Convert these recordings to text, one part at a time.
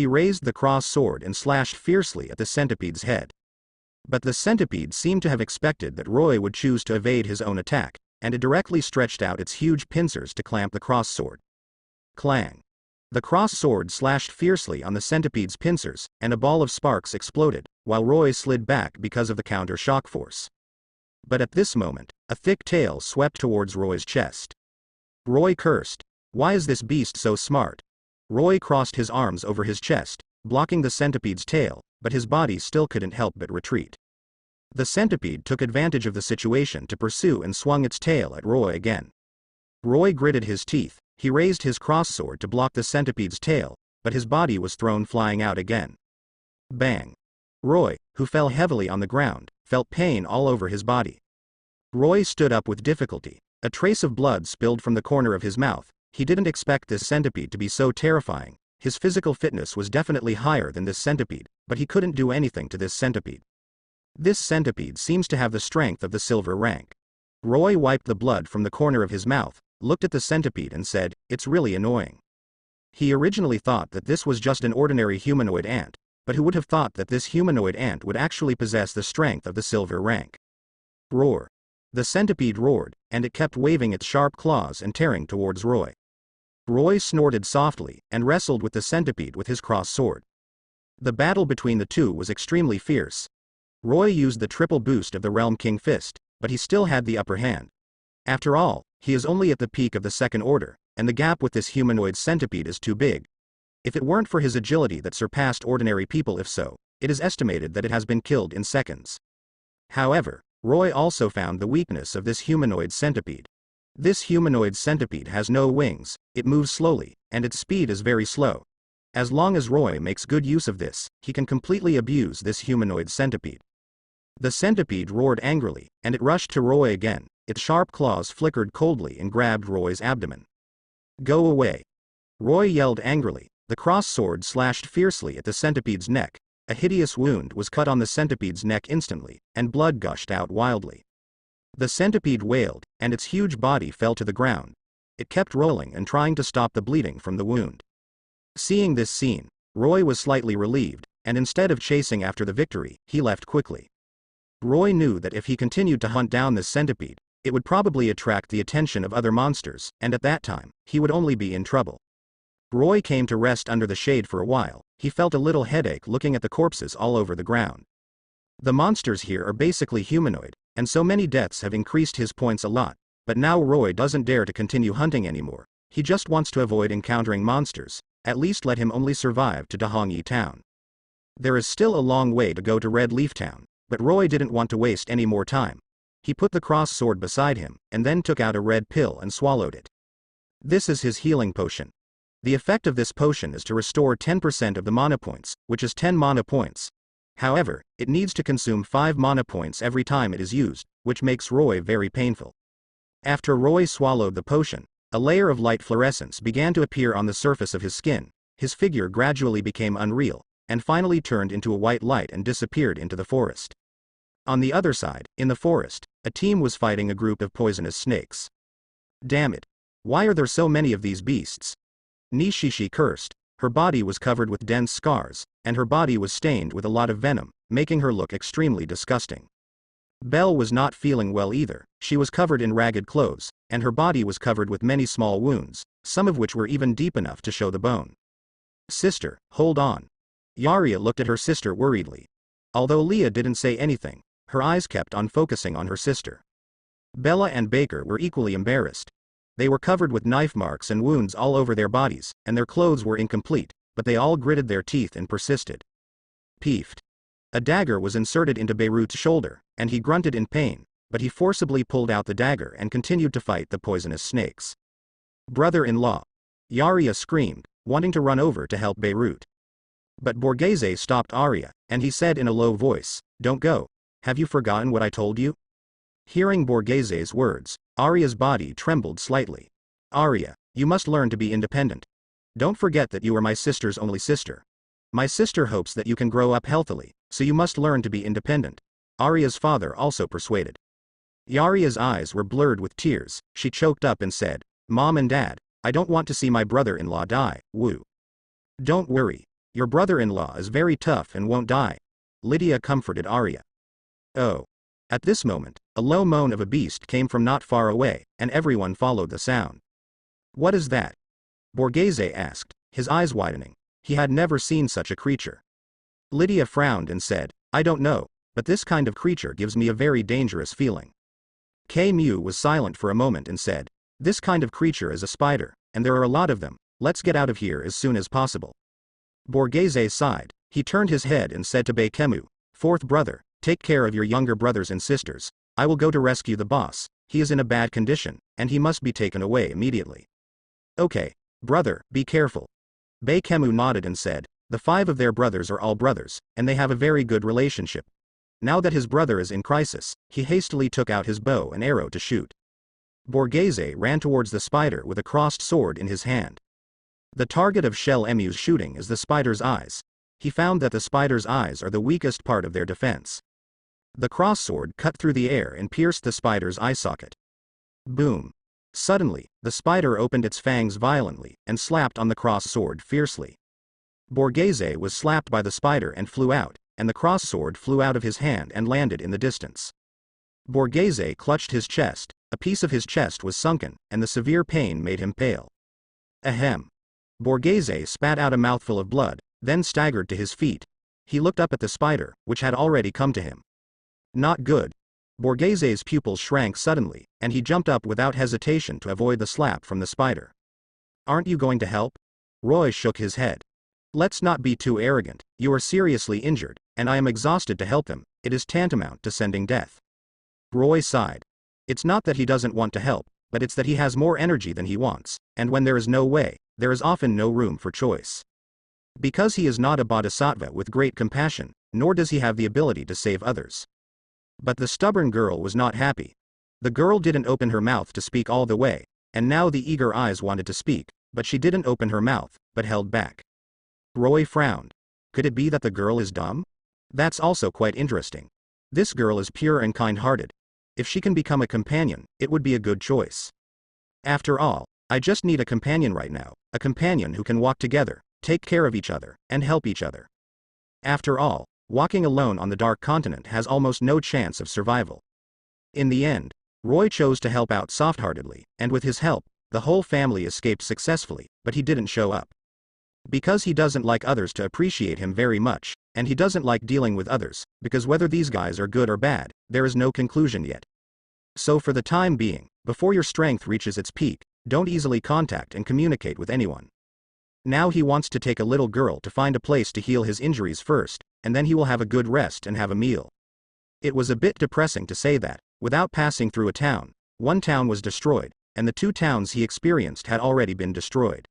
He raised the cross sword and slashed fiercely at the centipede's head. But the centipede seemed to have expected that Roy would choose to evade his own attack, and it directly stretched out its huge pincers to clamp the cross sword. Clang! The cross sword slashed fiercely on the centipede's pincers, and a ball of sparks exploded, while Roy slid back because of the counter shock force. But at this moment, a thick tail swept towards Roy's chest. Roy cursed. Why is this beast so smart? Roy crossed his arms over his chest, blocking the centipede's tail, but his body still couldn't help but retreat. The centipede took advantage of the situation to pursue and swung its tail at Roy again. Roy gritted his teeth. He raised his cross-sword to block the centipede's tail, but his body was thrown flying out again. Bang! Roy, who fell heavily on the ground, felt pain all over his body. Roy stood up with difficulty. A trace of blood spilled from the corner of his mouth. He didn't expect this centipede to be so terrifying. His physical fitness was definitely higher than this centipede, but he couldn't do anything to this centipede. This centipede seems to have the strength of the silver rank. Roy wiped the blood from the corner of his mouth, looked at the centipede and said, "It's really annoying." He originally thought that this was just an ordinary humanoid ant, but who would have thought that this humanoid ant would actually possess the strength of the silver rank? Roar! The centipede roared, and it kept waving its sharp claws and tearing towards Roy. Roy snorted softly, and wrestled with the centipede with his cross sword. The battle between the two was extremely fierce. Roy used the triple boost of the Realm King Fist, but he still had the upper hand. After all, he is only at the peak of the second order, and the gap with this humanoid centipede is too big. If it weren't for his agility that surpassed ordinary people, if so, it is estimated that it has been killed in seconds. However, Roy also found the weakness of this humanoid centipede. This humanoid centipede has no wings, it moves slowly, and its speed is very slow. As long as Roy makes good use of this, he can completely abuse this humanoid centipede. The centipede roared angrily, and it rushed to Roy again. Its sharp claws flickered coldly and grabbed Roy's abdomen. "Go away!" Roy yelled angrily. The cross sword slashed fiercely at the centipede's neck. A hideous wound was cut on the centipede's neck instantly, and blood gushed out wildly. The centipede wailed, and its huge body fell to the ground. It kept rolling and trying to stop the bleeding from the wound. Seeing this scene, Roy was slightly relieved, and instead of chasing after the victory, he left quickly. Roy knew that if he continued to hunt down this centipede, it would probably attract the attention of other monsters, and at that time, he would only be in trouble. Roy came to rest under the shade for a while. He felt a little headache looking at the corpses all over the ground. The monsters here are basically humanoid, and so many deaths have increased his points a lot, but now Roy doesn't dare to continue hunting anymore. He just wants to avoid encountering monsters. At least let him only survive to Dahongyi Town. There is still a long way to go to Red Leaf Town, but Roy didn't want to waste any more time. He put the cross sword beside him, and then took out a red pill and swallowed it. This is his healing potion. The effect of this potion is to restore 10% of the mana points, which is 10 mana points. However, it needs to consume 5 mana points every time it is used, which makes Roy very painful. After Roy swallowed the potion, a layer of light fluorescence began to appear on the surface of his skin. His figure gradually became unreal, and finally turned into a white light and disappeared into the forest. On the other side, in the forest, a team was fighting a group of poisonous snakes. Damn it! Why are there so many of these beasts? Nishishi cursed. Her body was covered with dense scars, and her body was stained with a lot of venom, making her look extremely disgusting. Belle was not feeling well either. She was covered in ragged clothes, and her body was covered with many small wounds, some of which were even deep enough to show the bone. "Sister, hold on." Yaria looked at her sister worriedly. Although Leah didn't say anything, her eyes kept on focusing on her sister. Bella and Baker were equally embarrassed. They were covered with knife marks and wounds all over their bodies, and their clothes were incomplete, but they all gritted their teeth and persisted. Peefed. A dagger was inserted into Beirut's shoulder, and he grunted in pain, but he forcibly pulled out the dagger and continued to fight the poisonous snakes. "Brother-in-law!" Yaria screamed, wanting to run over to help Beirut. But Borghese stopped Arya, and he said in a low voice, "Don't go. Have you forgotten what I told you?" Hearing Borghese's words, Arya's body trembled slightly. "Arya, you must learn to be independent. Don't forget that you are my sister's only sister. My sister hopes that you can grow up healthily, so you must learn to be independent," Arya's father also persuaded. Yaria's eyes were blurred with tears. She choked up and said, "Mom and Dad, I don't want to see my brother-in-law die, woo." "Don't worry. Your brother-in-law is very tough and won't die. Lydia comforted Arya. Oh. At this moment, a low moan of a beast came from not far away, and everyone followed the sound. What is that? Borghese asked, his eyes widening. He had never seen such a creature. Lydia frowned and said, I don't know, but this kind of creature gives me a very dangerous feeling. Kei Mu was silent for a moment and said, this kind of creature is a spider, and there are a lot of them. Let's get out of here as soon as possible. Borghese sighed. He turned his head and said to Baekemu, fourth brother, take care of your younger brothers and sisters. I will go to rescue the boss. He is in a bad condition, and he must be taken away immediately. Okay, brother, be careful. Baekemu nodded and said, the 5 of their brothers are all brothers, and they have a very good relationship. Now that his brother is in crisis, he hastily took out his bow and arrow to shoot. Borghese ran towards the spider with a crossed sword in his hand. The target of Shell Emu's shooting is the spider's eyes. He found that the spider's eyes are the weakest part of their defense. The cross-sword cut through the air and pierced the spider's eye socket. Boom. Suddenly, the spider opened its fangs violently and slapped on the cross-sword fiercely. Borghese was slapped by the spider and flew out, and the cross-sword flew out of his hand and landed in the distance. Borghese clutched his chest. A piece of his chest was sunken, and the severe pain made him pale. Ahem. Borghese spat out a mouthful of blood, then staggered to his feet. He looked up at the spider, which had already come to him. Not good. Borghese's pupils shrank suddenly, and he jumped up without hesitation to avoid the slap from the spider. Aren't you going to help? Roy shook his head. Let's not be too arrogant. You are seriously injured, and I am exhausted to help him. It is tantamount to sending death. Roy sighed. It's not that he doesn't want to help, but it's that he has more energy than he wants, and when there is no way, there is often no room for choice. Because he is not a bodhisattva with great compassion, nor does he have the ability to save others. But the stubborn girl was not happy. The girl didn't open her mouth to speak all the way, and now the eager eyes wanted to speak, but she didn't open her mouth, but held back. Roy frowned. Could it be that the girl is dumb? That's also quite interesting. This girl is pure and kind-hearted. If she can become a companion, it would be a good choice. After all, I just need a companion right now, a companion who can walk together, take care of each other, and help each other. After all, walking alone on the Dark Continent has almost no chance of survival. In the end, Roy chose to help out soft-heartedly, and with his help, the whole family escaped successfully, but he didn't show up. Because he doesn't like others to appreciate him very much, and he doesn't like dealing with others, because whether these guys are good or bad, there is no conclusion yet. So for the time being, before your strength reaches its peak, don't easily contact and communicate with anyone. Now he wants to take a little girl to find a place to heal his injuries first, and then he will have a good rest and have a meal. It was a bit depressing to say that, without passing through a town, one town was destroyed, and the 2 towns he experienced had already been destroyed.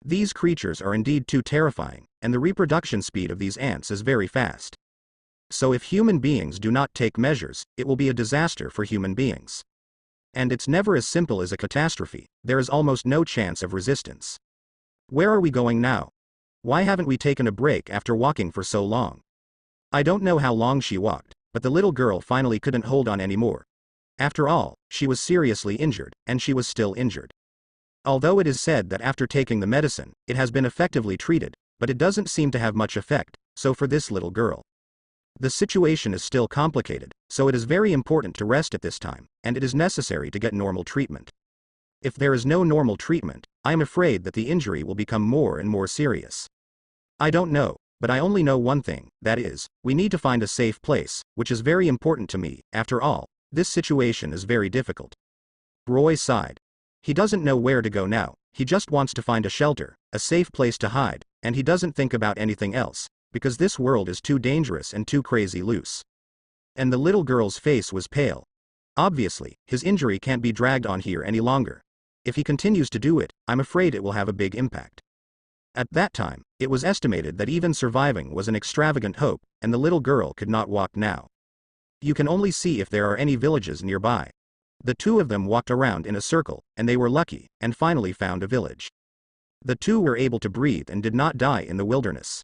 These creatures are indeed too terrifying, and the reproduction speed of these ants is very fast. So if human beings do not take measures, it will be a disaster for human beings. And it's never as simple as a catastrophe. There is almost no chance of resistance. Where are we going now? Why haven't we taken a break after walking for so long? I don't know how long she walked, but the little girl finally couldn't hold on anymore. After all, she was seriously injured, and she was still injured. Although it is said that after taking the medicine, it has been effectively treated, but it doesn't seem to have much effect, so for this little girl. The situation is still complicated, so it is very important to rest at this time, and it is necessary to get normal treatment. If there is no normal treatment, I am afraid that the injury will become more and more serious. I don't know, but I only know one thing, that is, we need to find a safe place, which is very important to me. After all, this situation is very difficult. Roy sighed. He doesn't know where to go now, he just wants to find a shelter, a safe place to hide, and he doesn't think about anything else, because this world is too dangerous and too crazy loose. And the little girl's face was pale. Obviously, his injury can't be dragged on here any longer. If he continues to do it, I'm afraid it will have a big impact. At that time, it was estimated that even surviving was an extravagant hope, and the little girl could not walk now. You can only see if there are any villages nearby. The 2 of them walked around in a circle, and they were lucky, and finally found a village. The 2 were able to breathe and did not die in the wilderness.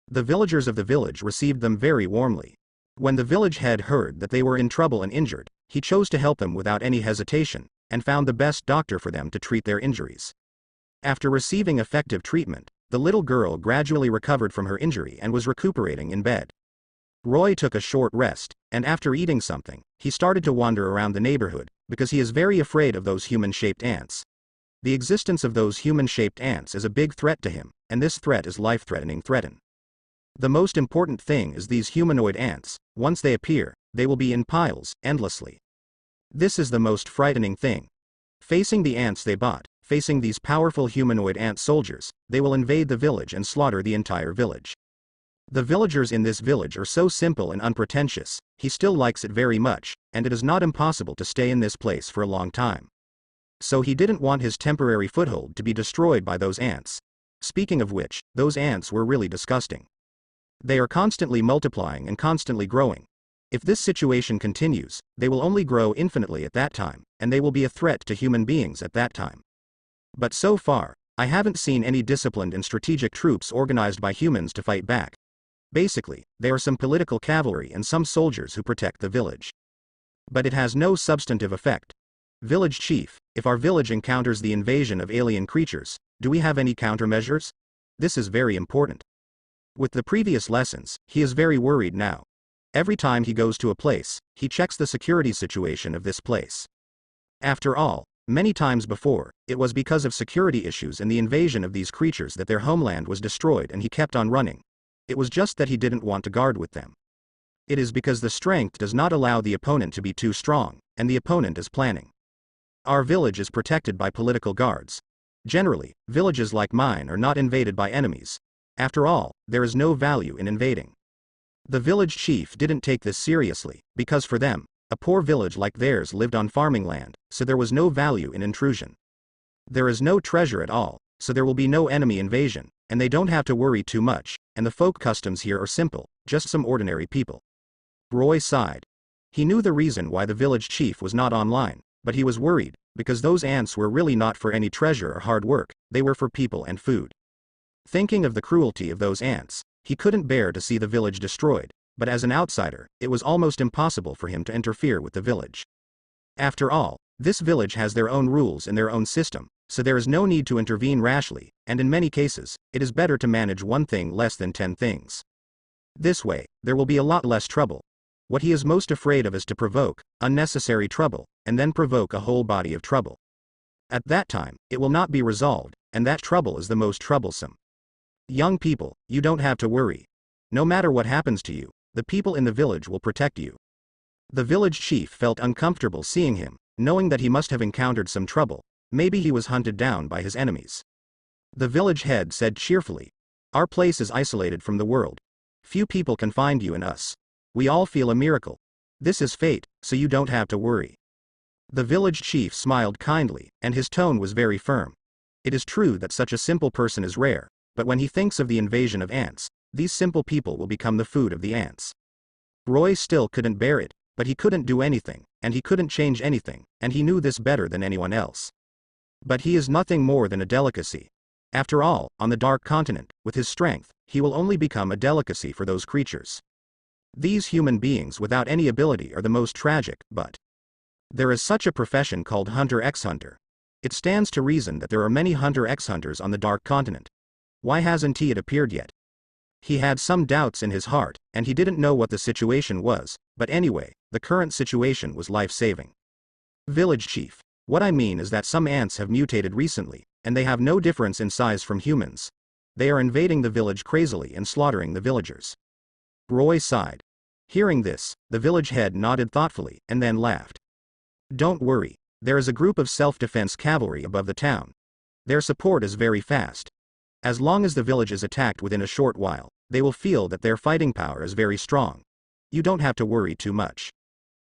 The villagers of the village received them very warmly. When the village head heard that they were in trouble and injured, he chose to help them without any hesitation, and found the best doctor for them to treat their injuries. After receiving effective treatment, the little girl gradually recovered from her injury and was recuperating in bed. Roy took a short rest, and after eating something, he started to wander around the neighborhood, because he is very afraid of those human-shaped ants. The existence of those human-shaped ants is a big threat to him, and this threat is life-threatening. The most important thing is these humanoid ants. Once they appear, they will be in piles, endlessly. This is the most frightening thing. Facing the ants they bought, facing these powerful humanoid ant soldiers, they will invade the village and slaughter the entire village. The villagers in this village are so simple and unpretentious. He still likes it very much, and it is not impossible to stay in this place for a long time. So he didn't want his temporary foothold to be destroyed by those ants. Speaking of which, those ants were really disgusting. They are constantly multiplying and constantly growing. If this situation continues, they will only grow infinitely at that time, and they will be a threat to human beings at that time. But so far, I haven't seen any disciplined and strategic troops organized by humans to fight back. Basically, there are some political cavalry and some soldiers who protect the village. But it has no substantive effect. Village chief, if our village encounters the invasion of alien creatures, do we have any countermeasures? This is very important. With the previous lessons, he is very worried now. Every time he goes to a place, he checks the security situation of this place. After all, many times before, it was because of security issues and the invasion of these creatures that their homeland was destroyed and he kept on running. It was just that he didn't want to guard with them. It is because the strength does not allow the opponent to be too strong, and the opponent is planning. Our village is protected by political guards. Generally, villages like mine are not invaded by enemies. After all, there is no value in invading. The village chief didn't take this seriously, because for them, a poor village like theirs lived on farming land, so there was no value in intrusion. There is no treasure at all, so there will be no enemy invasion, and they don't have to worry too much, and the folk customs here are simple, just some ordinary people. Roy sighed. He knew the reason why the village chief was not online, but he was worried, because those ants were really not for any treasure or hard work, they were for people and food. Thinking of the cruelty of those ants, he couldn't bear to see the village destroyed, but as an outsider, it was almost impossible for him to interfere with the village. After all, this village has their own rules and their own system, so there is no need to intervene rashly, and in many cases, it is better to manage one thing less than 10 things. This way, there will be a lot less trouble. What he is most afraid of is to provoke unnecessary trouble, and then provoke a whole body of trouble. At that time, it will not be resolved, and that trouble is the most troublesome. Young people, you don't have to worry. No matter what happens to you, the people in the village will protect you. The village chief felt uncomfortable seeing him, knowing that he must have encountered some trouble. Maybe he was hunted down by his enemies. The village head said cheerfully, "Our place is isolated from the world. Few people can find you and us. We all feel a miracle. This is fate, so you don't have to worry." The village chief smiled kindly, and his tone was very firm. It is true that such a simple person is rare, but when he thinks of the invasion of ants, these simple people will become the food of the ants. Roy still couldn't bear it, but he couldn't do anything, and he couldn't change anything, and he knew this better than anyone else. But he is nothing more than a delicacy. After all, on the Dark Continent, with his strength, he will only become a delicacy for those creatures. These human beings without any ability are the most tragic, but there is such a profession called Hunter x Hunter. It stands to reason that there are many Hunter x Hunters on the Dark Continent. Why hasn't he appeared yet? He had some doubts in his heart, and he didn't know what the situation was, but anyway, the current situation was life-saving. Village chief. What I mean is that some ants have mutated recently, and they have no difference in size from humans. They are invading the village crazily and slaughtering the villagers. Roy sighed. Hearing this, the village head nodded thoughtfully, and then laughed. Don't worry, there is a group of self-defense cavalry above the town. Their support is very fast. As long as the village is attacked within a short while, they will feel that their fighting power is very strong. You don't have to worry too much.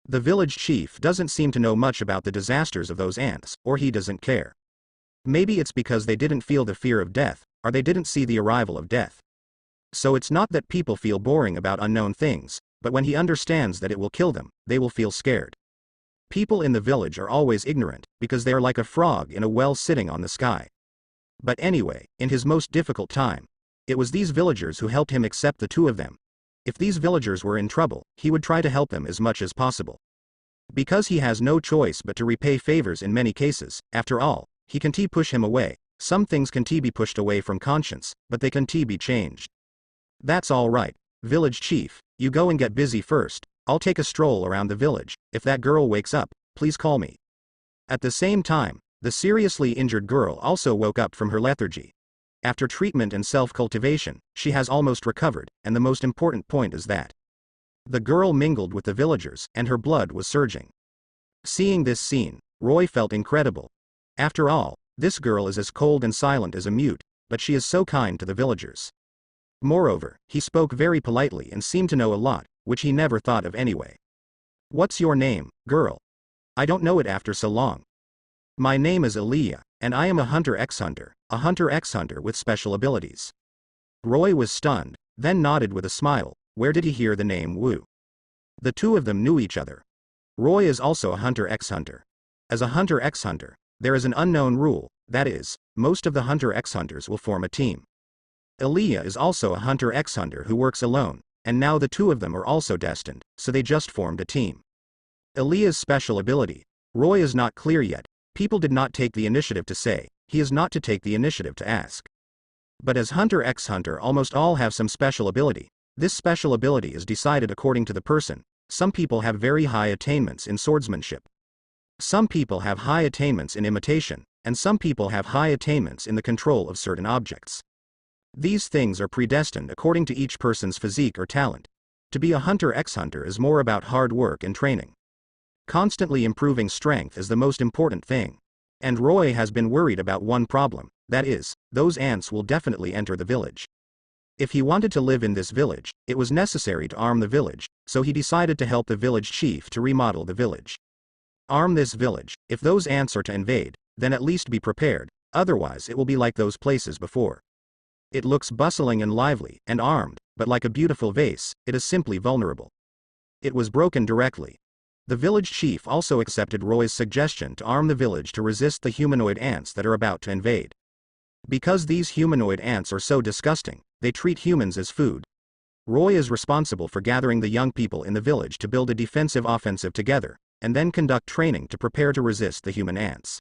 The village chief doesn't seem to know much about the disasters of those ants, or he doesn't care. Maybe it's because they didn't feel the fear of death, or they didn't see the arrival of death. So it's not that people feel boring about unknown things, but when he understands that it will kill them, they will feel scared. People in the village are always ignorant, because they are like a frog in a well sitting on the sky. But anyway, in his most difficult time, it was these villagers who helped him accept the two of them. If these villagers were in trouble, he would try to help them as much as possible. Because he has no choice but to repay favors in many cases, after all, he can't push him away, Some things can be pushed away from conscience, but they can be changed. That's all right, village chief, you go and get busy first. I'll take a stroll around the village. If that girl wakes up, please call me. At the same time, the seriously injured girl also woke up from her lethargy. After treatment and self-cultivation, she has almost recovered, and the most important point is that the girl mingled with the villagers, and her blood was surging. Seeing this scene, Roy felt incredible. After all, this girl is as cold and silent as a mute, but she is so kind to the villagers. Moreover, he spoke very politely and seemed to know a lot, which he never thought of anyway. What's your name, girl? I don't know it after so long. My name is Aaliyah, and I am a hunter ex-hunter with special abilities. Roy was stunned, then nodded with a smile. Where did he hear the name Wu? The two of them knew each other. Roy is also a hunter ex-hunter. As a hunter ex-hunter, there is an unknown rule, that is, most of the hunter ex-hunters will form a team. Aaliyah is also a hunter ex-hunter who works alone, and now the two of them are also destined, so they just formed a team. Aaliyah's special ability, Roy is not clear yet. People did not take the initiative to say, he is not to take the initiative to ask. But as hunter ex-hunter almost all have some special ability. This special ability is decided according to the person. Some people have very high attainments in swordsmanship. Some people have high attainments in imitation, and some people have high attainments in the control of certain objects. These things are predestined according to each person's physique or talent. To be a hunter ex-hunter is more about hard work and training. Constantly improving strength is the most important thing. And Roy has been worried about one problem, that is, those ants will definitely enter the village. If he wanted to live in this village, it was necessary to arm the village, so he decided to help the village chief to remodel the village. Arm this village. If those ants are to invade, then at least be prepared, otherwise it will be like those places before. It looks bustling and lively, and armed, but like a beautiful vase, it is simply vulnerable. It was broken directly. The village chief also accepted Roy's suggestion to arm the village to resist the humanoid ants that are about to invade. Because these humanoid ants are so disgusting, they treat humans as food. Roy is responsible for gathering the young people in the village to build a defensive offensive together, and then conduct training to prepare to resist the human ants.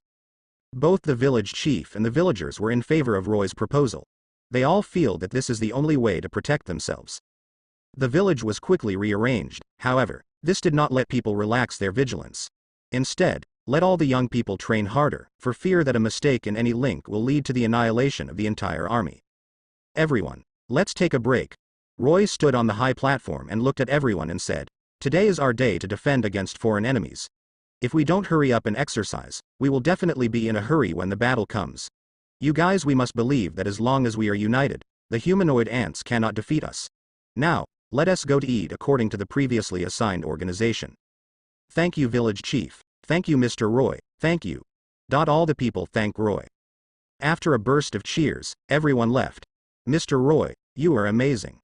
Both the village chief and the villagers were in favor of Roy's proposal. They all feel that this is the only way to protect themselves. The village was quickly rearranged, however, this did not let people relax their vigilance. Instead, let all the young people train harder, for fear that a mistake in any link will lead to the annihilation of the entire army. Everyone, let's take a break. Roy stood on the high platform and looked at everyone and said, today is our day to defend against foreign enemies. If we don't hurry up and exercise, we will definitely be in a hurry when the battle comes. You guys, we must believe that as long as we are united, the humanoid ants cannot defeat us. Now, let us go to eat according to the previously assigned organization. Thank you, village chief. Thank you, Mr. Roy. Thank you. All the people thank Roy. After a burst of cheers, everyone left. Mr. Roy, you are amazing.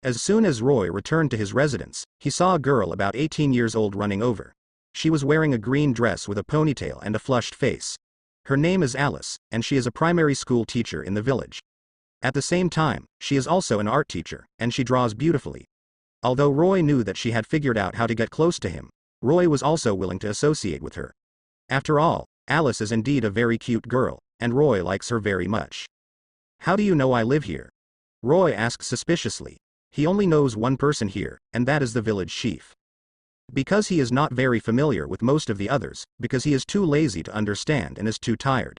As soon as Roy returned to his residence, he saw a girl about 18 years old running over. She was wearing a green dress with a ponytail and a flushed face. Her name is Alice, and she is a primary school teacher in the village. At the same time, she is also an art teacher, and she draws beautifully. Although Roy knew that she had figured out how to get close to him, Roy was also willing to associate with her. After all, Alice is indeed a very cute girl, and Roy likes her very much. How do you know I live here? Roy asked suspiciously. He only knows one person here, and that is the village chief. Because he is not very familiar with most of the others, because he is too lazy to understand and is too tired.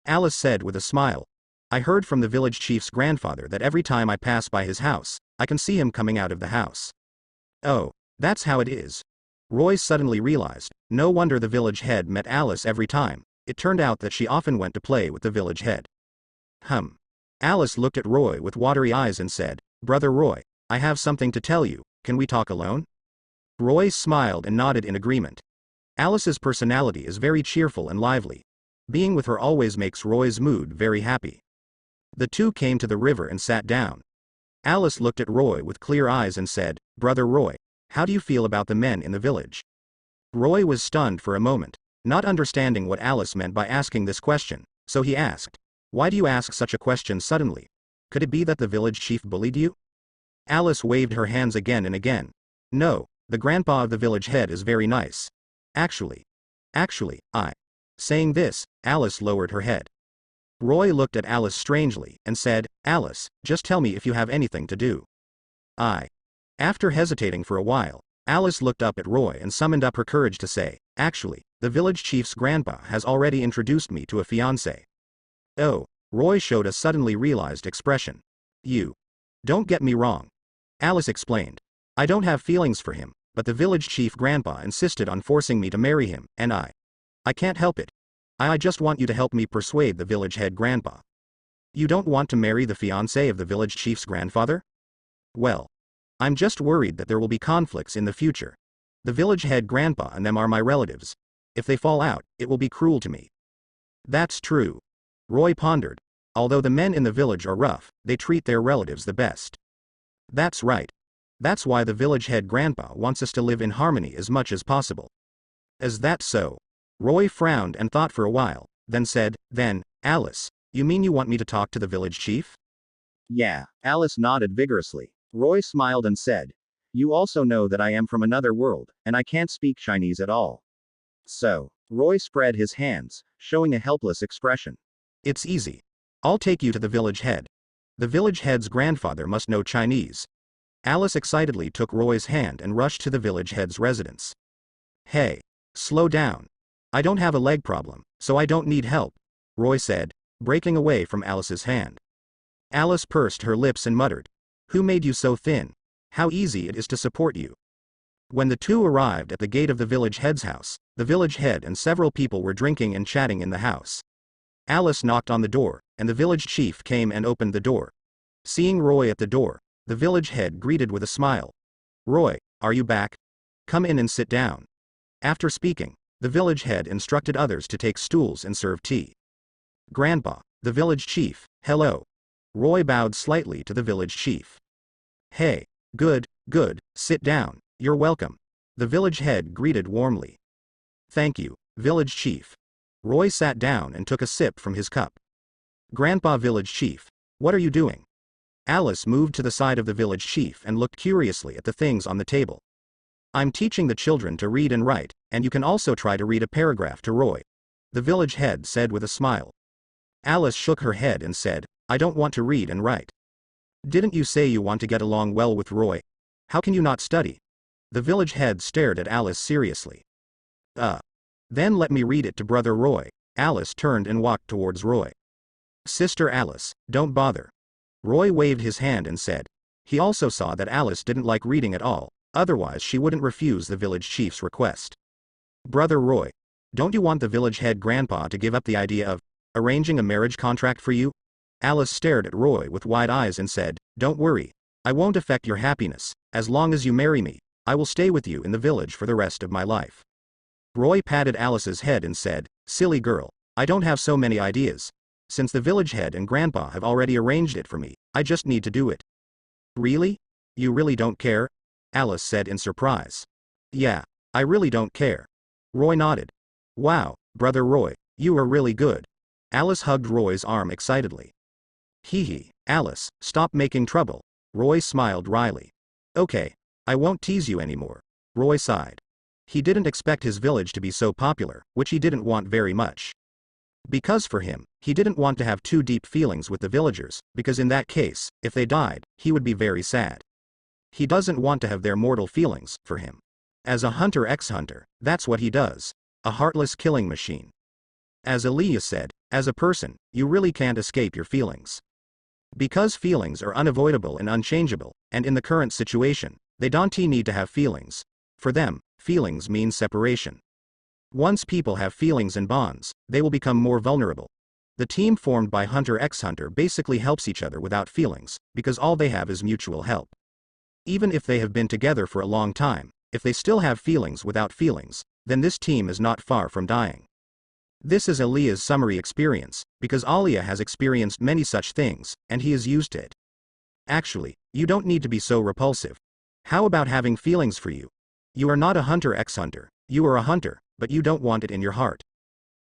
Alice said with a smile. I heard from the village chief's grandfather that every time I pass by his house, I can see him coming out of the house. Oh, that's how it is. Roy suddenly realized, no wonder the village head met Alice every time. It turned out that she often went to play with the village head. Alice looked at Roy with watery eyes and said, Brother Roy, I have something to tell you, can we talk alone? Roy smiled and nodded in agreement. Alice's personality is very cheerful and lively. Being with her always makes Roy's mood very happy. The two came to the river and sat down. Alice looked at Roy with clear eyes and said, Brother Roy, how do you feel about the men in the village? Roy was stunned for a moment, not understanding what Alice meant by asking this question, so he asked, Why do you ask such a question suddenly? Could it be that the village chief bullied you? Alice waved her hands again and again. No, the grandpa of the village head is very nice. Actually, I. Saying this, Alice lowered her head. Roy looked at Alice strangely and said, Alice, just tell me if you have anything to do. After hesitating for a while, Alice looked up at Roy and summoned up her courage to say, actually, the village chief's grandpa has already introduced me to a fiancé. Oh, Roy showed a suddenly realized expression. You. Don't get me wrong. Alice explained. I don't have feelings for him, but the village chief grandpa insisted on forcing me to marry him, and I can't help it. I just want you to help me persuade the village head grandpa. You don't want to marry the fiancé of the village chief's grandfather? Well, I'm just worried that there will be conflicts in the future. The village head grandpa and them are my relatives. If they fall out, it will be cruel to me. That's true. Roy pondered. Although the men in the village are rough, they treat their relatives the best. That's right. That's why the village head grandpa wants us to live in harmony as much as possible. Is that so? Roy frowned and thought for a while, then said, then, Alice, you mean you want me to talk to the village chief? Yeah, Alice nodded vigorously. Roy smiled and said, you also know that I am from another world, and I can't speak Chinese at all. So, Roy spread his hands, showing a helpless expression. It's easy. I'll take you to the village head. The village head's grandfather must know Chinese. Alice excitedly took Roy's hand and rushed to the village head's residence. Hey, slow down. I don't have a leg problem, so I don't need help, Roy said, breaking away from Alice's hand. Alice pursed her lips and muttered, who made you so thin? How easy it is to support you. When the two arrived at the gate of the village head's house, the village head and several people were drinking and chatting in the house. Alice knocked on the door, and the village chief came and opened the door. Seeing Roy at the door, the village head greeted with a smile. Roy, are you back? Come in and sit down. After speaking, the village head instructed others to take stools and serve tea. Grandpa, the village chief, hello. Roy bowed slightly to the village chief. Hey, good, sit down, you're welcome. The village head greeted warmly. Thank you, village chief. Roy sat down and took a sip from his cup. Grandpa village chief, what are you doing? Alice moved to the side of the village chief and looked curiously at the things on the table. I'm teaching the children to read and write, and you can also try to read a paragraph to Roy. The village head said with a smile. Alice shook her head and said, I don't want to read and write. Didn't you say you want to get along well with Roy? How can you not study? The village head stared at Alice seriously. Then let me read it to Brother Roy. Alice turned and walked towards Roy. Sister Alice, don't bother. Roy waved his hand and said. He also saw that Alice didn't like reading at all, otherwise she wouldn't refuse the village chief's request. Brother Roy, don't you want the village head grandpa to give up the idea of arranging a marriage contract for you? Alice stared at Roy with wide eyes and said, don't worry, I won't affect your happiness. As long as you marry me, I will stay with you in the village for the rest of my life. Roy patted Alice's head and said, silly girl, I don't have so many ideas. Since the village head and grandpa have already arranged it for me, I just need to do it. Really? You really don't care? Alice said in surprise. Yeah, I really don't care. Roy nodded. Wow, Brother Roy, you are really good. Alice hugged Roy's arm excitedly. Hee, Alice, stop making trouble. Roy smiled wryly. Okay, I won't tease you anymore. Roy sighed. He didn't expect his village to be so popular, which he didn't want very much. Because for him, he didn't want to have too deep feelings with the villagers, because in that case, if they died, he would be very sad. He doesn't want to have their mortal feelings for him. As a hunter ex-hunter, that's what he does. A heartless killing machine. As Aaliyah said, as a person, you really can't escape your feelings. Because feelings are unavoidable and unchangeable, and in the current situation, they don't need to have feelings. For them, feelings mean separation. Once people have feelings and bonds, they will become more vulnerable. The team formed by Hunter x Hunter basically helps each other without feelings, because all they have is mutual help. Even if they have been together for a long time, if they still have feelings without feelings, then this team is not far from dying. This is Aliyah's summary experience, because Aliyah has experienced many such things, and he is used to it. Actually, you don't need to be so repulsive. How about having feelings for you? You are not a Hunter x Hunter, you are a hunter, but you don't want it in your heart.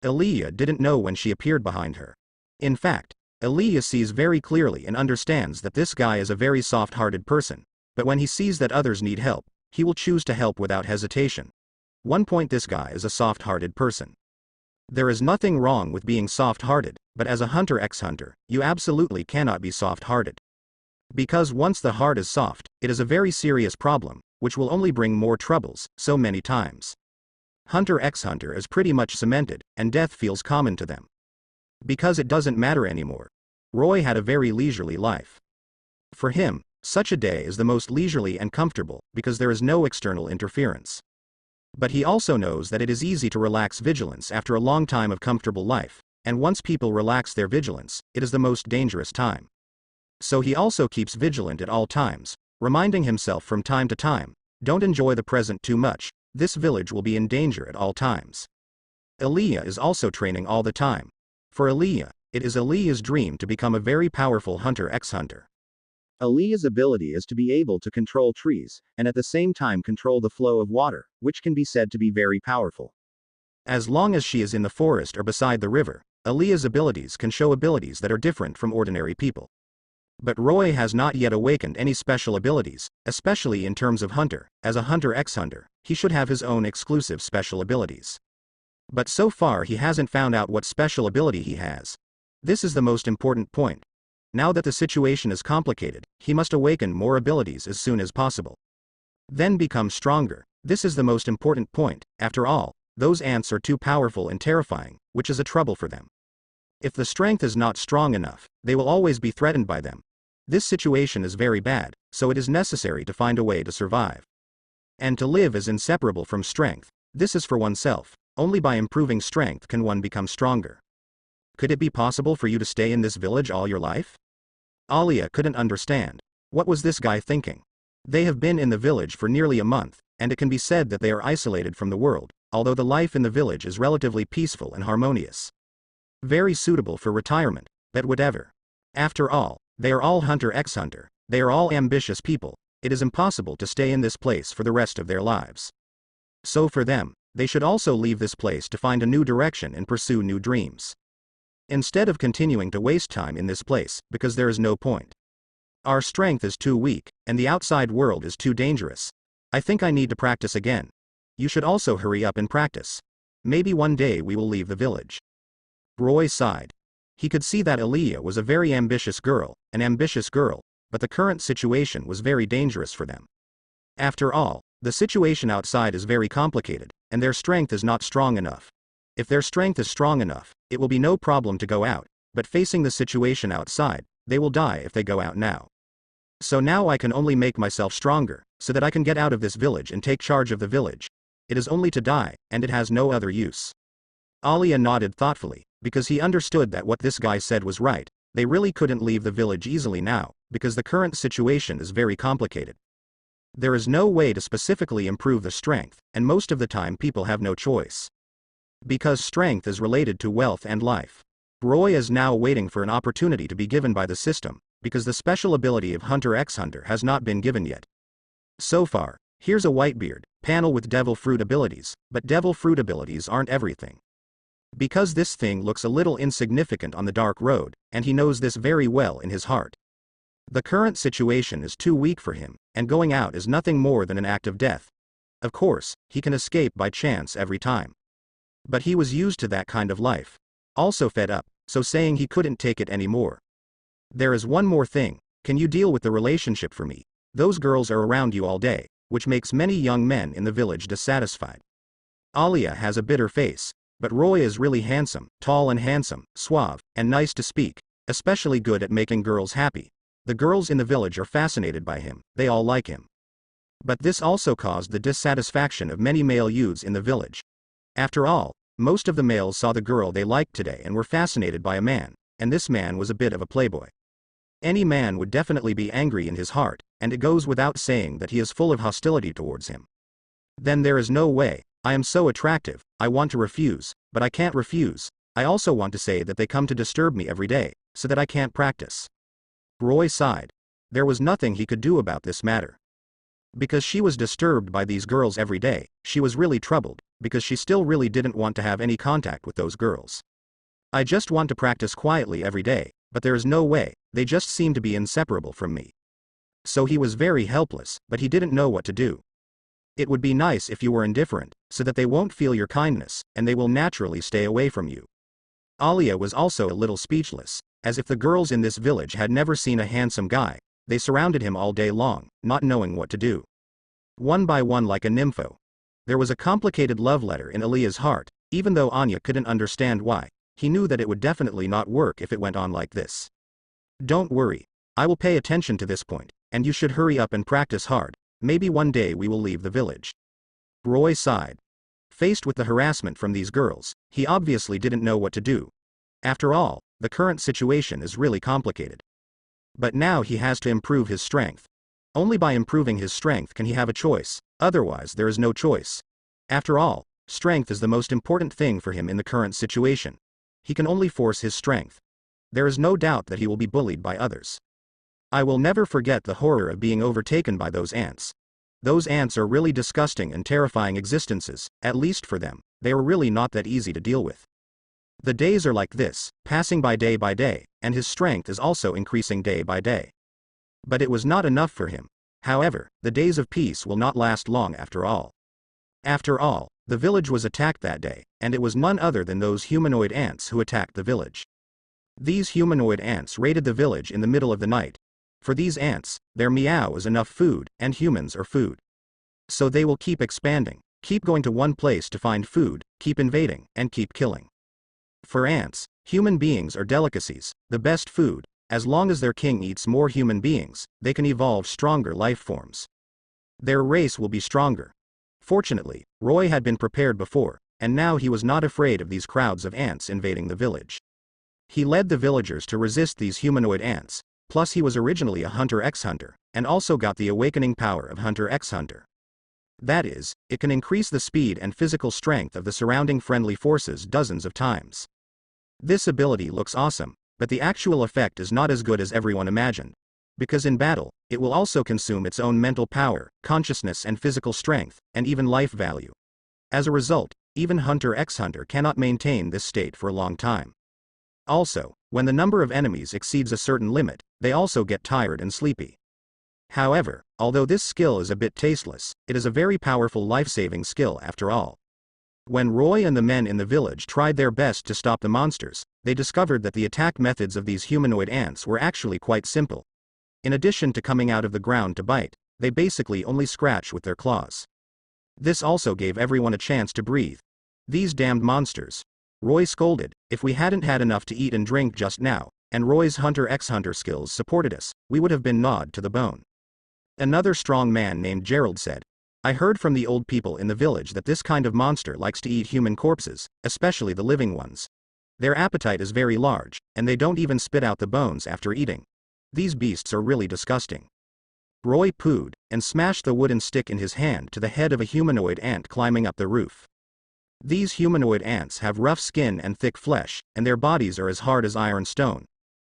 Aliyah didn't know when she appeared behind her. In fact, Aliyah sees very clearly and understands that this guy is a very soft-hearted person, but when he sees that others need help, he will choose to help without hesitation. One point, this guy is a soft-hearted person. There is nothing wrong with being soft-hearted, but as a hunter ex-hunter, you absolutely cannot be soft-hearted. Because once the heart is soft, it is a very serious problem, which will only bring more troubles, so many times. Hunter ex-hunter is pretty much cemented, and death feels common to them. Because it doesn't matter anymore. Roy had a very leisurely life. For him, such a day is the most leisurely and comfortable, because there is no external interference. But he also knows that it is easy to relax vigilance after a long time of comfortable life, and once people relax their vigilance, it is the most dangerous time. So he also keeps vigilant at all times, reminding himself from time to time, don't enjoy the present too much, this village will be in danger at all times. Aaliyah is also training all the time. For Aaliyah, it is Aaliyah's dream to become a very powerful hunter ex-hunter. Aaliyah's ability is to be able to control trees, and at the same time control the flow of water, which can be said to be very powerful. As long as she is in the forest or beside the river, Aaliyah's abilities can show abilities that are different from ordinary people. But Roy has not yet awakened any special abilities, especially in terms of hunter. As a hunter ex-hunter, he should have his own exclusive special abilities. But so far he hasn't found out what special ability he has. This is the most important point. Now that the situation is complicated, he must awaken more abilities as soon as possible. Then become stronger. This is the most important point. After all, those ants are too powerful and terrifying, which is a trouble for them. If the strength is not strong enough, they will always be threatened by them. This situation is very bad, so it is necessary to find a way to survive. And to live is inseparable from strength. This is for oneself. Only by improving strength can one become stronger. Could it be possible for you to stay in this village all your life? Aaliyah couldn't understand. What was this guy thinking? They have been in the village for nearly a month, and it can be said that they are isolated from the world, although the life in the village is relatively peaceful and harmonious. Very suitable for retirement, but whatever. After all, they are all hunter ex-hunter, they are all ambitious people, it is impossible to stay in this place for the rest of their lives. So for them, they should also leave this place to find a new direction and pursue new dreams. Instead of continuing to waste time in this place, because there is no point. Our strength is too weak, and the outside world is too dangerous. I think I need to practice again. You should also hurry up and practice. Maybe one day we will leave the village. Roy sighed. He could see that Aaliyah was a very ambitious girl, but the current situation was very dangerous for them. After all, the situation outside is very complicated, and their strength is not strong enough. If their strength is strong enough, it will be no problem to go out, but facing the situation outside, they will die if they go out now. So now I can only make myself stronger, so that I can get out of this village and take charge of the village. It is only to die, and it has no other use. Aaliyah nodded thoughtfully, because he understood that what this guy said was right. They really couldn't leave the village easily now, because the current situation is very complicated. There is no way to specifically improve the strength, and most of the time people have no choice. Because strength is related to wealth and life. Roy is now waiting for an opportunity to be given by the system, because the special ability of Hunter x Hunter has not been given yet. So far, here's a Whitebeard panel with devil fruit abilities, but devil fruit abilities aren't everything. Because this thing looks a little insignificant on the dark road, and he knows this very well in his heart. The current situation is too weak for him, and going out is nothing more than an act of death. Of course, he can escape by chance every time. But he was used to that kind of life. Also fed up, so saying he couldn't take it anymore. There is one more thing, can you deal with the relationship for me? Those girls are around you all day, which makes many young men in the village dissatisfied. Aaliyah has a bitter face, but Roy is really handsome, tall and handsome, suave, and nice to speak, especially good at making girls happy. The girls in the village are fascinated by him, they all like him. But this also caused the dissatisfaction of many male youths in the village. After all, most of the males saw the girl they liked today and were fascinated by a man, and this man was a bit of a playboy. Any man would definitely be angry in his heart, and it goes without saying that he is full of hostility towards him. Then there is no way, I am so attractive, I want to refuse, but I can't refuse. I also want to say that they come to disturb me every day, so that I can't practice. Roy sighed. There was nothing he could do about this matter. Because she was disturbed by these girls every day, she was really troubled, because she still really didn't want to have any contact with those girls. I just want to practice quietly every day, but there is no way, they just seem to be inseparable from me. So he was very helpless, but he didn't know what to do. It would be nice if you were indifferent, so that they won't feel your kindness, and they will naturally stay away from you. Alia was also a little speechless, as if the girls in this village had never seen a handsome guy. They surrounded him all day long, not knowing what to do. One by one, like a nympho. There was a complicated love letter in Alia's heart, even though Anya couldn't understand why. He knew that it would definitely not work if it went on like this. Don't worry. I will pay attention to this point, and you should hurry up and practice hard. Maybe one day we will leave the village. Roy sighed. Faced with the harassment from these girls, he obviously didn't know what to do. After all, the current situation is really complicated. But now he has to improve his strength. Only by improving his strength can he have a choice, otherwise there is no choice. After all, strength is the most important thing for him in the current situation. He can only force his strength. There is no doubt that he will be bullied by others. I will never forget the horror of being overtaken by those ants. Those ants are really disgusting and terrifying existences, at least for them. They are really not that easy to deal with. The days are like this, passing by day, and his strength is also increasing day by day. But it was not enough for him. However, the days of peace will not last long after all. After all, the village was attacked that day, and it was none other than those humanoid ants who attacked the village. These humanoid ants raided the village in the middle of the night. For these ants, their meow is enough food, and humans are food. So they will keep expanding, keep going to one place to find food, keep invading, and keep killing. For ants, human beings are delicacies, the best food. As long as their king eats more human beings, they can evolve stronger life forms. Their race will be stronger. Fortunately, Roy had been prepared before, and now he was not afraid of these crowds of ants invading the village. He led the villagers to resist these humanoid ants, plus he was originally a Hunter x Hunter, and also got the awakening power of Hunter x Hunter. That is, it can increase the speed and physical strength of the surrounding friendly forces dozens of times. This ability looks awesome, but the actual effect is not as good as everyone imagined. Because in battle, it will also consume its own mental power, consciousness and physical strength, and even life value. As a result, even Hunter x Hunter cannot maintain this state for a long time. Also, when the number of enemies exceeds a certain limit, they also get tired and sleepy. However, although this skill is a bit tasteless, it is a very powerful life-saving skill after all. When Roy and the men in the village tried their best to stop the monsters, they discovered that the attack methods of these humanoid ants were actually quite simple. In addition to coming out of the ground to bite, they basically only scratch with their claws. This also gave everyone a chance to breathe. These damned monsters. Roy scolded, if we hadn't had enough to eat and drink just now, and Roy's Hunter x Hunter skills supported us, we would have been gnawed to the bone. Another strong man named Gerald said, I heard from the old people in the village that this kind of monster likes to eat human corpses, especially the living ones. Their appetite is very large, and they don't even spit out the bones after eating. These beasts are really disgusting. Roy pooed, and smashed the wooden stick in his hand to the head of a humanoid ant climbing up the roof. These humanoid ants have rough skin and thick flesh, and their bodies are as hard as iron stone.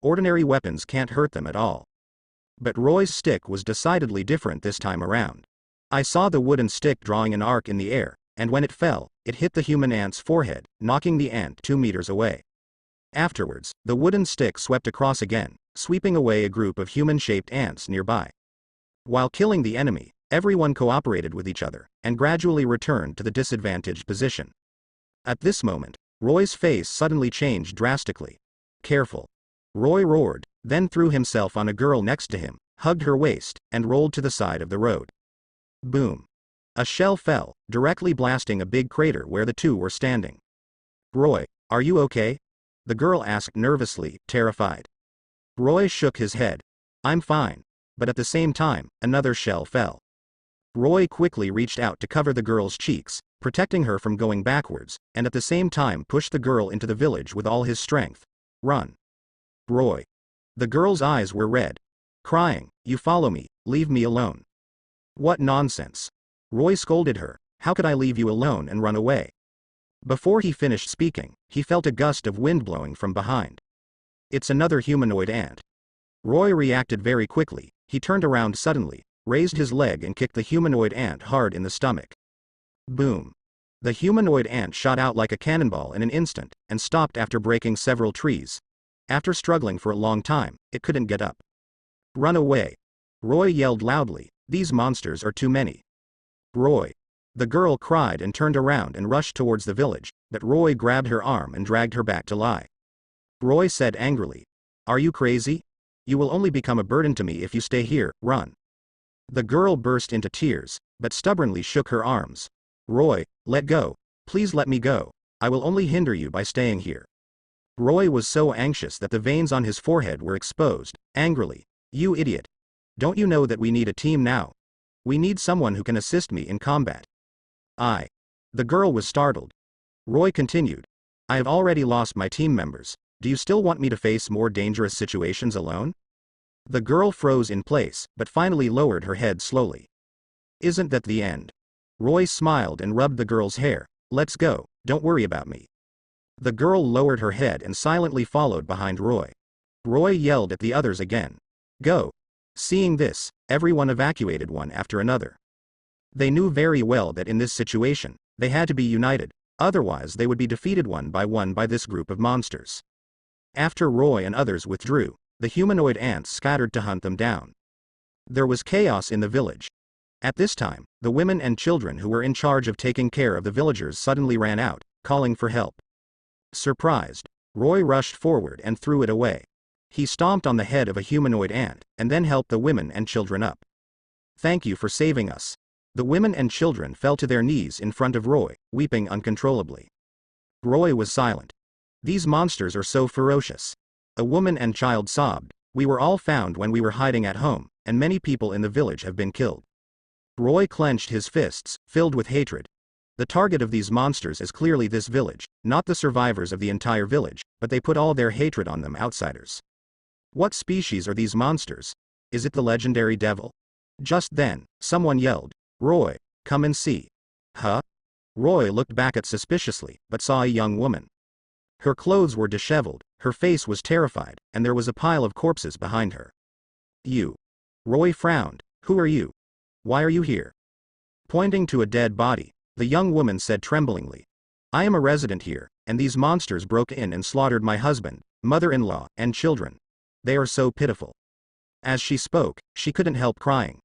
Ordinary weapons can't hurt them at all. But Roy's stick was decidedly different this time around. I saw the wooden stick drawing an arc in the air, and when it fell, it hit the human ant's forehead, knocking the ant 2 meters away. Afterwards, the wooden stick swept across again, sweeping away a group of human-shaped ants nearby. While killing the enemy, everyone cooperated with each other, and gradually returned to the disadvantaged position. At this moment, Roy's face suddenly changed drastically. Careful. Roy roared, then threw himself on a girl next to him, hugged her waist, and rolled to the side of the road. Boom. A shell fell, directly blasting a big crater where the two were standing. Roy, are you okay? The girl asked nervously, terrified. Roy shook his head. I'm fine. But at the same time, another shell fell. Roy quickly reached out to cover the girl's cheeks, protecting her from going backwards, and at the same time pushed the girl into the village with all his strength. Run. Roy. The girl's eyes were red. Crying, you follow me, leave me alone. What nonsense. Roy scolded her, how could I leave you alone and run away? Before he finished speaking, he felt a gust of wind blowing from behind. It's another humanoid ant. Roy reacted very quickly, he turned around suddenly, raised his leg and kicked the humanoid ant hard in the stomach. Boom. The humanoid ant shot out like a cannonball in an instant, and stopped after breaking several trees. After struggling for a long time, it couldn't get up. Run away. Roy yelled loudly, these monsters are too many. Roy. The girl cried and turned around and rushed towards the village, but Roy grabbed her arm and dragged her back to lie. Roy said angrily. Are you crazy? You will only become a burden to me if you stay here, run. The girl burst into tears, but stubbornly shook her arms. Roy, let go. Please let me go. I will only hinder you by staying here. Roy was so anxious that the veins on his forehead were exposed, angrily. You idiot. Don't you know that we need a team now? We need someone who can assist me in combat. The girl was startled. Roy continued. I have already lost my team members. Do you still want me to face more dangerous situations alone? The girl froze in place, but finally lowered her head slowly. Isn't that the end? Roy smiled and rubbed the girl's hair. Let's go, don't worry about me. The girl lowered her head and silently followed behind Roy. Roy yelled at the others again. Go. Seeing this, everyone evacuated one after another. They knew very well that in this situation, they had to be united, otherwise they would be defeated one by this group of monsters. After Roy and others withdrew, the humanoid ants scattered to hunt them down. There was chaos in the village. At this time, the women and children who were in charge of taking care of the villagers suddenly ran out, calling for help. Surprised, Roy rushed forward and threw it away. He stomped on the head of a humanoid ant, and then helped the women and children up. Thank you for saving us. The women and children fell to their knees in front of Roy, weeping uncontrollably. Roy was silent. These monsters are so ferocious. A woman and child sobbed. We were all found when we were hiding at home, and many people in the village have been killed. Roy clenched his fists, filled with hatred. The target of these monsters is clearly this village, not the survivors of the entire village, but they put all their hatred on them outsiders. What species are these monsters? Is it the legendary devil? Just then, someone yelled, Roy, come and see. Huh? Roy looked back at suspiciously, but saw a young woman. Her clothes were disheveled, her face was terrified, and there was a pile of corpses behind her. You. Roy frowned. Who are you? Why are you here? Pointing to a dead body, the young woman said tremblingly. I am a resident here, and these monsters broke in and slaughtered my husband, mother-in-law, and children. They are so pitiful. As she spoke, she couldn't help crying.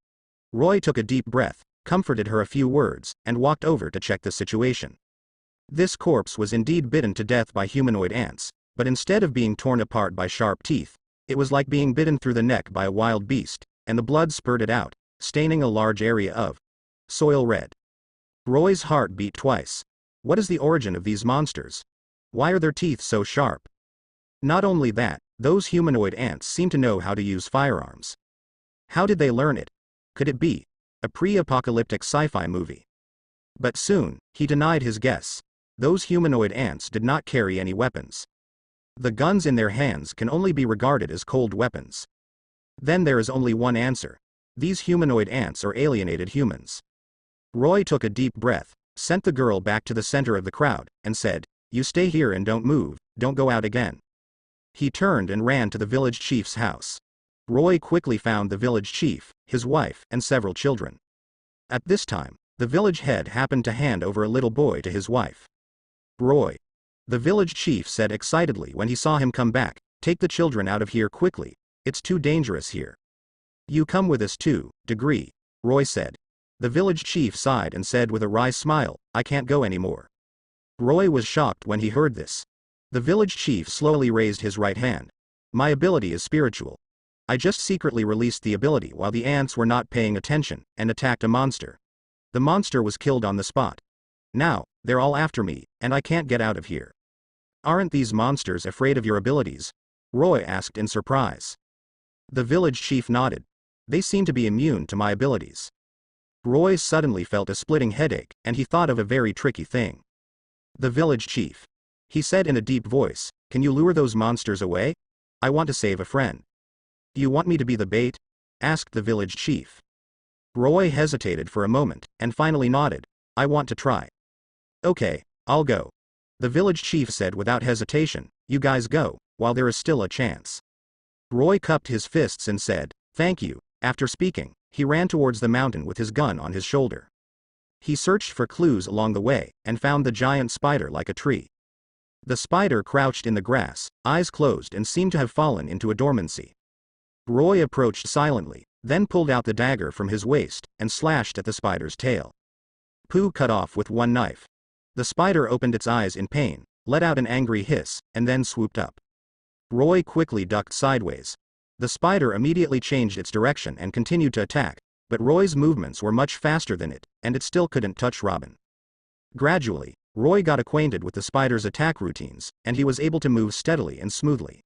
Roy took a deep breath, comforted her a few words, and walked over to check the situation. This corpse was indeed bitten to death by humanoid ants, but instead of being torn apart by sharp teeth, it was like being bitten through the neck by a wild beast, and the blood spurted out, staining a large area of soil red. Roy's heart beat twice. What is the origin of these monsters? Why are their teeth so sharp? Not only that, those humanoid ants seem to know how to use firearms. How did they learn it? Could it be a pre-apocalyptic sci-fi movie? But soon, he denied his guess. Those humanoid ants did not carry any weapons. The guns in their hands can only be regarded as cold weapons. Then there is only one answer. These humanoid ants are alienated humans. Roy took a deep breath, sent the girl back to the center of the crowd, and said, You stay here and don't move, don't go out again. He turned and ran to the village chief's house. Roy quickly found the village chief, his wife, and several children. At this time, the village head happened to hand over a little boy to his wife. Roy. The village chief said excitedly when he saw him come back, Take the children out of here quickly, it's too dangerous here. You come with us too, Degree, Roy said. The village chief sighed and said with a wry smile, I can't go anymore. Roy was shocked when he heard this. The village chief slowly raised his right hand. My ability is spiritual. I just secretly released the ability while the ants were not paying attention, and attacked a monster. The monster was killed on the spot. Now, they're all after me, and I can't get out of here. Aren't these monsters afraid of your abilities? Roy asked in surprise. The village chief nodded. They seem to be immune to my abilities. Roy suddenly felt a splitting headache, and he thought of a very tricky thing. The village chief. He said in a deep voice, Can you lure those monsters away? I want to save a friend. Do you want me to be the bait? Asked the village chief. Roy hesitated for a moment, and finally nodded. I want to try. Okay, I'll go. The village chief said without hesitation, You guys go, while there is still a chance. Roy cupped his fists and said, Thank you. After speaking, he ran towards the mountain with his gun on his shoulder. He searched for clues along the way, and found the giant spider like a tree. The spider crouched in the grass, eyes closed and seemed to have fallen into a dormancy. Roy approached silently, then pulled out the dagger from his waist, and slashed at the spider's tail. Pooh cut off with one knife. The spider opened its eyes in pain, let out an angry hiss, and then swooped up. Roy quickly ducked sideways. The spider immediately changed its direction and continued to attack, but Roy's movements were much faster than it, and it still couldn't touch Robin. Gradually, Roy got acquainted with the spider's attack routines, and he was able to move steadily and smoothly.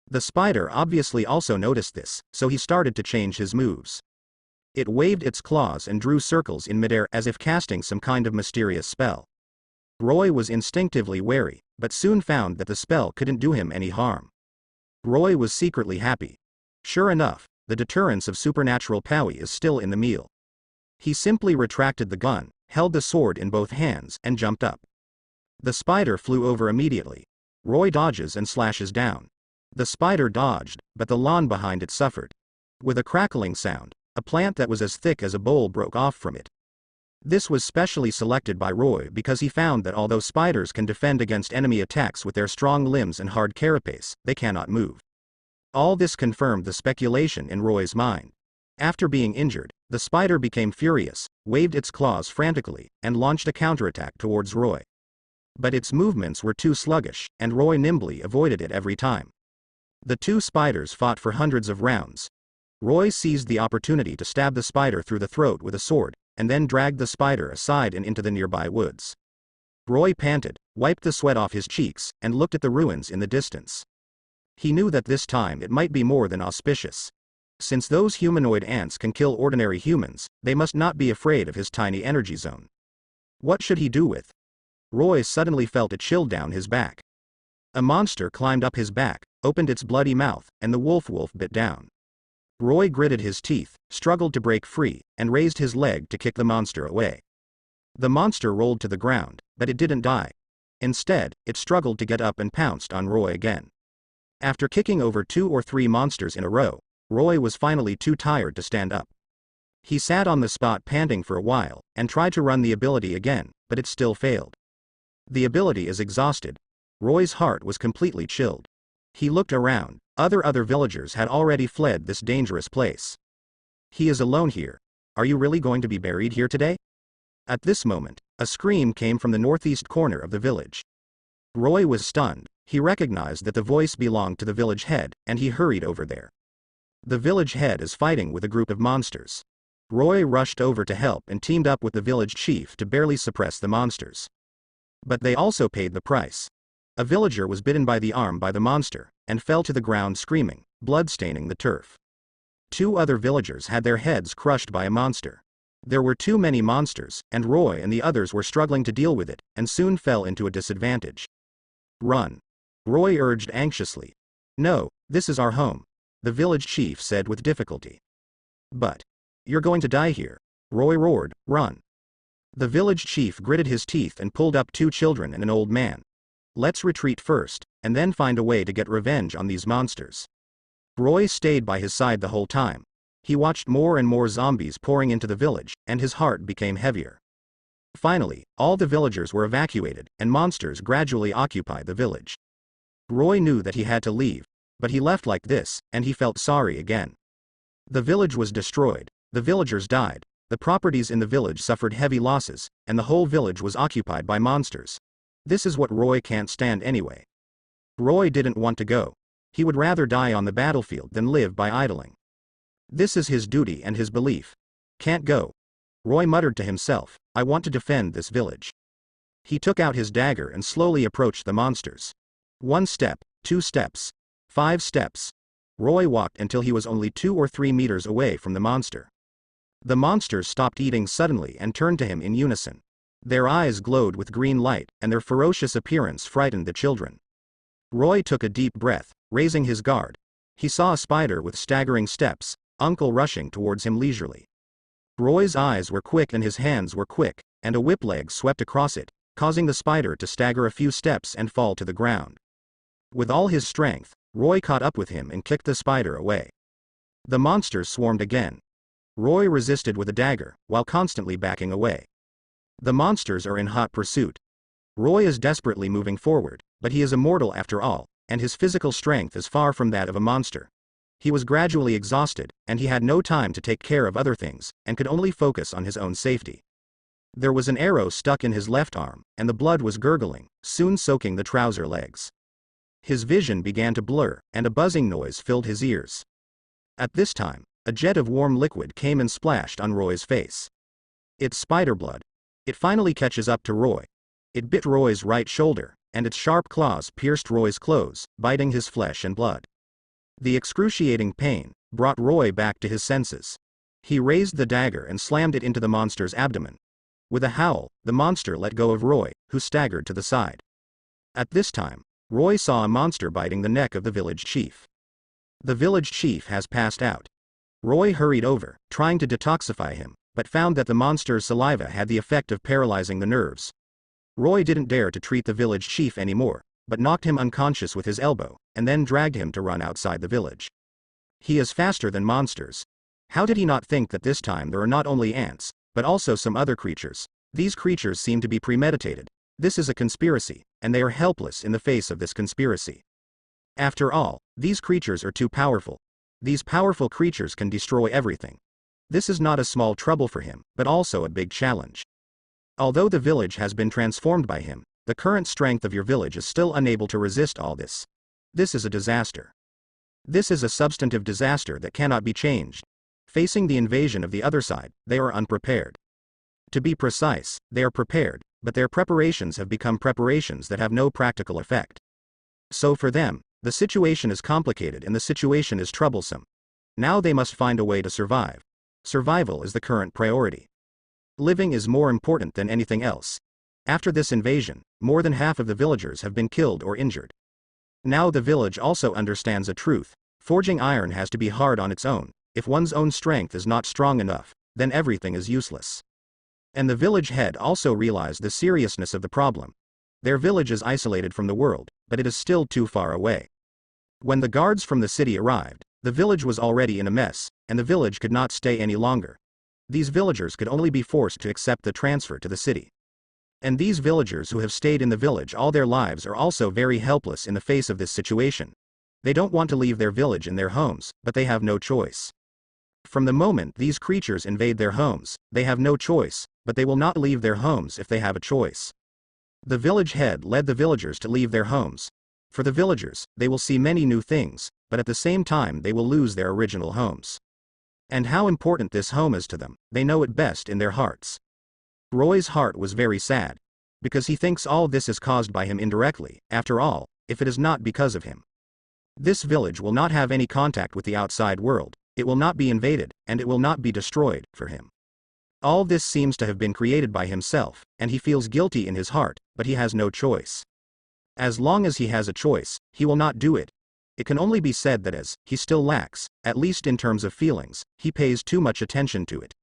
The spider obviously also noticed this, so he started to change his moves. It waved its claws and drew circles in midair as if casting some kind of mysterious spell. Roy was instinctively wary, but soon found that the spell couldn't do him any harm. Roy was secretly happy. Sure enough, the deterrence of supernatural power is still in the meal. He simply retracted the gun, held the sword in both hands, and jumped up. The spider flew over immediately. Roy dodges and slashes down. The spider dodged, but the lawn behind it suffered. With a crackling sound, a plant that was as thick as a bowl broke off from it. This was specially selected by Roy because he found that although spiders can defend against enemy attacks with their strong limbs and hard carapace, they cannot move. All this confirmed the speculation in Roy's mind. After being injured, the spider became furious, waved its claws frantically, and launched a counterattack towards Roy. But its movements were too sluggish, and Roy nimbly avoided it every time. The two spiders fought for hundreds of rounds. Roy seized the opportunity to stab the spider through the throat with a sword, and then dragged the spider aside and into the nearby woods. Roy panted, wiped the sweat off his cheeks, and looked at the ruins in the distance. He knew that this time it might be more than auspicious. Since those humanoid ants can kill ordinary humans, they must not be afraid of his tiny energy zone. What should he do with? Roy suddenly felt a chill down his back. A monster climbed up his back, opened its bloody mouth, and the wolf bit down. Roy gritted his teeth, struggled to break free, and raised his leg to kick the monster away. The monster rolled to the ground, but it didn't die. Instead, it struggled to get up and pounced on Roy again. After kicking over 2 or 3 monsters in a row, Roy was finally too tired to stand up. He sat on the spot panting for a while, and tried to run the ability again, but it still failed. The ability is exhausted. Roy's heart was completely chilled. He looked around. Other villagers had already fled this dangerous place. He is alone here. Are you really going to be buried here today? At this moment, a scream came from the northeast corner of the village. Roy was stunned. He recognized that the voice belonged to the village head, and he hurried over there. The village head is fighting with a group of monsters. Roy rushed over to help and teamed up with the village chief to barely suppress the monsters. But they also paid the price. A villager was bitten by the arm by the monster, and fell to the ground screaming, blood staining the turf. 2 other villagers had their heads crushed by a monster. There were too many monsters, and Roy and the others were struggling to deal with it, and soon fell into a disadvantage. Run. Roy urged anxiously. No, this is our home, the village chief said with difficulty. But you're going to die here. Roy roared, run. The village chief gritted his teeth and pulled up 2 children and an old man. Let's retreat first, and then find a way to get revenge on these monsters. Roy stayed by his side the whole time. He watched more and more zombies pouring into the village, and his heart became heavier. Finally, all the villagers were evacuated, and monsters gradually occupied the village. Roy knew that he had to leave, but he left like this, and he felt sorry again. The village was destroyed, the villagers died, the properties in the village suffered heavy losses, and the whole village was occupied by monsters. This is what Roy can't stand anyway. Roy didn't want to go. He would rather die on the battlefield than live by idling. This is his duty and his belief. Can't go. Roy muttered to himself, I want to defend this village. He took out his dagger and slowly approached the monsters. 1 step, 2 steps, 5 steps. Roy walked until he was only 2 or 3 meters away from the monster. The monsters stopped eating suddenly and turned to him in unison. Their eyes glowed with green light, and their ferocious appearance frightened the children. Roy took a deep breath, raising his guard. He saw a spider with staggering steps, Uncle rushing towards him leisurely. Roy's eyes were quick and his hands were quick, and a whip leg swept across it, causing the spider to stagger a few steps and fall to the ground. With all his strength, Roy caught up with him and kicked the spider away. The monsters swarmed again. Roy resisted with a dagger, while constantly backing away. The monsters are in hot pursuit. Roy is desperately moving forward, but he is a mortal after all, and his physical strength is far from that of a monster. He was gradually exhausted, and he had no time to take care of other things, and could only focus on his own safety. There was an arrow stuck in his left arm, and the blood was gurgling, soon soaking the trouser legs. His vision began to blur, and a buzzing noise filled his ears. At this time, a jet of warm liquid came and splashed on Roy's face. It's spider blood. It finally catches up to Roy. It bit Roy's right shoulder, and its sharp claws pierced Roy's clothes, biting his flesh and blood. The excruciating pain brought Roy back to his senses. He raised the dagger and slammed it into the monster's abdomen. With a howl, the monster let go of Roy, who staggered to the side. At this time, Roy saw a monster biting the neck of the village chief. The village chief has passed out. Roy hurried over, trying to detoxify him, but found that the monster's saliva had the effect of paralyzing the nerves. Roy didn't dare to treat the village chief anymore, but knocked him unconscious with his elbow, and then dragged him to run outside the village. He is faster than monsters. How did he not think that this time there are not only ants, but also some other creatures? These creatures seem to be premeditated. This is a conspiracy, and they are helpless in the face of this conspiracy. After all, these creatures are too powerful. These powerful creatures can destroy everything. This is not a small trouble for him, but also a big challenge. Although the village has been transformed by him, the current strength of your village is still unable to resist all this. This is a disaster. This is a substantive disaster that cannot be changed. Facing the invasion of the other side, they are unprepared. To be precise, they are prepared, but their preparations have become preparations that have no practical effect. So for them, the situation is complicated and the situation is troublesome. Now they must find a way to survive. Survival is the current priority. Living is more important than anything else. After this invasion, more than half of the villagers have been killed or injured. Now the village also understands a truth: forging iron has to be hard on its own. If one's own strength is not strong enough, then everything is useless. And the village head also realized the seriousness of the problem. Their village is isolated from the world, but it is still too far away. When the guards from the city arrived, the village was already in a mess, and the village could not stay any longer. These villagers could only be forced to accept the transfer to the city. And these villagers who have stayed in the village all their lives are also very helpless in the face of this situation. They don't want to leave their village and their homes, but they have no choice. From the moment these creatures invade their homes, they have no choice, but they will not leave their homes if they have a choice. The village head led the villagers to leave their homes. For the villagers, they will see many new things, but at the same time they will lose their original homes. And how important this home is to them, they know it best in their hearts. Roy's heart was very sad. Because he thinks all this is caused by him indirectly, after all, if it is not because of him. This village will not have any contact with the outside world, it will not be invaded, and it will not be destroyed, for him. All this seems to have been created by himself, and he feels guilty in his heart, but he has no choice. As long as he has a choice, he will not do it. It can only be said that as he still lacks, at least in terms of feelings, he pays too much attention to it.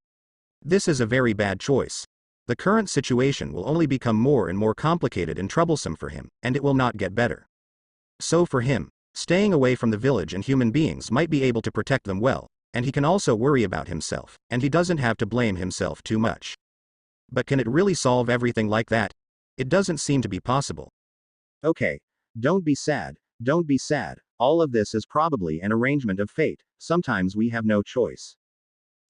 This is a very bad choice. The current situation will only become more and more complicated and troublesome for him, and it will not get better. So for him, staying away from the village and human beings might be able to protect them well, and he can also worry about himself, and he doesn't have to blame himself too much. But can it really solve everything like that? It doesn't seem to be possible. Okay. Don't be sad, don't be sad. All of this is probably an arrangement of fate. Sometimes we have no choice.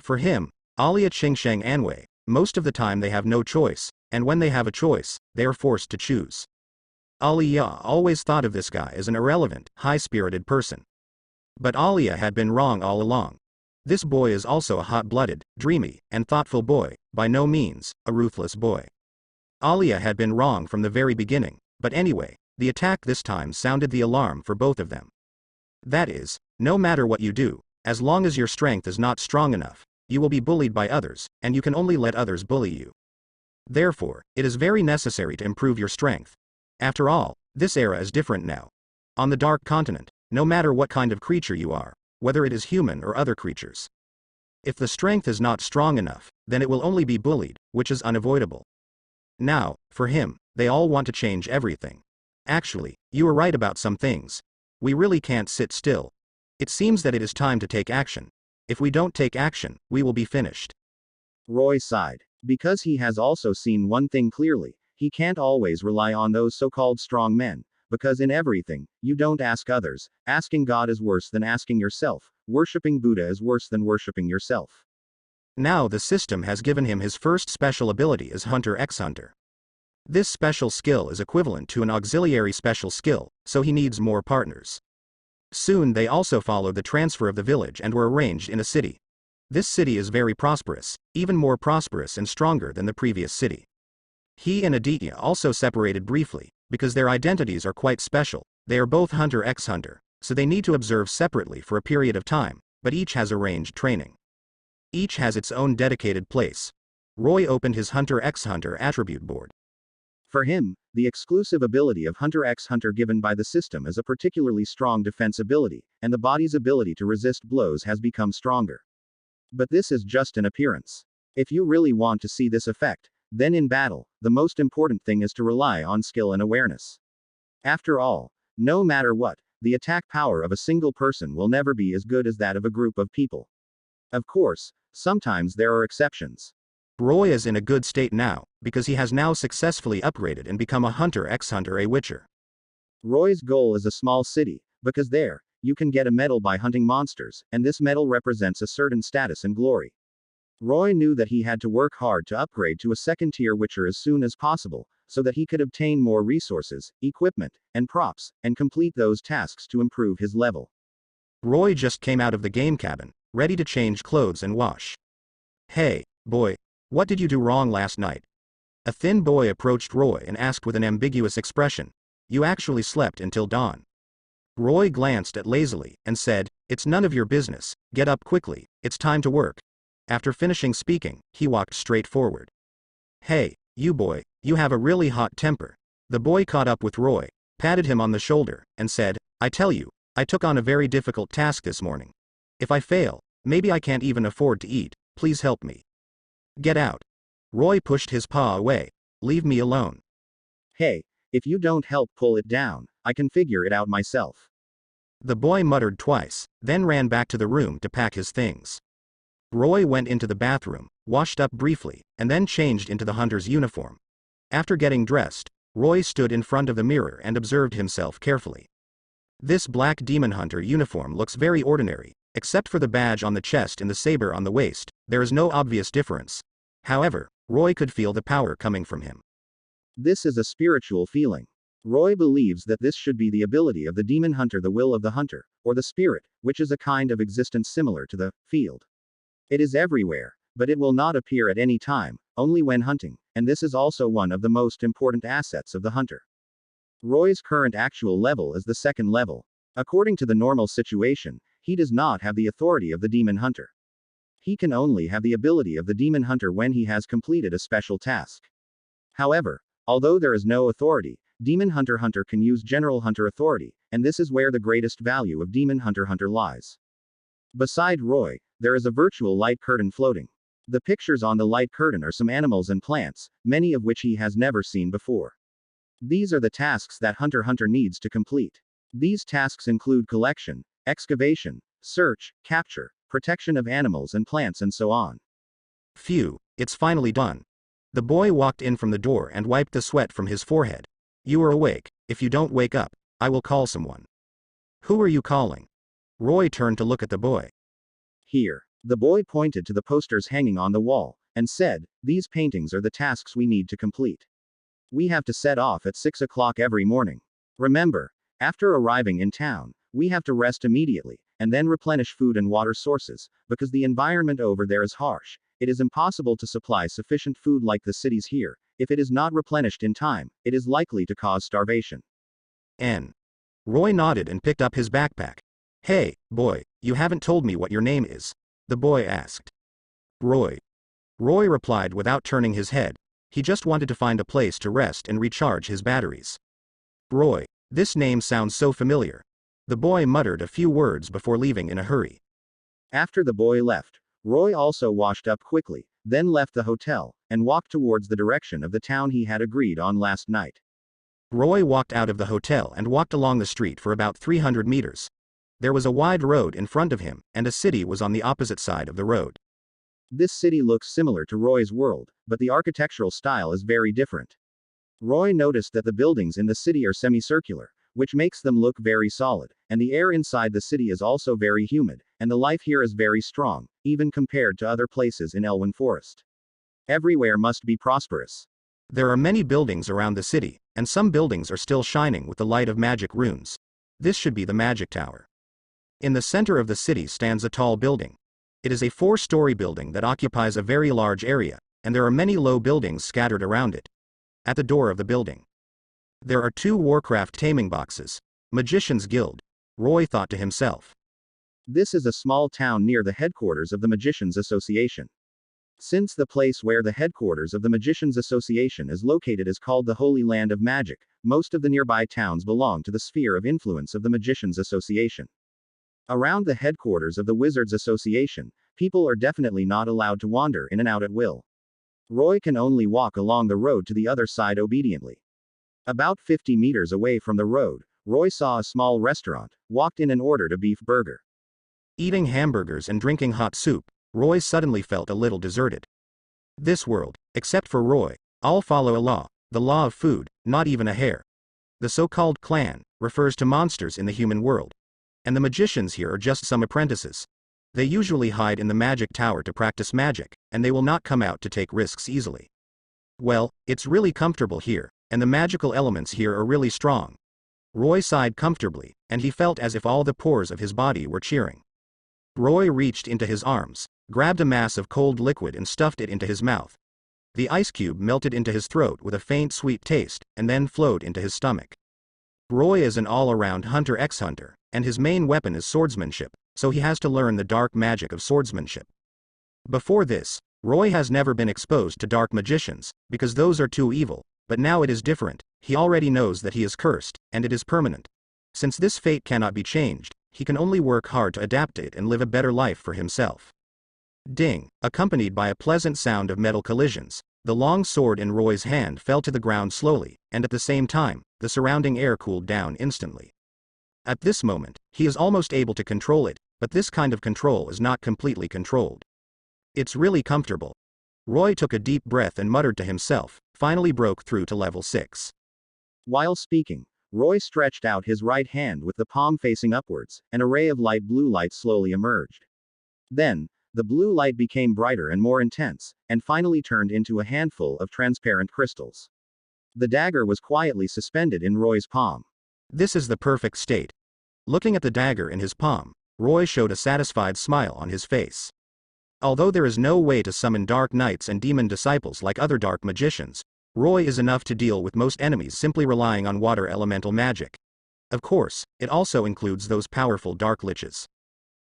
For him, Alia Qingsheng Anwei, most of the time they have no choice, and when they have a choice, they are forced to choose. Alia always thought of this guy as an irrelevant, high-spirited person. But Alia had been wrong all along. This boy is also a hot-blooded, dreamy, and thoughtful boy, by no means a ruthless boy. Alia had been wrong from the very beginning, but anyway, the attack this time sounded the alarm for both of them. That is, no matter what you do, as long as your strength is not strong enough, you will be bullied by others, and you can only let others bully you. Therefore, it is very necessary to improve your strength. After all, this era is different now. On the Dark Continent, no matter what kind of creature you are, whether it is human or other creatures, if the strength is not strong enough, then it will only be bullied, which is unavoidable. Now, for him, they all want to change everything. Actually, you are right about some things. We really can't sit still. It seems that it is time to take action. If we don't take action, we will be finished. Roy sighed. Because he has also seen one thing clearly, he can't always rely on those so-called strong men, because in everything, you don't ask others. Asking God is worse than asking yourself. Worshipping Buddha is worse than worshipping yourself. Now the system has given him his first special ability as Hunter x Hunter. This special skill is equivalent to an auxiliary special skill, so he needs more partners. Soon they also followed the transfer of the village and were arranged in a city. This city is very prosperous, even more prosperous and stronger than the previous city. He and Aditya also separated briefly, because their identities are quite special. They are both Hunter x Hunter, so they need to observe separately for a period of time, but each has arranged training. Each has its own dedicated place. Roy opened his Hunter x Hunter attribute board. For him, the exclusive ability of Hunter x Hunter given by the system is a particularly strong defense ability, and the body's ability to resist blows has become stronger. But this is just an appearance. If you really want to see this effect, then in battle, the most important thing is to rely on skill and awareness. After all, no matter what, the attack power of a single person will never be as good as that of a group of people. Of course, sometimes there are exceptions. Roy is in a good state now, because he has now successfully upgraded and become a Hunter x Hunter a Witcher. Roy's goal is a small city, because there, you can get a medal by hunting monsters, and this medal represents a certain status and glory. Roy knew that he had to work hard to upgrade to a second-tier Witcher as soon as possible, so that he could obtain more resources, equipment, and props, and complete those tasks to improve his level. Roy just came out of the game cabin, ready to change clothes and wash. "Hey, boy. What did you do wrong last night?" A thin boy approached Roy and asked with an ambiguous expression. "You actually slept until dawn." Roy glanced at lazily, and said, "It's none of your business, get up quickly, it's time to work." After finishing speaking, he walked straight forward. "Hey, you boy, you have a really hot temper." The boy caught up with Roy, patted him on the shoulder, and said, "I tell you, I took on a very difficult task this morning. If I fail, maybe I can't even afford to eat, please help me." "Get out." Roy pushed his paw away. "Leave me alone." "Hey, if you don't help pull it down, I can figure it out myself." The boy muttered twice, then ran back to the room to pack his things. Roy went into the bathroom, washed up briefly, and then changed into the hunter's uniform. After getting dressed, Roy stood in front of the mirror and observed himself carefully. This black demon hunter uniform looks very ordinary, except for the badge on the chest and the saber on the waist. There is no obvious difference. However, Roy could feel the power coming from him. This is a spiritual feeling. Roy believes that this should be the ability of the demon hunter, the will of the hunter, or the spirit, which is a kind of existence similar to the field. It is everywhere, but it will not appear at any time, only when hunting, and this is also one of the most important assets of the hunter. Roy's current actual level is the second level. According to the normal situation, he does not have the authority of the demon hunter. He can only have the ability of the demon hunter when he has completed a special task. However, although there is no authority, demon hunter can use general hunter authority, and this is where the greatest value of demon hunter lies. Beside Roy, there is a virtual light curtain floating. The pictures on the light curtain are some animals and plants, many of which he has never seen before. These are the tasks that Hunter needs to complete. These tasks include collection, excavation, search, capture, protection of animals and plants, and so on. Phew, it's finally done. The boy walked in from the door and wiped the sweat from his forehead. "You are awake. If you don't wake up, I will call someone." "Who are you calling?" Roy turned to look at the boy. "Here." The boy pointed to the posters hanging on the wall, and said, "These paintings are the tasks we need to complete. We have to set off at 6 o'clock every morning. Remember, after arriving in town, we have to rest immediately, and then replenish food and water sources, because the environment over there is harsh. It is impossible to supply sufficient food like the cities here. If it is not replenished in time, it is likely to cause starvation." Roy nodded and picked up his backpack. "Hey, boy, you haven't told me what your name is," the boy asked. "Roy." Roy replied without turning his head. He just wanted to find a place to rest and recharge his batteries. "Roy, this name sounds so familiar." The boy muttered a few words before leaving in a hurry. After the boy left, Roy also washed up quickly, then left the hotel, and walked towards the direction of the town he had agreed on last night. Roy walked out of the hotel and walked along the street for about 300 meters. There was a wide road in front of him, and a city was on the opposite side of the road. This city looks similar to Roy's world, but the architectural style is very different. Roy noticed that the buildings in the city are semicircular, which makes them look very solid, and the air inside the city is also very humid, and the life here is very strong, even compared to other places in Elwyn Forest. Everywhere must be prosperous. There are many buildings around the city, and some buildings are still shining with the light of magic runes. This should be the magic tower. In the center of the city stands a tall building. It is a 4-story building that occupies a very large area, and there are many low buildings scattered around it. At the door of the building, there are 2 Warcraft taming boxes. Magician's Guild, Roy thought to himself. This is a small town near the headquarters of the Magicians Association. Since the place where the headquarters of the Magicians Association is located is called the Holy Land of Magic, most of the nearby towns belong to the sphere of influence of the Magicians Association. Around the headquarters of the Wizards Association, people are definitely not allowed to wander in and out at will. Roy can only walk along the road to the other side obediently. About 50 meters away from the road, Roy saw a small restaurant, walked in and ordered a beef burger. Eating hamburgers and drinking hot soup, Roy suddenly felt a little deserted. This world, except for Roy, all follow a law, the law of food, not even a hare. The so-called clan refers to monsters in the human world. And the magicians here are just some apprentices. They usually hide in the magic tower to practice magic, and they will not come out to take risks easily. Well, it's really comfortable here, and the magical elements here are really strong. Roy sighed comfortably, and he felt as if all the pores of his body were cheering. Roy reached into his arms, grabbed a mass of cold liquid and stuffed it into his mouth. The ice cube melted into his throat with a faint sweet taste, and then flowed into his stomach. Roy is an all-around hunter ex-hunter, and his main weapon is swordsmanship, so he has to learn the dark magic of swordsmanship. Before this, Roy has never been exposed to dark magicians, because those are too evil, but now it is different. He already knows that he is cursed, and it is permanent. Since this fate cannot be changed, he can only work hard to adapt it and live a better life for himself. Ding, accompanied by a pleasant sound of metal collisions, the long sword in Roy's hand fell to the ground slowly, and at the same time, the surrounding air cooled down instantly. At this moment, he is almost able to control it, but this kind of control is not completely controlled. It's really comfortable. Roy took a deep breath and muttered to himself, finally broke through to level 6. While speaking, Roy stretched out his right hand with the palm facing upwards, an array of light blue light slowly emerged. Then, the blue light became brighter and more intense, and finally turned into a handful of transparent crystals. The dagger was quietly suspended in Roy's palm. This is the perfect state. Looking at the dagger in his palm, Roy showed a satisfied smile on his face. Although there is no way to summon dark knights and demon disciples like other dark magicians, Roy is enough to deal with most enemies simply relying on water elemental magic. Of course, it also includes those powerful dark liches.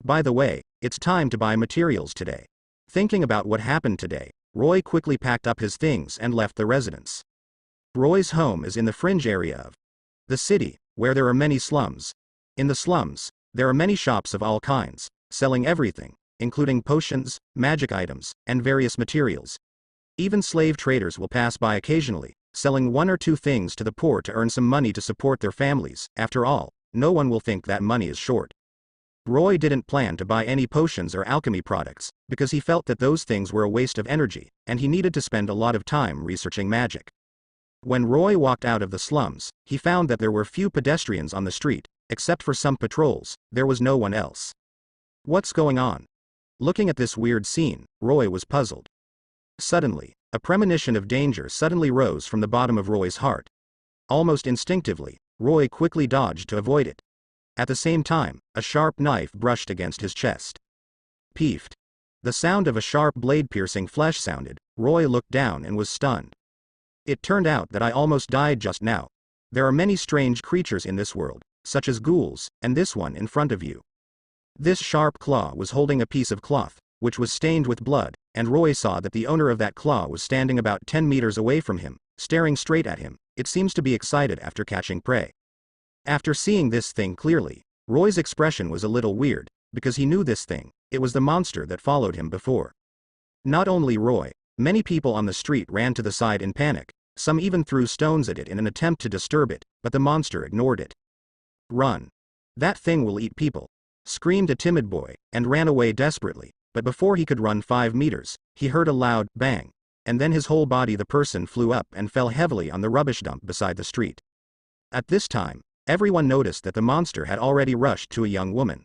By the way, it's time to buy materials today. Thinking about what happened today, Roy quickly packed up his things and left the residence. Roy's home is in the fringe area of the city, where there are many slums. In the slums, there are many shops of all kinds, selling everything, including potions, magic items, and various materials. Even slave traders will pass by occasionally, selling 1 or 2 things to the poor to earn some money to support their families. After all, no one will think that money is short. Roy didn't plan to buy any potions or alchemy products, because he felt that those things were a waste of energy, and he needed to spend a lot of time researching magic. When Roy walked out of the slums, he found that there were few pedestrians on the street, except for some patrols. There was no one else. What's going on? Looking at this weird scene, Roy was puzzled. Suddenly, a premonition of danger suddenly rose from the bottom of Roy's heart. Almost instinctively, Roy quickly dodged to avoid it. At the same time, a sharp knife brushed against his chest. Peefed. The sound of a sharp blade piercing flesh sounded. Roy looked down and was stunned. It turned out that I almost died just now. There are many strange creatures in this world, such as ghouls, and this one in front of you. This sharp claw was holding a piece of cloth, which was stained with blood, and Roy saw that the owner of that claw was standing about 10 meters away from him, staring straight at him. It seems to be excited after catching prey. After seeing this thing clearly, Roy's expression was a little weird, because he knew this thing. It was the monster that followed him before. Not only Roy, many people on the street ran to the side in panic, some even threw stones at it in an attempt to disturb it, but the monster ignored it. Run. That thing will eat people, screamed a timid boy, and ran away desperately, but before he could run 5 meters, he heard a loud bang, and then his whole body the person flew up and fell heavily on the rubbish dump beside the street. At this time, everyone noticed that the monster had already rushed to a young woman.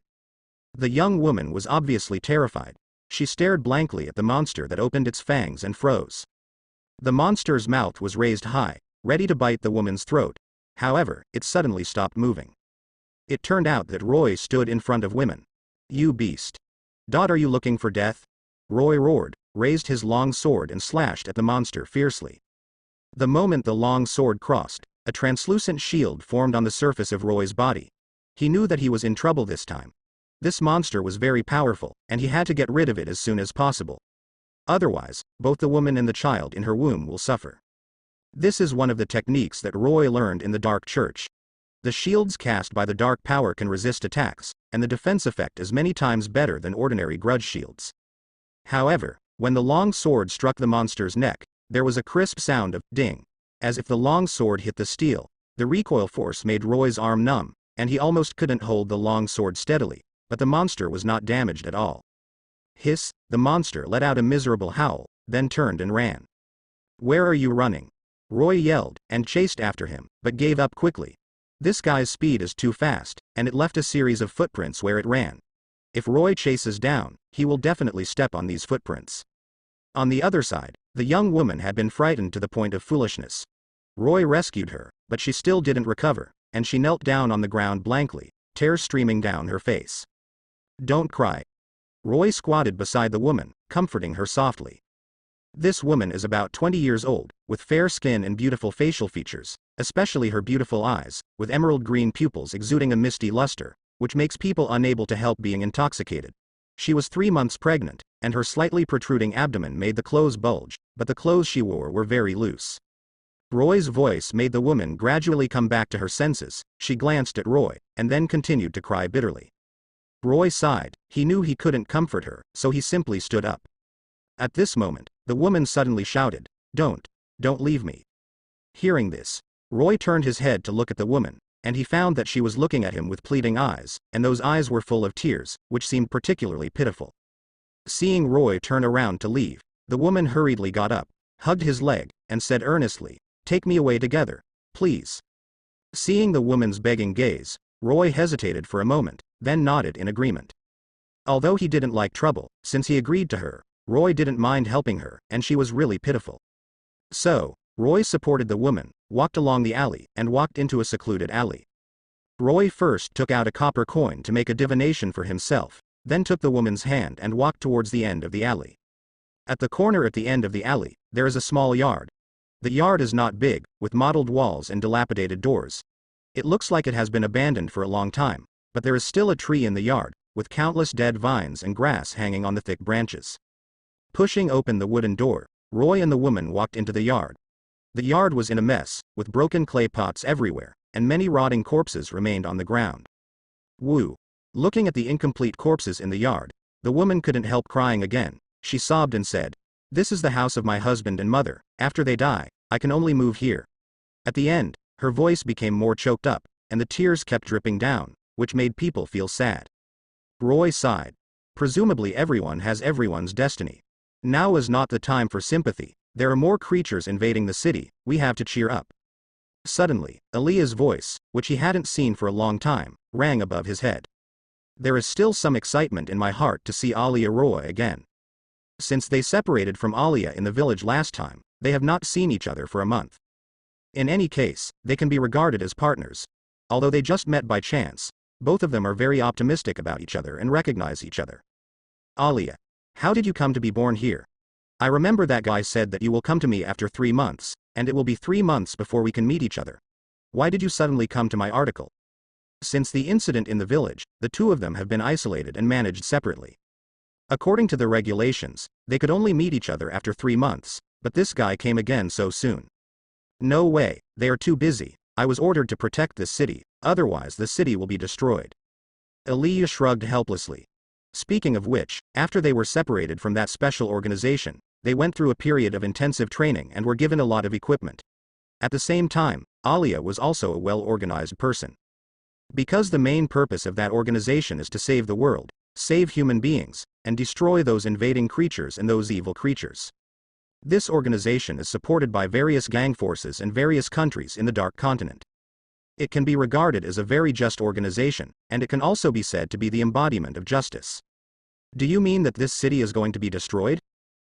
The young woman was obviously terrified. She stared blankly at the monster that opened its fangs and froze. The monster's mouth was raised high, ready to bite the woman's throat. However, it suddenly stopped moving. It turned out that Roy stood in front of women. "You beast. Are you looking for death?" Roy roared, raised his long sword and slashed at the monster fiercely. The moment the long sword crossed, a translucent shield formed on the surface of Roy's body. He knew that he was in trouble this time. This monster was very powerful, and he had to get rid of it as soon as possible. Otherwise, both the woman and the child in her womb will suffer. This is one of the techniques that Roy learned in the Dark Church. The shields cast by the dark power can resist attacks, and the defense effect is many times better than ordinary grudge shields. However, when the long sword struck the monster's neck, there was a crisp sound of ding. As if the long sword hit the steel, the recoil force made Roy's arm numb, and he almost couldn't hold the long sword steadily, but the monster was not damaged at all. Hiss, the monster let out a miserable howl, then turned and ran. "Where are you running?" Roy yelled, and chased after him, but gave up quickly. This guy's speed is too fast, and it left a series of footprints where it ran. If Roy chases down, he will definitely step on these footprints. On the other side, the young woman had been frightened to the point of foolishness. Roy rescued her, but she still didn't recover, and she knelt down on the ground blankly, tears streaming down her face. "Don't cry." Roy squatted beside the woman, comforting her softly. This woman is about 20 years old, with fair skin and beautiful facial features, especially her beautiful eyes, with emerald green pupils exuding a misty luster, which makes people unable to help being intoxicated. She was 3 months pregnant, and her slightly protruding abdomen made the clothes bulge, but the clothes she wore were very loose. Roy's voice made the woman gradually come back to her senses. She glanced at Roy, and then continued to cry bitterly. Roy sighed. He knew he couldn't comfort her, so he simply stood up. At this moment, the woman suddenly shouted, Don't leave me." Hearing this, Roy turned his head to look at the woman, and he found that she was looking at him with pleading eyes, and those eyes were full of tears, which seemed particularly pitiful. Seeing Roy turn around to leave, the woman hurriedly got up, hugged his leg, and said earnestly, "Take me away together, please." Seeing the woman's begging gaze, Roy hesitated for a moment, then nodded in agreement. Although he didn't like trouble, since he agreed to her, Roy didn't mind helping her, and she was really pitiful. So, Roy supported the woman, walked along the alley, and walked into a secluded alley. Roy first took out a copper coin to make a divination for himself, then took the woman's hand and walked towards the end of the alley. At the corner at the end of the alley, there is a small yard. The yard is not big, with mottled walls and dilapidated doors. It looks like it has been abandoned for a long time, but there is still a tree in the yard, with countless dead vines and grass hanging on the thick branches. Pushing open the wooden door, Roy and the woman walked into the yard. The yard was in a mess, with broken clay pots everywhere, and many rotting corpses remained on the ground. Woo! Looking at the incomplete corpses in the yard, the woman couldn't help crying again. She sobbed and said, "This is the house of my husband and mother. After they die, I can only move here." At the end, her voice became more choked up, and the tears kept dripping down, which made people feel sad. Roy sighed. Presumably everyone has everyone's destiny. Now is not the time for sympathy. There are more creatures invading the city. We have to cheer up. Suddenly, Aaliyah's voice, which he hadn't seen for a long time, rang above his head. There is still some excitement in my heart to see Aaliyah Roy again. Since they separated from Aaliyah in the village last time, they have not seen each other for a month. In any case, they can be regarded as partners. Although they just met by chance, both of them are very optimistic about each other and recognize each other. Aaliyah, how did you come to be born here? I remember that guy said that you will come to me after 3 months, and it will be 3 months before we can meet each other. Why did you suddenly come to my article? Since the incident in the village, the two of them have been isolated and managed separately. According to the regulations, they could only meet each other after 3 months, but this guy came again so soon. No way, they are too busy. I was ordered to protect this city, otherwise the city will be destroyed. Aaliyah shrugged helplessly. Speaking of which, after they were separated from that special organization, they went through a period of intensive training and were given a lot of equipment. At the same time, Aaliyah was also a well-organized person. Because the main purpose of that organization is to save the world, save human beings, and destroy those invading creatures and those evil creatures. This organization is supported by various gang forces in various countries in the Dark Continent. It can be regarded as a very just organization, and it can also be said to be the embodiment of justice. Do you mean that this city is going to be destroyed?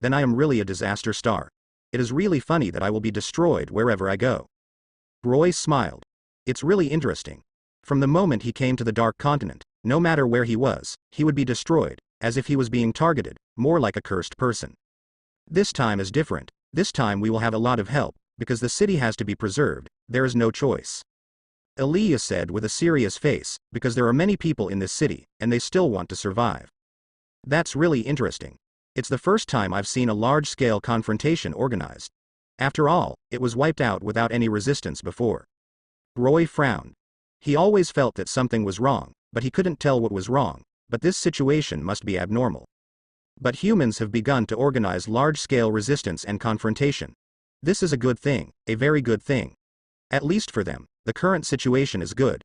Then I am really a disaster star. It is really funny that I will be destroyed wherever I go. Roy smiled. It's really interesting. From the moment he came to the Dark Continent, no matter where he was, he would be destroyed, as if he was being targeted, more like a cursed person. This time is different. This time we will have a lot of help, because the city has to be preserved, there is no choice. Aaliyah said with a serious face, because there are many people in this city, and they still want to survive. That's really interesting. It's the first time I've seen a large-scale confrontation organized. After all, it was wiped out without any resistance before. Roy frowned. He always felt that something was wrong, but he couldn't tell what was wrong, but this situation must be abnormal. But humans have begun to organize large-scale resistance and confrontation. This is a good thing, a very good thing. At least for them, the current situation is good.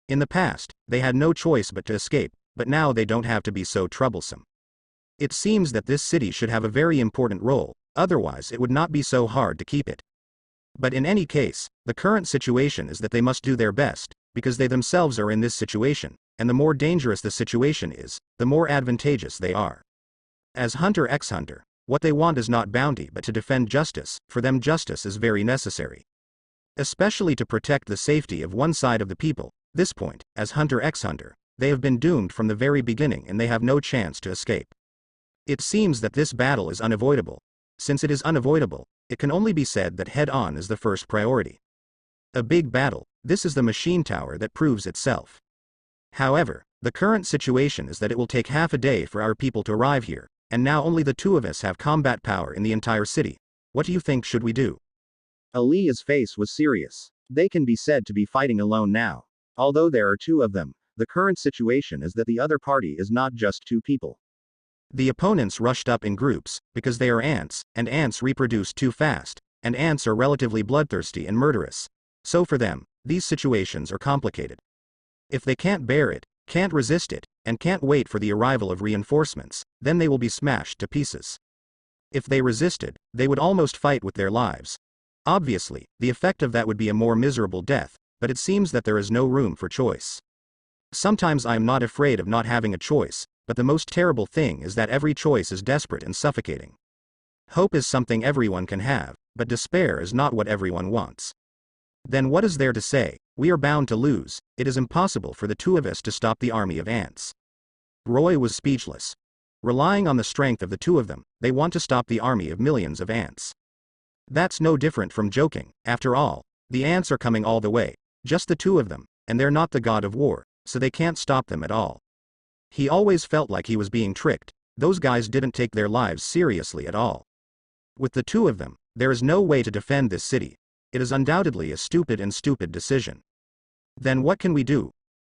In the past, they had no choice but to escape, but now they don't have to be so troublesome. It seems that this city should have a very important role, otherwise it would not be so hard to keep it. But in any case, the current situation is that they must do their best, because they themselves are in this situation, and the more dangerous the situation is, the more advantageous they are. As Hunter x Hunter, what they want is not bounty but to defend justice. For them justice is very necessary. Especially to protect the safety of one side of the people. This point, as Hunter x Hunter, they have been doomed from the very beginning and they have no chance to escape. It seems that this battle is unavoidable. Since it is unavoidable, it can only be said that head-on is the first priority. A big battle, this is the machine tower that proves itself. However, the current situation is that it will take half a day for our people to arrive here, and now only the two of us have combat power in the entire city. What do you think should we do? Aaliyah's face was serious. They can be said to be fighting alone now. Although there are two of them, the current situation is that the other party is not just two people. The opponents rushed up in groups, because they are ants, and ants reproduce too fast, and ants are relatively bloodthirsty and murderous. So for them, these situations are complicated. If they can't bear it, can't resist it, and can't wait for the arrival of reinforcements, then they will be smashed to pieces. If they resisted, they would almost fight with their lives. Obviously, the effect of that would be a more miserable death, but it seems that there is no room for choice. Sometimes I am not afraid of not having a choice, but the most terrible thing is that every choice is desperate and suffocating. Hope is something everyone can have, but despair is not what everyone wants. Then what is there to say? We are bound to lose. It is impossible for the two of us to stop the army of ants. Roy was speechless. Relying on the strength of the two of them, they want to stop the army of millions of ants. That's no different from joking. After all, the ants are coming all the way, just the two of them, and they're not the god of war, so they can't stop them at all. He always felt like he was being tricked. Those guys didn't take their lives seriously at all. With the two of them, there is no way to defend this city. It is undoubtedly a stupid decision. Then what can we do?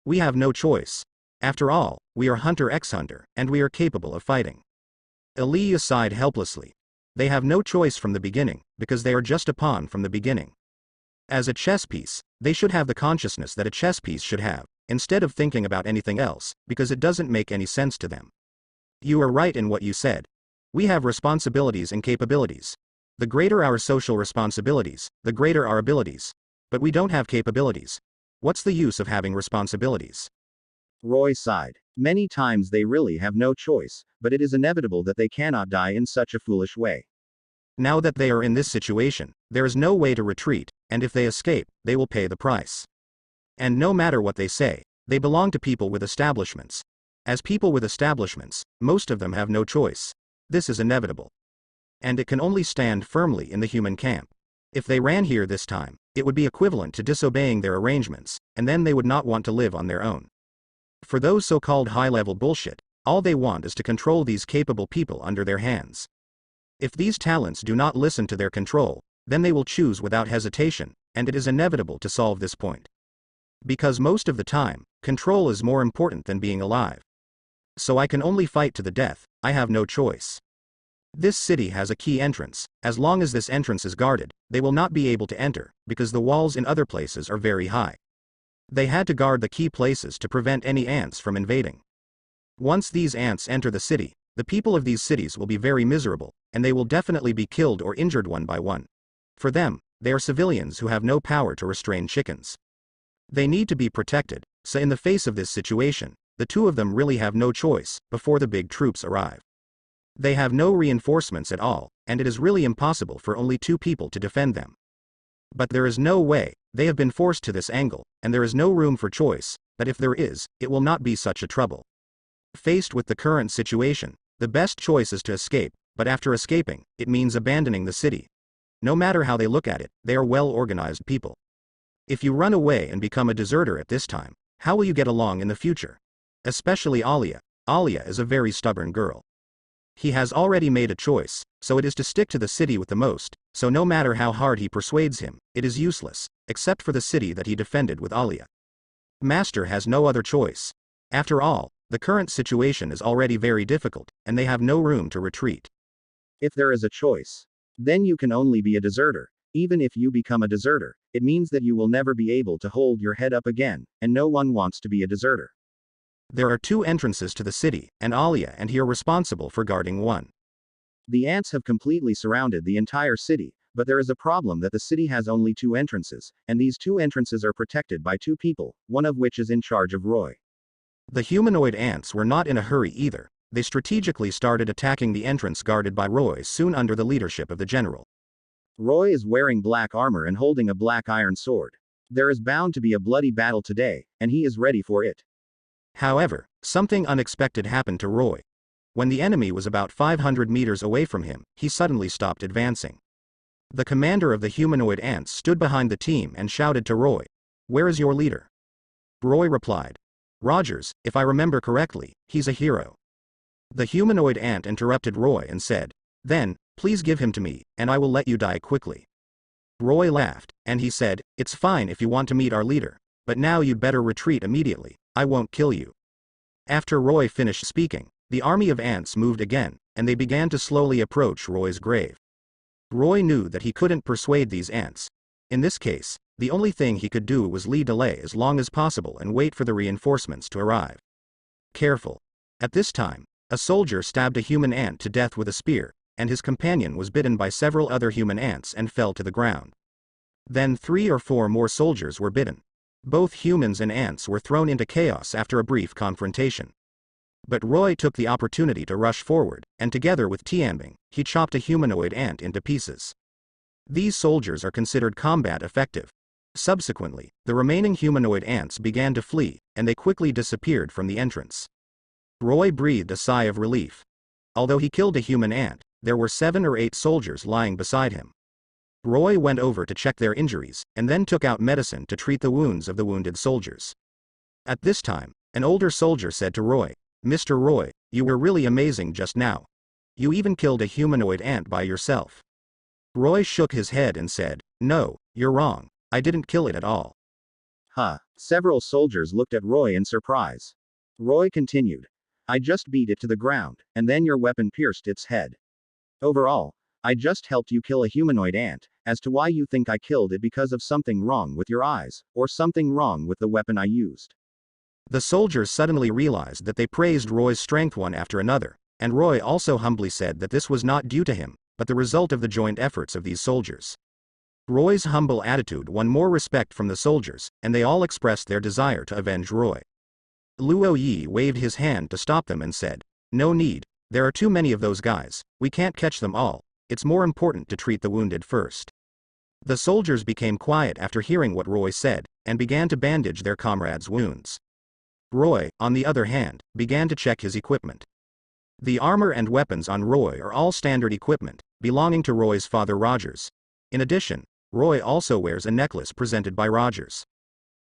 We have no choice. After all, we are Hunter x Hunter, and we are capable of fighting. Aaliyah sighed helplessly. They have no choice from the beginning, because they are just a pawn from the beginning. As a chess piece, they should have the consciousness that a chess piece should have, instead of thinking about anything else, because it doesn't make any sense to them. You are right in what you said. We have responsibilities and capabilities. The greater our social responsibilities, the greater our abilities. But we don't have capabilities. What's the use of having responsibilities? Roy sighed. Many times they really have no choice, but it is inevitable that they cannot die in such a foolish way. Now that they are in this situation, there is no way to retreat, and if they escape, they will pay the price. And no matter what they say, they belong to people with establishments. As people with establishments, most of them have no choice. This is inevitable. And it can only stand firmly in the human camp. If they ran here this time, it would be equivalent to disobeying their arrangements, and then they would not want to live on their own. For those so-called high-level bullshit, all they want is to control these capable people under their hands. If these talents do not listen to their control, then they will choose without hesitation, and it is inevitable to solve this point. Because most of the time, control is more important than being alive. So I can only fight to the death. I have no choice. This city has a key entrance. As long as this entrance is guarded, they will not be able to enter, because the walls in other places are very high. They had to guard the key places to prevent any ants from invading. Once these ants enter the city, the people of these cities will be very miserable, and they will definitely be killed or injured one by one. For them, they are civilians who have no power to restrain chickens. They need to be protected, so in the face of this situation, the two of them really have no choice before the big troops arrive. They have no reinforcements at all, and it is really impossible for only two people to defend them. But there is no way, they have been forced to this angle, and there is no room for choice, but if there is, it will not be such a trouble. Faced with the current situation, the best choice is to escape, but after escaping, it means abandoning the city. No matter how they look at it, they are well-organized people. If you run away and become a deserter at this time, how will you get along in the future? Especially Alia. Alia is a very stubborn girl. He has already made a choice, so it is to stick to the city with the most, so no matter how hard he persuades him, it is useless, except for the city that he defended with Alia. Master has no other choice. After all, the current situation is already very difficult, and they have no room to retreat. If there is a choice, then you can only be a deserter. Even if you become a deserter, it means that you will never be able to hold your head up again, and no one wants to be a deserter. There are two entrances to the city, and Alia and he are responsible for guarding one. The ants have completely surrounded the entire city, but there is a problem that the city has only two entrances, and these two entrances are protected by two people, one of which is in charge of Roy. The humanoid ants were not in a hurry either. They strategically started attacking the entrance guarded by Roy soon under the leadership of the general. Roy is wearing black armor and holding a black iron sword. There is bound to be a bloody battle today, and he is ready for it. However, something unexpected happened to Roy. When the enemy was about 500 meters away from him, he suddenly stopped advancing. The commander of the humanoid ants stood behind the team and shouted to Roy, "Where is your leader?" Roy replied, "Rogers, if I remember correctly, he's a hero." The humanoid ant interrupted Roy and said, "Then, please give him to me, and I will let you die quickly." Roy laughed, and he said, "It's fine if you want to meet our leader, but now you'd better retreat immediately, I won't kill you." After Roy finished speaking, the army of ants moved again, and they began to slowly approach Roy's grave. Roy knew that he couldn't persuade these ants. In this case, the only thing he could do was delay as long as possible and wait for the reinforcements to arrive. Careful. At this time, a soldier stabbed a human ant to death with a spear, and his companion was bitten by several other human ants and fell to the ground. Then 3 or 4 more soldiers were bitten. Both humans and ants were thrown into chaos after a brief confrontation. But Roy took the opportunity to rush forward, and together with Tianbing, he chopped a humanoid ant into pieces. These soldiers are considered combat effective. Subsequently, the remaining humanoid ants began to flee, and they quickly disappeared from the entrance. Roy breathed a sigh of relief. Although he killed a human ant, there were 7 or 8 soldiers lying beside him. Roy went over to check their injuries, and then took out medicine to treat the wounds of the wounded soldiers. At this time, an older soldier said to Roy, "Mr. Roy, you were really amazing just now. You even killed a humanoid ant by yourself." Roy shook his head and said, "No, you're wrong, I didn't kill it at all." Several soldiers looked at Roy in surprise. Roy continued, "I just beat it to the ground, and then your weapon pierced its head. Overall, I just helped you kill a humanoid ant. As to why you think I killed it because of something wrong with your eyes, or something wrong with the weapon I used." The soldiers suddenly realized that they praised Roy's strength one after another, and Roy also humbly said that this was not due to him, but the result of the joint efforts of these soldiers. Roy's humble attitude won more respect from the soldiers, and they all expressed their desire to avenge Roy. Luo Yi waved his hand to stop them and said, "No need, there are too many of those guys, we can't catch them all, it's more important to treat the wounded first." The soldiers became quiet after hearing what Roy said, and began to bandage their comrades' wounds. Roy, on the other hand, began to check his equipment. The armor and weapons on Roy are all standard equipment, belonging to Roy's father Rogers. In addition, Roy also wears a necklace presented by Rogers.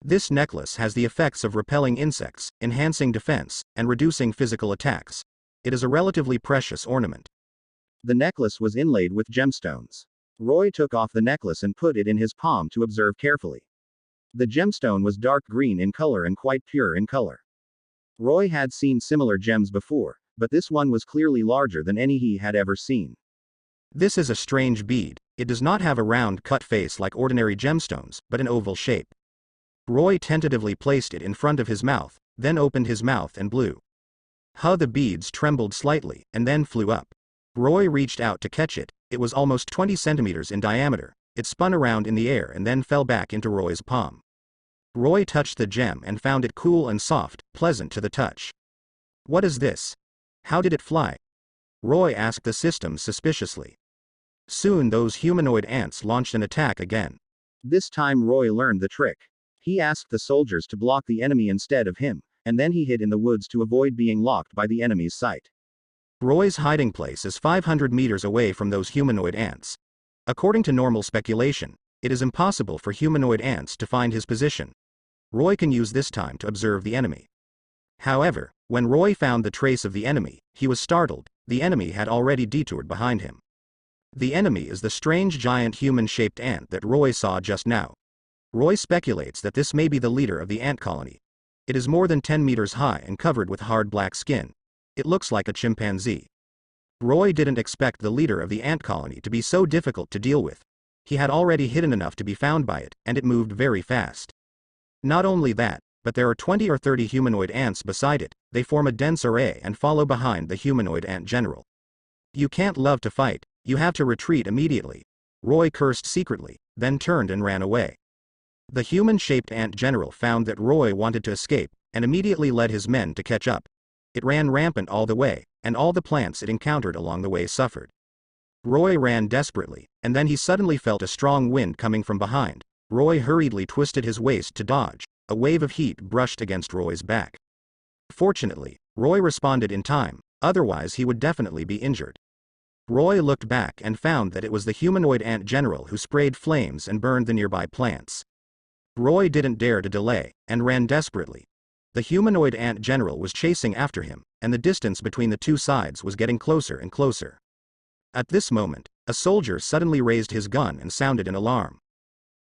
This necklace has the effects of repelling insects, enhancing defense, and reducing physical attacks. It is a relatively precious ornament. The necklace was inlaid with gemstones. Roy took off the necklace and put it in his palm to observe carefully. The gemstone was dark green in color and quite pure in color. Roy had seen similar gems before, but this one was clearly larger than any he had ever seen. This is a strange bead. It does not have a round cut face like ordinary gemstones, but an oval shape. Roy tentatively placed it in front of his mouth, then opened his mouth and blew. The beads trembled slightly, and then flew up. Roy reached out to catch it. It was almost 20 centimeters in diameter. It spun around in the air and then fell back into Roy's palm. Roy touched the gem and found it cool and soft, pleasant to the touch. What is this? How did it fly? Roy asked the system suspiciously. Soon those humanoid ants launched an attack again. This time Roy learned the trick. He asked the soldiers to block the enemy instead of him, and then he hid in the woods to avoid being locked by the enemy's sight. Roy's hiding place is 500 meters away from those humanoid ants. According to normal speculation, it is impossible for humanoid ants to find his position. Roy can use this time to observe the enemy. However, when Roy found the trace of the enemy, he was startled. The enemy had already detoured behind him. The enemy is the strange giant human-shaped ant that Roy saw just now. Roy speculates that this may be the leader of the ant colony. It is more than 10 meters high and covered with hard black skin. It looks like a chimpanzee. Roy didn't expect the leader of the ant colony to be so difficult to deal with. He had already hidden enough to be found by it, and it moved very fast. Not only that, but there are 20 or 30 humanoid ants beside it. They form a dense array and follow behind the humanoid ant general. You can't love to fight, you have to retreat immediately. Roy cursed secretly, then turned and ran away. The human-shaped ant general found that Roy wanted to escape, and immediately led his men to catch up. It ran rampant all the way, and all the plants it encountered along the way suffered. Roy ran desperately, and then he suddenly felt a strong wind coming from behind. Roy hurriedly twisted his waist to dodge. A wave of heat brushed against Roy's back. Fortunately, Roy responded in time, otherwise he would definitely be injured. Roy looked back and found that it was the humanoid ant general who sprayed flames and burned the nearby plants. Roy didn't dare to delay, and ran desperately. The humanoid ant general was chasing after him, and the distance between the two sides was getting closer and closer. At this moment, a soldier suddenly raised his gun and sounded an alarm.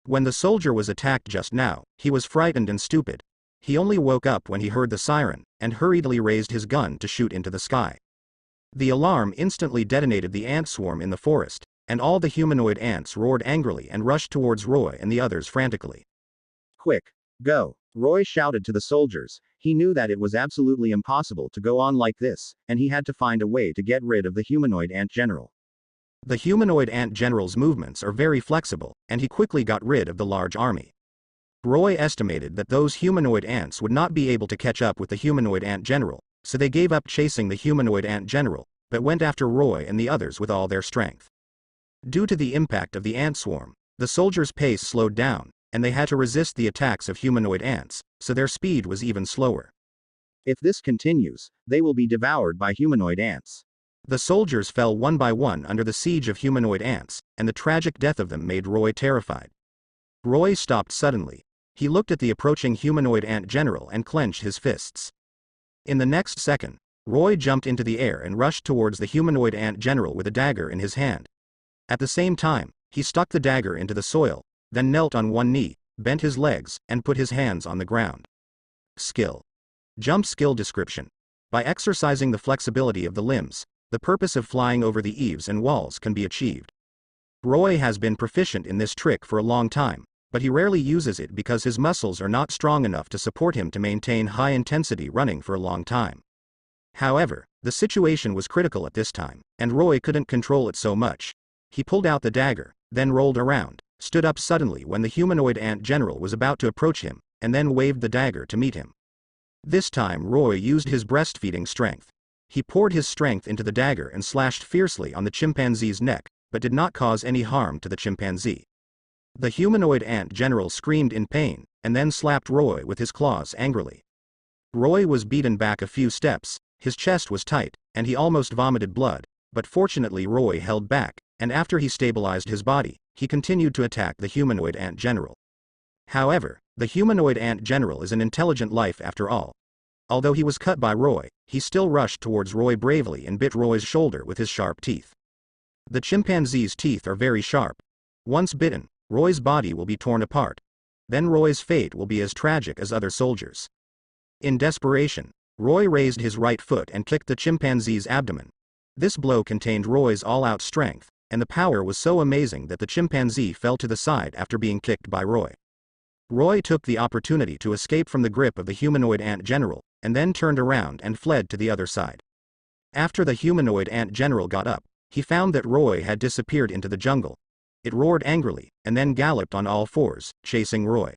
When the soldier was attacked just now, he was frightened and stupid. He only woke up when he heard the siren, and hurriedly raised his gun to shoot into the sky. The alarm instantly detonated the ant swarm in the forest, and all the humanoid ants roared angrily and rushed towards Roy and the others frantically. Quick! Go! Roy shouted to the soldiers. He knew that it was absolutely impossible to go on like this, and he had to find a way to get rid of the humanoid ant general. The humanoid ant general's movements are very flexible, and he quickly got rid of the large army. Roy estimated that those humanoid ants would not be able to catch up with the humanoid ant general, so they gave up chasing the humanoid ant general, but went after Roy and the others with all their strength. Due to the impact of the ant swarm, the soldiers' pace slowed down, and they had to resist the attacks of humanoid ants, so their speed was even slower. If this continues, they will be devoured by humanoid ants. The soldiers fell one by one under the siege of humanoid ants, and the tragic death of them made Roy terrified. Roy stopped suddenly. He looked at the approaching humanoid ant general and clenched his fists. In the next second, Roy jumped into the air and rushed towards the humanoid ant general with a dagger in his hand. At the same time, he stuck the dagger into the soil, then knelt on one knee, bent his legs, and put his hands on the ground. Skill. Jump skill description. By exercising the flexibility of the limbs, the purpose of flying over the eaves and walls can be achieved. Roy has been proficient in this trick for a long time, but he rarely uses it because his muscles are not strong enough to support him to maintain high-intensity running for a long time. However, the situation was critical at this time, and Roy couldn't control it so much. He pulled out the dagger, then rolled around, stood up suddenly when the humanoid ant general was about to approach him, and then waved the dagger to meet him. This time Roy used his breastfeeding strength. He poured his strength into the dagger and slashed fiercely on the chimpanzee's neck, but did not cause any harm to the chimpanzee. The humanoid ant general screamed in pain, and then slapped Roy with his claws angrily. Roy was beaten back a few steps, his chest was tight, and he almost vomited blood, but fortunately Roy held back, and after he stabilized his body, he continued to attack the humanoid ant general. However, the humanoid ant general is an intelligent life after all. Although he was cut by Roy, he still rushed towards Roy bravely and bit Roy's shoulder with his sharp teeth. The chimpanzee's teeth are very sharp. Once bitten, Roy's body will be torn apart. Then Roy's fate will be as tragic as other soldiers. In desperation, Roy raised his right foot and kicked the chimpanzee's abdomen. This blow contained Roy's all-out strength, and the power was so amazing that the chimpanzee fell to the side after being kicked by Roy. Roy took the opportunity to escape from the grip of the humanoid ant general, and then turned around and fled to the other side. After the humanoid ant general got up, he found that Roy had disappeared into the jungle. It roared angrily, and then galloped on all fours, chasing Roy.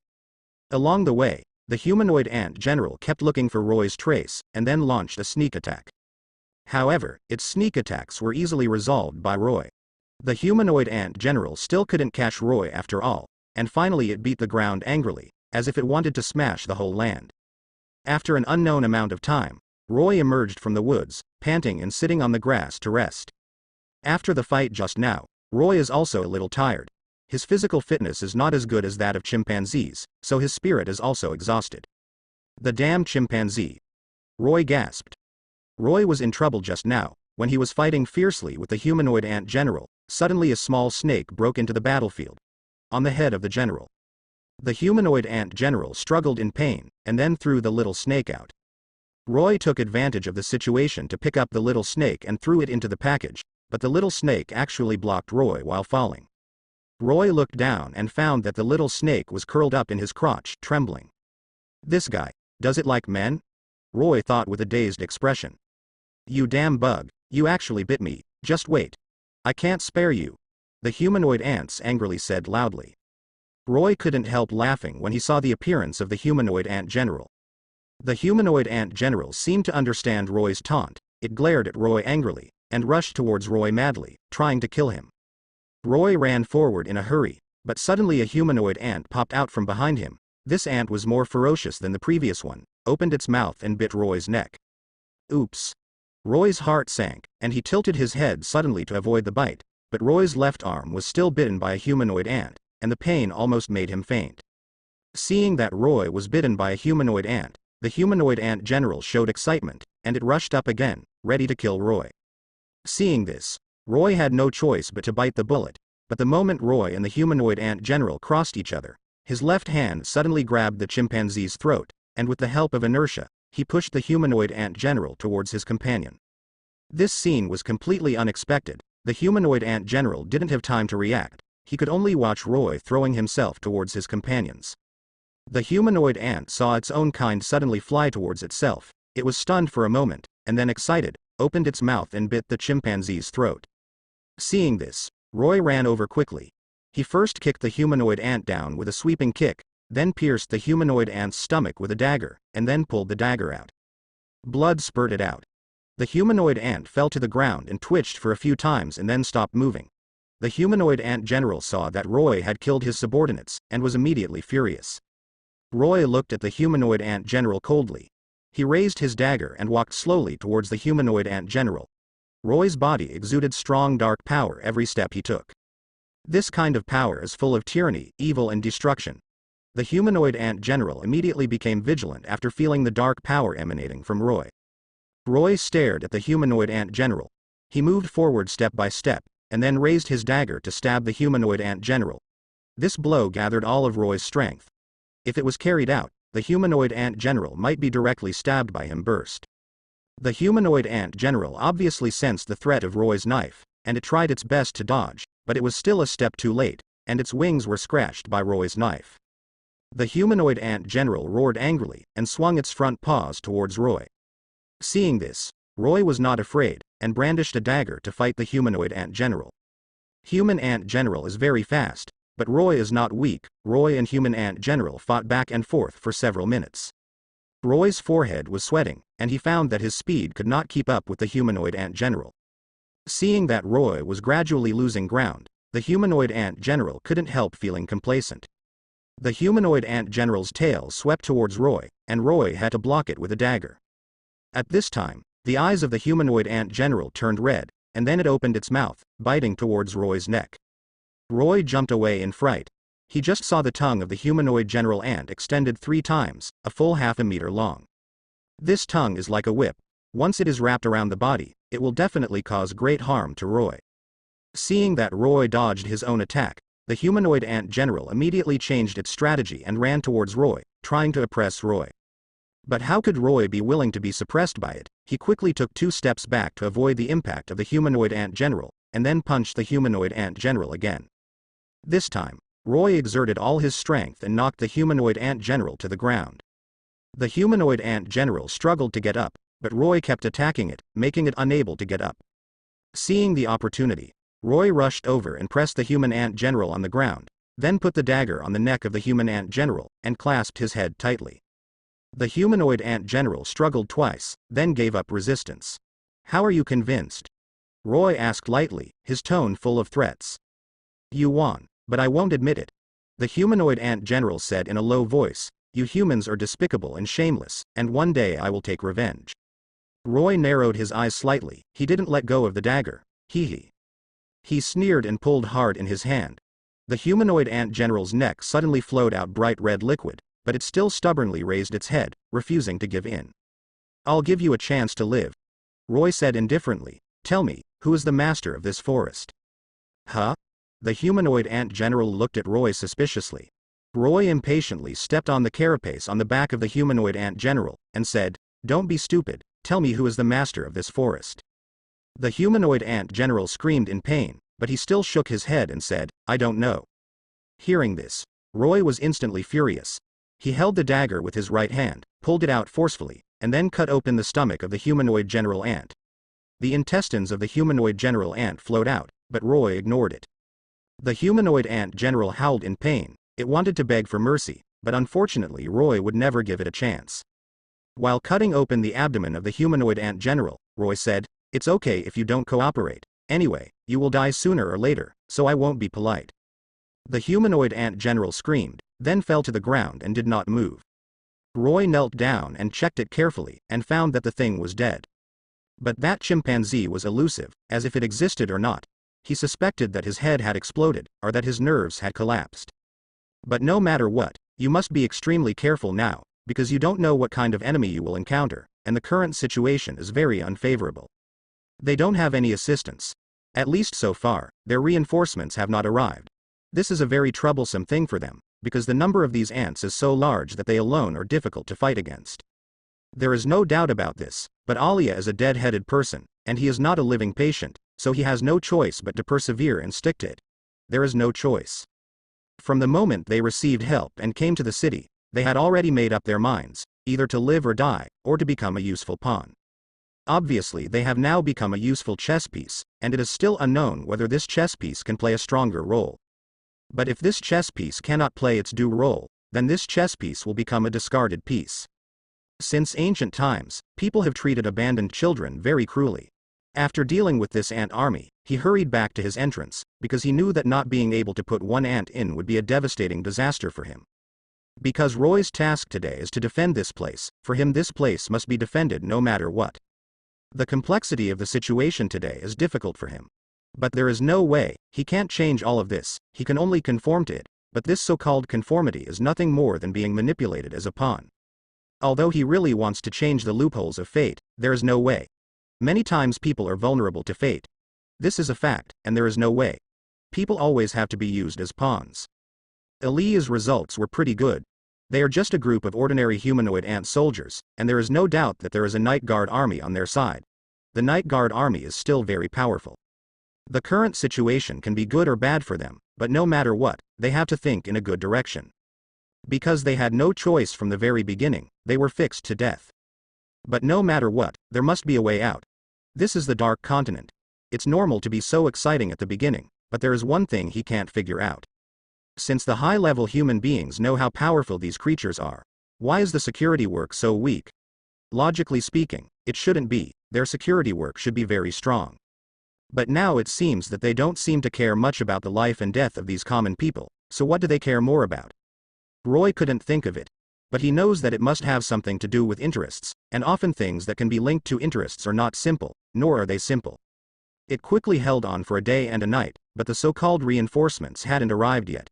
Along the way, the humanoid ant general kept looking for Roy's trace, and then launched a sneak attack. However, its sneak attacks were easily resolved by Roy. The humanoid ant general still couldn't catch Roy after all, and finally it beat the ground angrily, as if it wanted to smash the whole land. After an unknown amount of time, Roy emerged from the woods, panting and sitting on the grass to rest. After the fight just now, Roy is also a little tired. His physical fitness is not as good as that of chimpanzees, so his spirit is also exhausted. The damn chimpanzee! Roy gasped. Roy was in trouble just now. When he was fighting fiercely with the humanoid ant general, suddenly a small snake broke into the battlefield. On the head of the general. The humanoid ant general struggled in pain, and then threw the little snake out. Roy took advantage of the situation to pick up the little snake and threw it into the package, but the little snake actually blocked Roy while falling. Roy looked down and found that the little snake was curled up in his crotch, trembling. This guy, does it like men? Roy thought with a dazed expression. You damn bug, you actually bit me, just wait. I can't spare you. The humanoid ants angrily said loudly. Roy couldn't help laughing when he saw the appearance of the humanoid ant general. The humanoid ant general seemed to understand Roy's taunt. It glared at Roy angrily, and rushed towards Roy madly, trying to kill him. Roy ran forward in a hurry, but suddenly a humanoid ant popped out from behind him. This ant was more ferocious than the previous one, opened its mouth and bit Roy's neck. Oops. Roy's heart sank, and he tilted his head suddenly to avoid the bite, but Roy's left arm was still bitten by a humanoid ant, and the pain almost made him faint. Seeing that Roy was bitten by a humanoid ant, the humanoid ant general showed excitement, and it rushed up again, ready to kill Roy. Seeing this, Roy had no choice but to bite the bullet, but the moment Roy and the humanoid ant general crossed each other, his left hand suddenly grabbed the chimpanzee's throat, and with the help of inertia, he pushed the humanoid ant general towards his companion. This scene was completely unexpected. The humanoid ant general didn't have time to react. He could only watch Roy throwing himself towards his companions. The humanoid ant saw its own kind suddenly fly towards itself. It was stunned for a moment, and then excited, opened its mouth and bit the chimpanzee's throat. Seeing this, Roy ran over quickly. He first kicked the humanoid ant down with a sweeping kick, then pierced the humanoid ant's stomach with a dagger, and then pulled the dagger out. Blood spurted out. The humanoid ant fell to the ground and twitched for a few times and then stopped moving. The humanoid ant general saw that Roy had killed his subordinates, and was immediately furious. Roy looked at the humanoid ant general coldly. He raised his dagger and walked slowly towards the humanoid ant general. Roy's body exuded strong dark power every step he took. This kind of power is full of tyranny, evil and destruction. The humanoid ant general immediately became vigilant after feeling the dark power emanating from Roy. Roy stared at the humanoid ant general. He moved forward step by step, and then raised his dagger to stab the humanoid ant general. This blow gathered all of Roy's strength. If it was carried out, the humanoid ant general might be directly stabbed by him burst. The humanoid ant general obviously sensed the threat of Roy's knife, and it tried its best to dodge, but it was still a step too late, and its wings were scratched by Roy's knife. The humanoid ant general roared angrily, and swung its front paws towards Roy. Seeing this, Roy was not afraid, and brandished a dagger to fight the humanoid ant general. Human ant general is very fast, but Roy is not weak. Roy and human ant general fought back and forth for several minutes. Roy's forehead was sweating, and he found that his speed could not keep up with the humanoid ant general. Seeing that Roy was gradually losing ground, the humanoid ant general couldn't help feeling complacent. The humanoid ant general's tail swept towards Roy, and Roy had to block it with a dagger. At this time, the eyes of the humanoid ant general turned red, and then it opened its mouth, biting towards Roy's neck. Roy jumped away in fright. He just saw the tongue of the humanoid general ant extended 3 times, a full half a meter long. This tongue is like a whip. Once it is wrapped around the body, it will definitely cause great harm to Roy. Seeing that Roy dodged his own attack, the humanoid ant general immediately changed its strategy and ran towards Roy, trying to oppress Roy. But how could Roy be willing to be suppressed by it? He quickly took 2 steps back to avoid the impact of the humanoid ant general, and then punched the humanoid ant general again. This time, Roy exerted all his strength and knocked the humanoid ant general to the ground. The humanoid ant general struggled to get up, but Roy kept attacking it, making it unable to get up. Seeing the opportunity, Roy rushed over and pressed the human ant general on the ground. then put the dagger on the neck of the human ant general, and clasped his head tightly. The humanoid ant general struggled twice, then gave up resistance. "How are you convinced?" Roy asked lightly, his tone full of threats. "You won, but I won't admit it," the humanoid ant general said in a low voice. "You humans are despicable and shameless, and one day I will take revenge." Roy narrowed his eyes slightly. He didn't let go of the dagger. He sneered and pulled hard in his hand. The humanoid ant general's neck suddenly flowed out bright red liquid, but it still stubbornly raised its head, refusing to give in. "I'll give you a chance to live," Roy said indifferently. "Tell me, who is the master of this forest?" "Huh?" The humanoid ant general looked at Roy suspiciously. Roy impatiently stepped on the carapace on the back of the humanoid ant general, and said, "Don't be stupid, tell me who is the master of this forest." The humanoid ant general screamed in pain, but he still shook his head and said, "I don't know." Hearing this, Roy was instantly furious. He held the dagger with his right hand, pulled it out forcefully, and then cut open the stomach of the humanoid general ant. The intestines of the humanoid general ant flowed out, but Roy ignored it. The humanoid ant general howled in pain. It wanted to beg for mercy, but unfortunately Roy would never give it a chance. While cutting open the abdomen of the humanoid ant general, Roy said, "It's okay if you don't cooperate. Anyway, you will die sooner or later, so I won't be polite." The humanoid ant general screamed, then fell to the ground and did not move. Roy knelt down and checked it carefully, and found that the thing was dead. But that chimpanzee was elusive, as if it existed or not. He suspected that his head had exploded, or that his nerves had collapsed. But no matter what, you must be extremely careful now, because you don't know what kind of enemy you will encounter, and the current situation is very unfavorable. They don't have any assistance. At least so far, their reinforcements have not arrived. This is a very troublesome thing for them, because the number of these ants is so large that they alone are difficult to fight against. There is no doubt about this, but Alia is a dead-headed person, and he is not a living patient, so he has no choice but to persevere and stick to it. There is no choice. From the moment they received help and came to the city, they had already made up their minds, either to live or die, or to become a useful pawn. Obviously they have now become a useful chess piece, and it is still unknown whether this chess piece can play a stronger role. But if this chess piece cannot play its due role, then this chess piece will become a discarded piece. Since ancient times, people have treated abandoned children very cruelly. After dealing with this ant army, he hurried back to his entrance, because he knew that not being able to put one ant in would be a devastating disaster for him. Because Roy's task today is to defend this place, for him this place must be defended no matter what. The complexity of the situation today is difficult for him. But there is no way, he can't change all of this, he can only conform to it, but this so-called conformity is nothing more than being manipulated as a pawn. Although he really wants to change the loopholes of fate, there is no way. Many times people are vulnerable to fate. This is a fact, and there is no way. People always have to be used as pawns. Elia's results were pretty good. They are just a group of ordinary humanoid ant soldiers, and there is no doubt that there is a night guard army on their side. The night guard army is still very powerful. The current situation can be good or bad for them, but no matter what, they have to think in a good direction. Because they had no choice from the very beginning, they were fixed to death. But no matter what, there must be a way out. This is the Dark Continent. It's normal to be so exciting at the beginning, but there is one thing he can't figure out. Since the high-level human beings know how powerful these creatures are, why is the security work so weak? Logically speaking, it shouldn't be. Their security work should be very strong. But now it seems that they don't seem to care much about the life and death of these common people, so what do they care more about? Roy couldn't think of it. But he knows that it must have something to do with interests, and often things that can be linked to interests are not simple, nor are they simple. It quickly held on for a day and a night, but the so-called reinforcements hadn't arrived yet.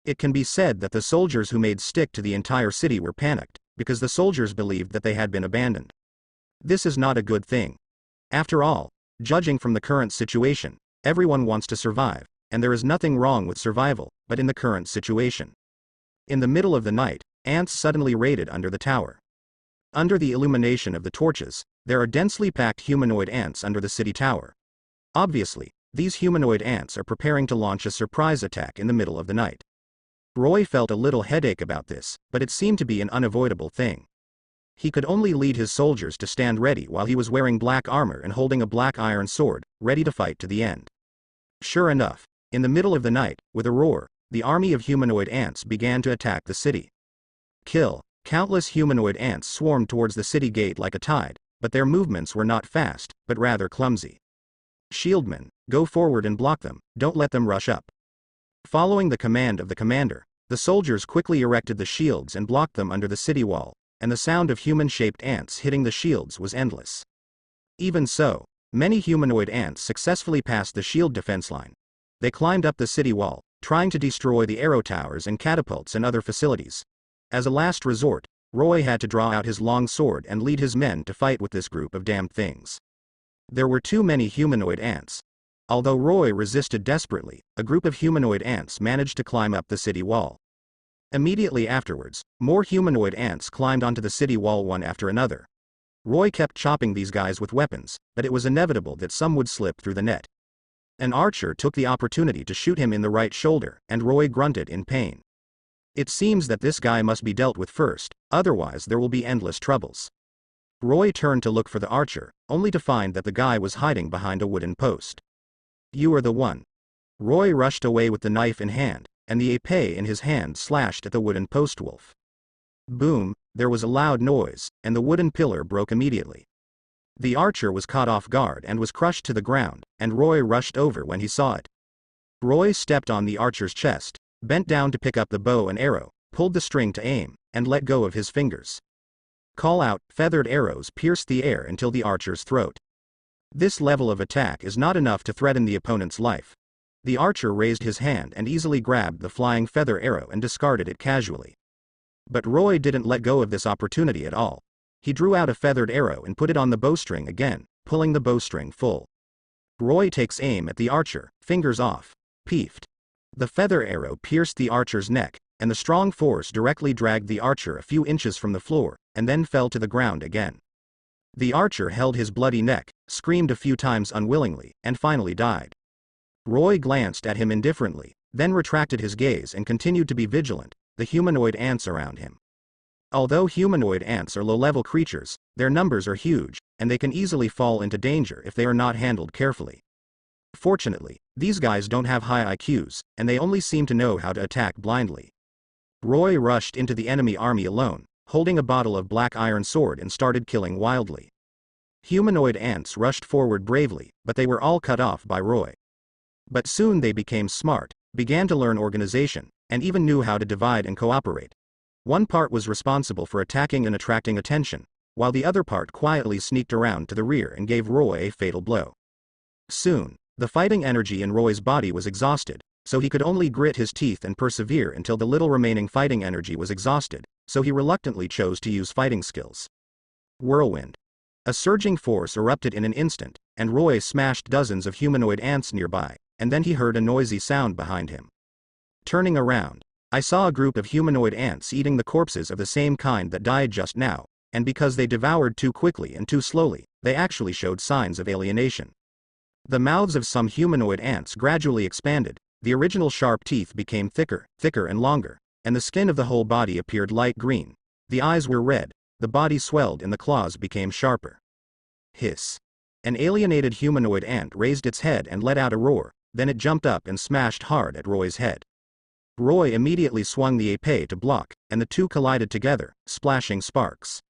It can be said that the soldiers who made stick to the entire city were panicked, because the soldiers believed that they had been abandoned. This is not a good thing. After all, judging from the current situation, everyone wants to survive, and there is nothing wrong with survival, but in the current situation. In the middle of the night, ants suddenly raided under the tower. Under the illumination of the torches, there are densely packed humanoid ants under the city tower. Obviously, these humanoid ants are preparing to launch a surprise attack in the middle of the night. Roy felt a little headache about this, but it seemed to be an unavoidable thing. He could only lead his soldiers to stand ready while he was wearing black armor and holding a black iron sword, ready to fight to the end. Sure enough, in the middle of the night, with a roar, the army of humanoid ants began to attack the city. Kill. Countless humanoid ants swarmed towards the city gate like a tide, but their movements were not fast, but rather clumsy. Shieldmen, go forward and block them, don't let them rush up. Following the command of the commander, the soldiers quickly erected the shields and blocked them under the city wall, and the sound of human-shaped ants hitting the shields was endless. Even so, many humanoid ants successfully passed the shield defense line. They climbed up the city wall, trying to destroy the arrow towers and catapults and other facilities. As a last resort, Roy had to draw out his long sword and lead his men to fight with this group of damned things. There were too many humanoid ants. Although Roy resisted desperately, a group of humanoid ants managed to climb up the city wall. Immediately afterwards, more humanoid ants climbed onto the city wall one after another. Roy kept chopping these guys with weapons, but it was inevitable that some would slip through the net. An archer took the opportunity to shoot him in the right shoulder, and Roy grunted in pain. It seems that this guy must be dealt with first, otherwise there will be endless troubles. Roy turned to look for the archer, only to find that the guy was hiding behind a wooden post. You are the one. Roy rushed away with the knife in hand, and the épée in his hand slashed at the wooden post wolf. Boom, there was a loud noise, and the wooden pillar broke immediately. The archer was caught off guard and was crushed to the ground, and Roy rushed over when he saw it. Roy stepped on the archer's chest, bent down to pick up the bow and arrow, pulled the string to aim, and let go of his fingers. Call out, feathered arrows pierced the air until the archer's throat. This level of attack is not enough to threaten the opponent's life. The archer raised his hand and easily grabbed the flying feather arrow and discarded it casually. But Roy didn't let go of this opportunity at all. He drew out a feathered arrow and put it on the bowstring again, pulling the bowstring full. Roy takes aim at the archer, fingers off. Peefed. The feather arrow pierced the archer's neck, and the strong force directly dragged the archer a few inches from the floor, and then fell to the ground again. The archer held his bloody neck, screamed a few times unwillingly, and finally died. Roy glanced at him indifferently, then retracted his gaze and continued to be vigilant, the humanoid ants around him. Although humanoid ants are low-level creatures, their numbers are huge, and they can easily fall into danger if they are not handled carefully. Fortunately, these guys don't have high IQs, and they only seem to know how to attack blindly. Roy rushed into the enemy army alone, holding a bottle of black iron sword and started killing wildly. Humanoid ants rushed forward bravely, but they were all cut off by Roy. But soon they became smart, began to learn organization, and even knew how to divide and cooperate. One part was responsible for attacking and attracting attention, while the other part quietly sneaked around to the rear and gave Roy a fatal blow. Soon, the fighting energy in Roy's body was exhausted, so he could only grit his teeth and persevere until the little remaining fighting energy was exhausted, so he reluctantly chose to use fighting skills. Whirlwind. A surging force erupted in an instant, and Roy smashed dozens of humanoid ants nearby, and then he heard a noisy sound behind him. Turning around, I saw a group of humanoid ants eating the corpses of the same kind that died just now, and because they devoured too quickly and too slowly, they actually showed signs of alienation. The mouths of some humanoid ants gradually expanded, the original sharp teeth became thicker and longer, and the skin of the whole body appeared light green. The eyes were red, the body swelled and the claws became sharper. Hiss. An alienated humanoid ant raised its head and let out a roar, then it jumped up and smashed hard at Roy's head. Roy immediately swung the épée to block, and the two collided together, splashing sparks.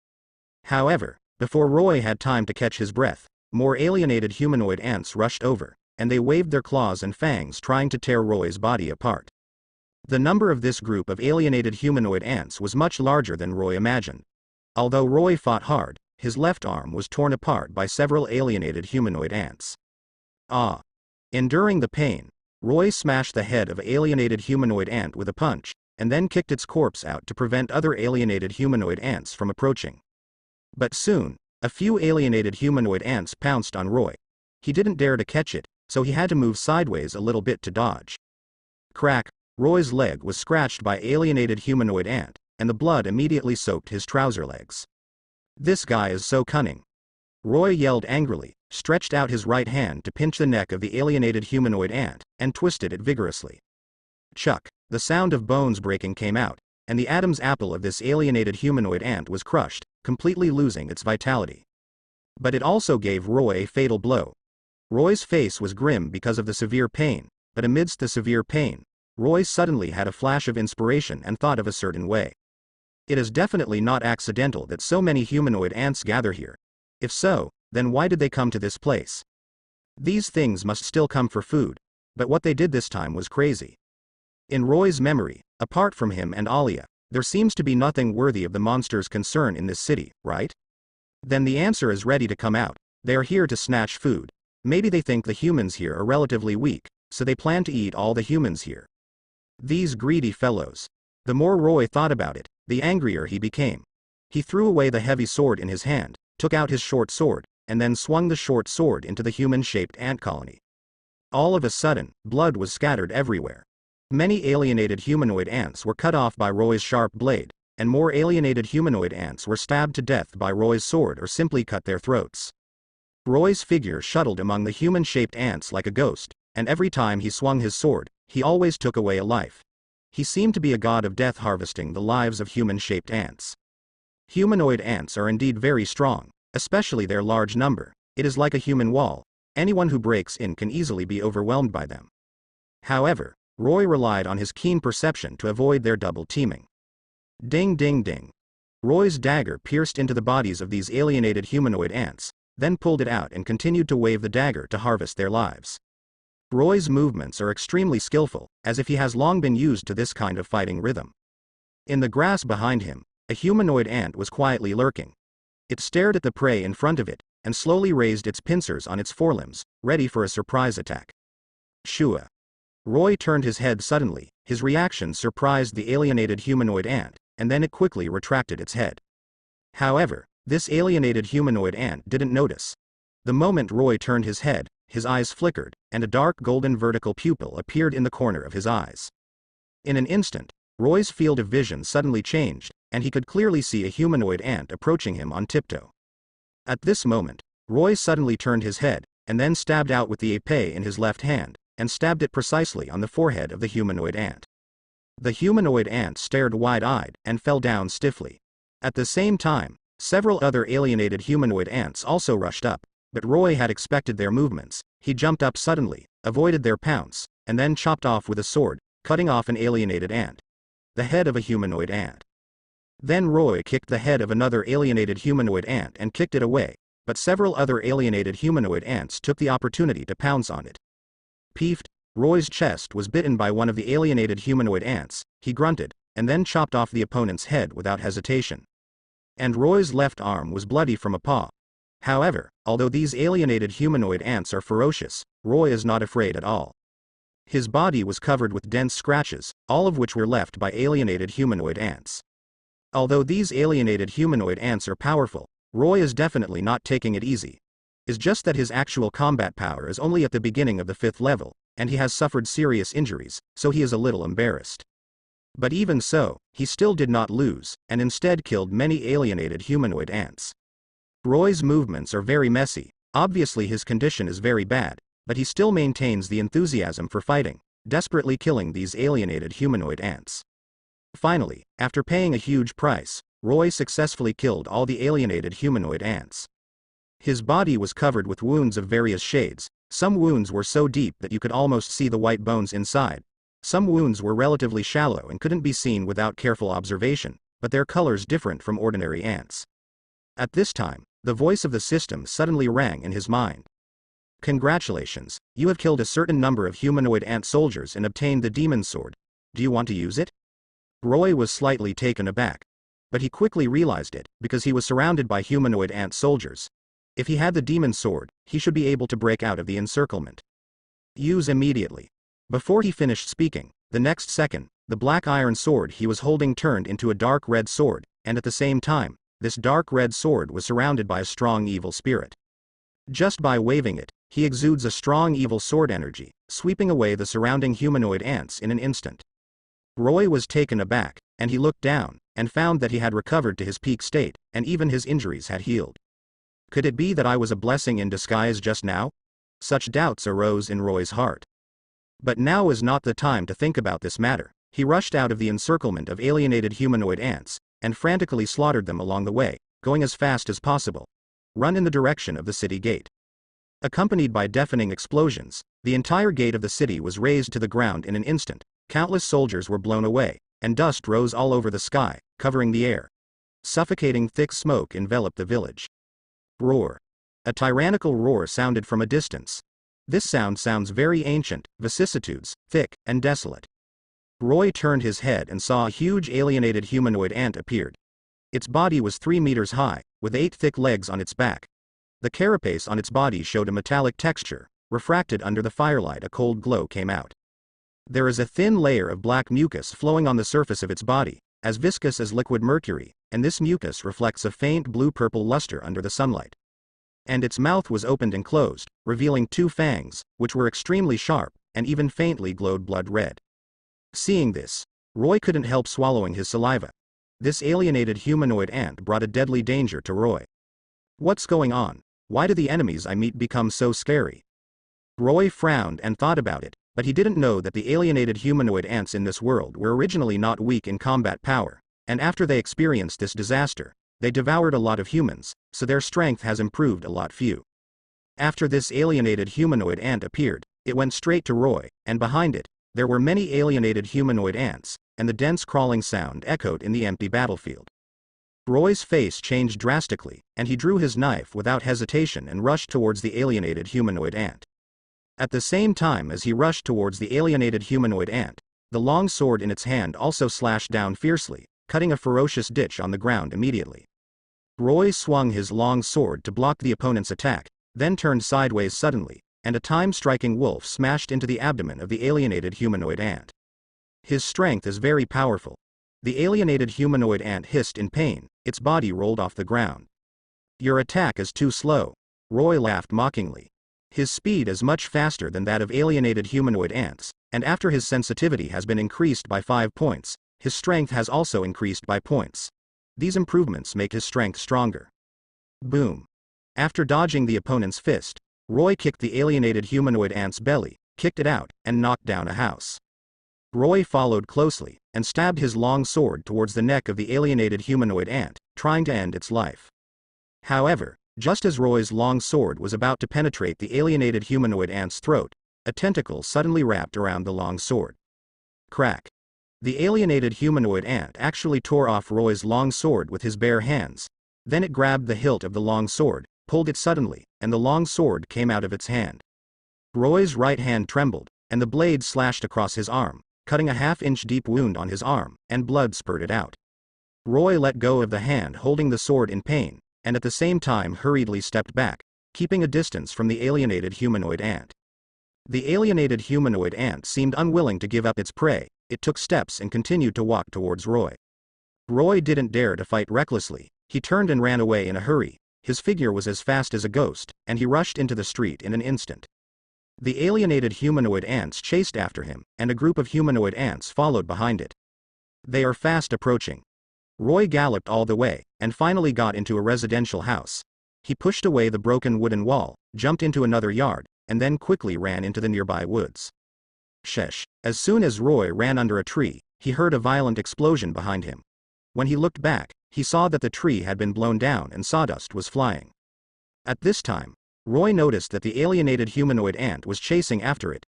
However, before Roy had time to catch his breath, more alienated humanoid ants rushed over, and they waved their claws and fangs trying to tear Roy's body apart. The number of this group of alienated humanoid ants was much larger than Roy imagined. Although Roy fought hard, his left arm was torn apart by several alienated humanoid ants. Ah! Enduring the pain, Roy smashed the head of an alienated humanoid ant with a punch, and then kicked its corpse out to prevent other alienated humanoid ants from approaching. But soon, a few alienated humanoid ants pounced on Roy. He didn't dare to catch it, so he had to move sideways a little bit to dodge. Crack! Roy's leg was scratched by alienated humanoid ant, and the blood immediately soaked his trouser legs. This guy is so cunning. Roy yelled angrily, stretched out his right hand to pinch the neck of the alienated humanoid ant, and twisted it vigorously. Chuck! The sound of bones breaking came out, and the Adam's apple of this alienated humanoid ant was crushed, completely losing its vitality. But it also gave Roy a fatal blow. Roy's face was grim because of the severe pain, but amidst the severe pain, Roy suddenly had a flash of inspiration and thought of a certain way. It is definitely not accidental that so many humanoid ants gather here. If so, then why did they come to this place? These things must still come for food, but what they did this time was crazy. In Roy's memory, apart from him and Alia, there seems to be nothing worthy of the monster's concern in this city, right? Then the answer is ready to come out. They are here to snatch food. Maybe they think the humans here are relatively weak, so they plan to eat all the humans here. These greedy fellows. The more Roy thought about it, the angrier he became. He threw away the heavy sword in his hand, took out his short sword, and then swung the short sword into the human-shaped ant colony. All of a sudden, blood was scattered everywhere. Many alienated humanoid ants were cut off by Roy's sharp blade, and more alienated humanoid ants were stabbed to death by Roy's sword or simply cut their throats. Roy's figure shuttled among the human-shaped ants like a ghost, and every time he swung his sword, he always took away a life. He seemed to be a god of death harvesting the lives of human-shaped ants. Humanoid ants are indeed very strong, especially their large number. It is like a human wall. Anyone who breaks in can easily be overwhelmed by them. However, Roy relied on his keen perception to avoid their double teaming. Ding ding ding. Roy's dagger pierced into the bodies of these alienated humanoid ants, then pulled it out and continued to wave the dagger to harvest their lives. Roy's movements are extremely skillful, as if he has long been used to this kind of fighting rhythm. In the grass behind him, a humanoid ant was quietly lurking. It stared at the prey in front of it, and slowly raised its pincers on its forelimbs, ready for a surprise attack. Shua. Roy turned his head suddenly. His reaction surprised the alienated humanoid ant, and then it quickly retracted its head. However, this alienated humanoid ant didn't notice. The moment Roy turned his head, his eyes flickered, and a dark golden vertical pupil appeared in the corner of his eyes. In an instant, Roy's field of vision suddenly changed, and he could clearly see a humanoid ant approaching him on tiptoe. At this moment, Roy suddenly turned his head, and then stabbed out with the épée in his left hand, and stabbed it precisely on the forehead of the humanoid ant. The humanoid ant stared wide-eyed and fell down stiffly. At the same time, several other alienated humanoid ants also rushed up, but Roy had expected their movements. He jumped up suddenly, avoided their pounce, and then chopped off with a sword, cutting off an alienated ant. The head of a humanoid ant. Then Roy kicked the head of another alienated humanoid ant and kicked it away, but several other alienated humanoid ants took the opportunity to pounce on it. Peeved, Roy's chest was bitten by one of the alienated humanoid ants. He grunted, and then chopped off the opponent's head without hesitation. And Roy's left arm was bloody from a paw. However, although these alienated humanoid ants are ferocious, Roy is not afraid at all. His body was covered with dense scratches, all of which were left by alienated humanoid ants. Although these alienated humanoid ants are powerful, Roy is definitely not taking it easy. It's just that his actual combat power is only at the beginning of the 5th level, and he has suffered serious injuries, so he is a little embarrassed. But even so, he still did not lose, and instead killed many alienated humanoid ants. Roy's movements are very messy. Obviously his condition is very bad, but he still maintains the enthusiasm for fighting, desperately killing these alienated humanoid ants. Finally, after paying a huge price, Roy successfully killed all the alienated humanoid ants. His body was covered with wounds of various shades. Some wounds were so deep that you could almost see the white bones inside. Some wounds were relatively shallow and couldn't be seen without careful observation, but their colors different from ordinary ants. At this time, the voice of the system suddenly rang in his mind. Congratulations, you have killed a certain number of humanoid ant soldiers and obtained the demon sword. Do you want to use it? Roy was slightly taken aback. But he quickly realized it, because he was surrounded by humanoid ant soldiers. If he had the demon sword, he should be able to break out of the encirclement. Use immediately. Before he finished speaking, the next second, the black iron sword he was holding turned into a dark red sword, and at the same time, this dark red sword was surrounded by a strong evil spirit. Just by waving it, he exudes a strong evil sword energy, sweeping away the surrounding humanoid ants in an instant. Roy was taken aback, and he looked down, and found that he had recovered to his peak state, and even his injuries had healed. Could it be that I was a blessing in disguise just now? Such doubts arose in Roy's heart. But now is not the time to think about this matter. He rushed out of the encirclement of alienated humanoid ants, and frantically slaughtered them along the way, going as fast as possible. Run in the direction of the city gate. Accompanied by deafening explosions, the entire gate of the city was razed to the ground in an instant, Countless soldiers were blown away, and dust rose all over the sky, covering the air. Suffocating thick smoke enveloped the village. Roar. A tyrannical roar sounded from a distance. This sound sounds very ancient, vicissitudes, thick, and desolate. Roy turned his head and saw a huge alienated humanoid ant appeared. Its body was 3 meters high, with 8 thick legs on its back. The carapace on its body showed a metallic texture. Refracted under the firelight, a cold glow came out. There is a thin layer of black mucus flowing on the surface of its body, as viscous as liquid mercury, and this mucus reflects a faint blue-purple luster under the sunlight. And its mouth was opened and closed, revealing 2 fangs, which were extremely sharp, and even faintly glowed blood red. Seeing this, Roy couldn't help swallowing his saliva. This alienated humanoid ant brought a deadly danger to Roy. What's going on? Why do the enemies I meet become so scary? Roy frowned and thought about it, but he didn't know that the alienated humanoid ants in this world were originally not weak in combat power, and after they experienced this disaster, they devoured a lot of humans, so their strength has improved a lot. After this alienated humanoid ant appeared, it went straight to Roy, and behind it, there were many alienated humanoid ants, and the dense crawling sound echoed in the empty battlefield. Roy's face changed drastically, and he drew his knife without hesitation and rushed towards the alienated humanoid ant. At the same time as he rushed towards the alienated humanoid ant, the long sword in its hand also slashed down fiercely, cutting a ferocious ditch on the ground immediately. Roy swung his long sword to block the opponent's attack, then turned sideways suddenly, and a time-striking wolf smashed into the abdomen of the alienated humanoid ant. His strength is very powerful. The alienated humanoid ant hissed in pain, its body rolled off the ground. Your attack is too slow. Roy laughed mockingly. His speed is much faster than that of alienated humanoid ants, and after his sensitivity has been increased by 5 points, his strength has also increased by points. These improvements make his strength stronger. Boom. After dodging the opponent's fist, Roy kicked the alienated humanoid ant's belly, kicked it out, and knocked down a house. Roy followed closely, and stabbed his long sword towards the neck of the alienated humanoid ant, trying to end its life. However, just as Roy's long sword was about to penetrate the alienated humanoid ant's throat, a tentacle suddenly wrapped around the long sword. Crack. The alienated humanoid ant actually tore off Roy's long sword with his bare hands. Then it grabbed the hilt of the long sword, pulled it suddenly, and the long sword came out of its hand. Roy's right hand trembled, and the blade slashed across his arm, cutting a half-inch deep wound on his arm, and blood spurted out. Roy let go of the hand holding the sword in pain, and at the same time hurriedly stepped back, keeping a distance from the alienated humanoid ant. The alienated humanoid ant seemed unwilling to give up its prey. It took steps and continued to walk towards Roy. Roy didn't dare to fight recklessly. He turned and ran away in a hurry. His figure was as fast as a ghost, and he rushed into the street in an instant. The alienated humanoid ants chased after him, and a group of humanoid ants followed behind it. They are fast approaching. Roy galloped all the way, and finally got into a residential house. He pushed away the broken wooden wall, jumped into another yard, and then quickly ran into the nearby woods. Sheesh. As soon as Roy ran under a tree, he heard a violent explosion behind him. When he looked back, he saw that the tree had been blown down and sawdust was flying. At this time, Roy noticed that the alienated humanoid ant was chasing after it.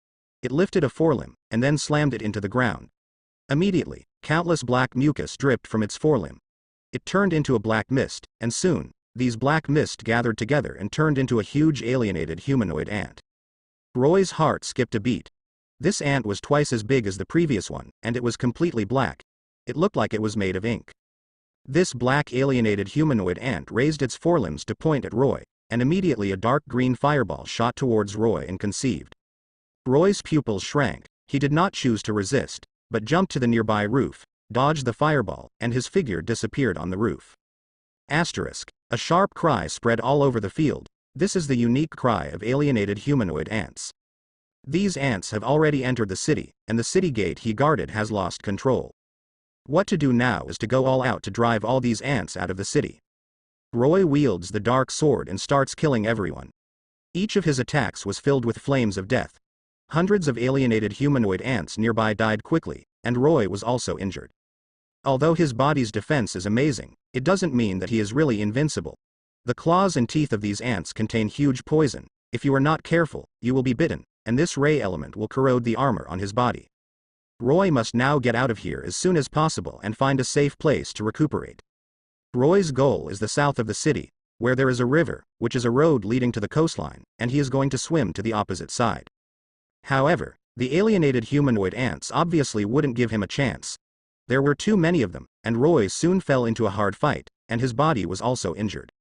It lifted a forelimb, and then slammed it into the ground. Immediately, countless black mucus dripped from its forelimb. It turned into a black mist, and soon, these black mist gathered together and turned into a huge alienated humanoid ant. Roy's heart skipped a beat. This ant was twice as big as the previous one, and it was completely black. It looked like it was made of ink. This black alienated humanoid ant raised its forelimbs to point at Roy, and immediately a dark green fireball shot towards Roy and conceived. Roy's pupils shrank. He did not choose to resist, but jumped to the nearby roof, dodged the fireball, and his figure disappeared on the roof. Asterisk. A sharp cry spread all over the field. This is the unique cry of alienated humanoid ants. These ants have already entered the city, and the city gate he guarded has lost control. What to do now is to go all out to drive all these ants out of the city. Roy wields the dark sword and starts killing everyone. Each of his attacks was filled with flames of death. Hundreds of alienated humanoid ants nearby died quickly, and Roy was also injured. Although his body's defense is amazing, it doesn't mean that he is really invincible. The claws and teeth of these ants contain huge poison. If you are not careful, you will be bitten, and this ray element will corrode the armor on his body. Roy must now get out of here as soon as possible and find a safe place to recuperate. Roy's goal is the south of the city, where there is a river, which is a road leading to the coastline, and he is going to swim to the opposite side. However, the alienated humanoid ants obviously wouldn't give him a chance. There were too many of them, and Roy soon fell into a hard fight, and his body was also injured.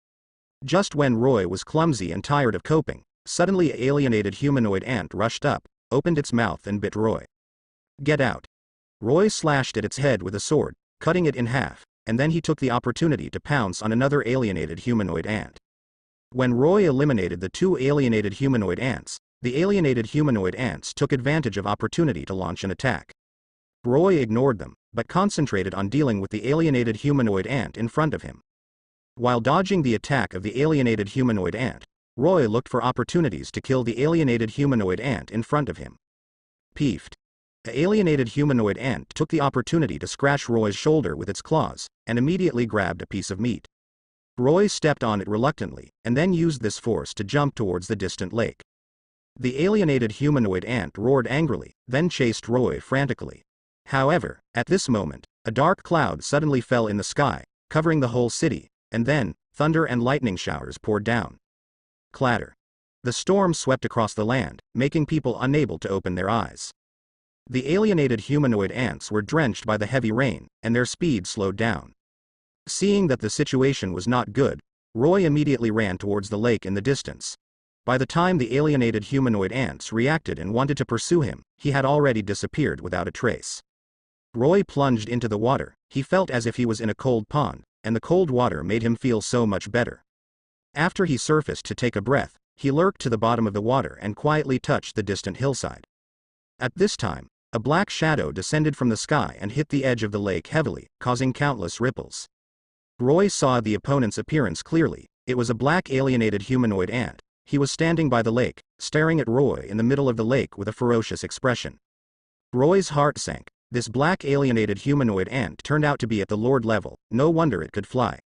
Just when Roy was clumsy and tired of coping, suddenly an alienated humanoid ant rushed up, opened its mouth and bit Roy. Get out. Roy slashed at its head with a sword, cutting it in half, and then he took the opportunity to pounce on another alienated humanoid ant. When Roy eliminated the two alienated humanoid ants, the alienated humanoid ants took advantage of opportunity to launch an attack. Roy ignored them, but concentrated on dealing with the alienated humanoid ant in front of him. While dodging the attack of the alienated humanoid ant, Roy looked for opportunities to kill the alienated humanoid ant in front of him. Peeved. The alienated humanoid ant took the opportunity to scratch Roy's shoulder with its claws, and immediately grabbed a piece of meat. Roy stepped on it reluctantly, and then used this force to jump towards the distant lake. The alienated humanoid ant roared angrily, then chased Roy frantically. However, at this moment, a dark cloud suddenly fell in the sky, covering the whole city, and then, thunder and lightning showers poured down. Clatter. The storm swept across the land, making people unable to open their eyes. The alienated humanoid ants were drenched by the heavy rain, and their speed slowed down. Seeing that the situation was not good, Roy immediately ran towards the lake in the distance. By the time the alienated humanoid ants reacted and wanted to pursue him, he had already disappeared without a trace. Roy plunged into the water. He felt as if he was in a cold pond, and the cold water made him feel so much better. After he surfaced to take a breath, he lurked to the bottom of the water and quietly touched the distant hillside. At this time, a black shadow descended from the sky and hit the edge of the lake heavily, causing countless ripples. Roy saw the opponent's appearance clearly. It was a black alienated humanoid ant. He was standing by the lake, staring at Roy in the middle of the lake with a ferocious expression. Roy's heart sank. This black alienated humanoid ant turned out to be at the Lord level. No wonder it could fly.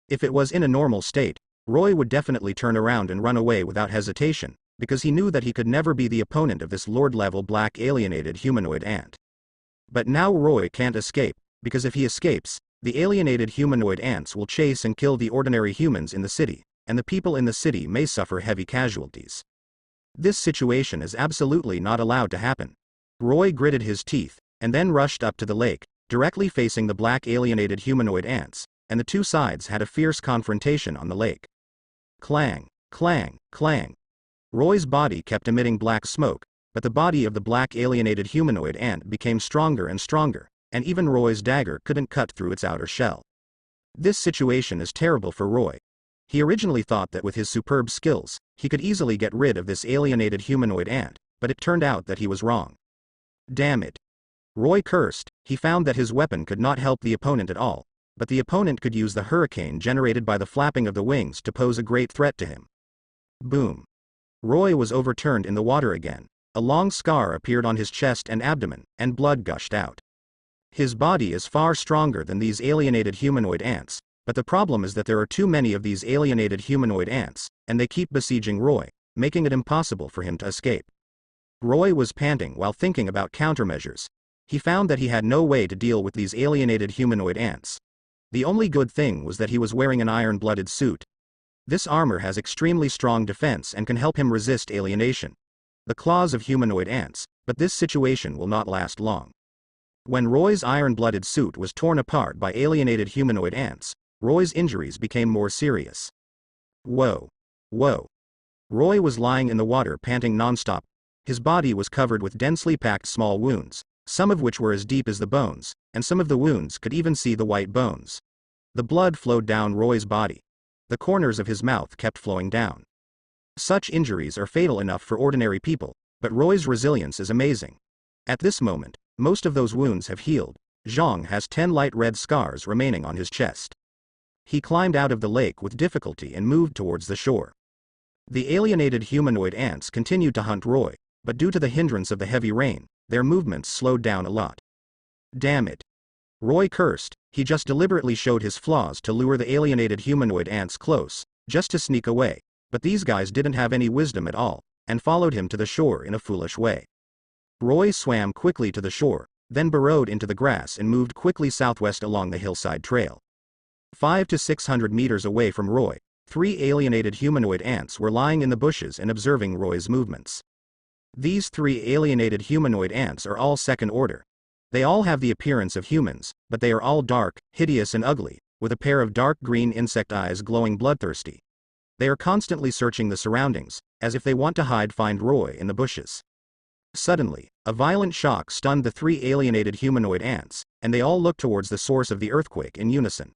If it was in a normal state, Roy would definitely turn around and run away without hesitation, because he knew that he could never be the opponent of this Lord-level black alienated humanoid ant. But now Roy can't escape, because if he escapes, the alienated humanoid ants will chase and kill the ordinary humans in the city, and the people in the city may suffer heavy casualties. This situation is absolutely not allowed to happen. Roy gritted his teeth, and then rushed up to the lake, directly facing the black alienated humanoid ants, and the two sides had a fierce confrontation on the lake. Clang, clang, clang. Roy's body kept emitting black smoke, but the body of the black alienated humanoid ant became stronger and stronger, and even Roy's dagger couldn't cut through its outer shell. This situation is terrible for Roy. He originally thought that with his superb skills, he could easily get rid of this alienated humanoid ant, but it turned out that he was wrong. Damn it. Roy cursed. He found that his weapon could not help the opponent at all, but the opponent could use the hurricane generated by the flapping of the wings to pose a great threat to him. Boom. Roy was overturned in the water again. A long scar appeared on his chest and abdomen, and blood gushed out. His body is far stronger than these alienated humanoid ants, but the problem is that there are too many of these alienated humanoid ants, and they keep besieging Roy, making it impossible for him to escape. Roy was panting while thinking about countermeasures. He found that he had no way to deal with these alienated humanoid ants. The only good thing was that he was wearing an iron-blooded suit. This armor has extremely strong defense and can help him resist alienation. The claws of humanoid ants, but this situation will not last long. When Roy's iron-blooded suit was torn apart by alienated humanoid ants, Roy's injuries became more serious. Whoa. Whoa. Roy was lying in the water panting non-stop. His body was covered with densely packed small wounds, some of which were as deep as the bones, and some of the wounds could even see the white bones. The blood flowed down Roy's body. The corners of his mouth kept flowing down. Such injuries are fatal enough for ordinary people, but Roy's resilience is amazing. At this moment, most of those wounds have healed. Zhang has 10 light red scars remaining on his chest. He climbed out of the lake with difficulty and moved towards the shore. The alienated humanoid ants continued to hunt Roy, but due to the hindrance of the heavy rain, their movements slowed down a lot. Damn it. Roy cursed. He just deliberately showed his flaws to lure the alienated humanoid ants close, just to sneak away, but these guys didn't have any wisdom at all, and followed him to the shore in a foolish way. Roy swam quickly to the shore, then burrowed into the grass and moved quickly southwest along the hillside trail. 500 to 600 meters away from Roy, 3 alienated humanoid ants were lying in the bushes and observing Roy's movements. These 3 alienated humanoid ants are all second order. They all have the appearance of humans, but they are all dark, hideous and ugly, with a pair of dark green insect eyes glowing bloodthirsty. They are constantly searching the surroundings, as if they want to find Roy in the bushes. Suddenly, a violent shock stunned the 3 alienated humanoid ants, and they all looked towards the source of the earthquake in unison.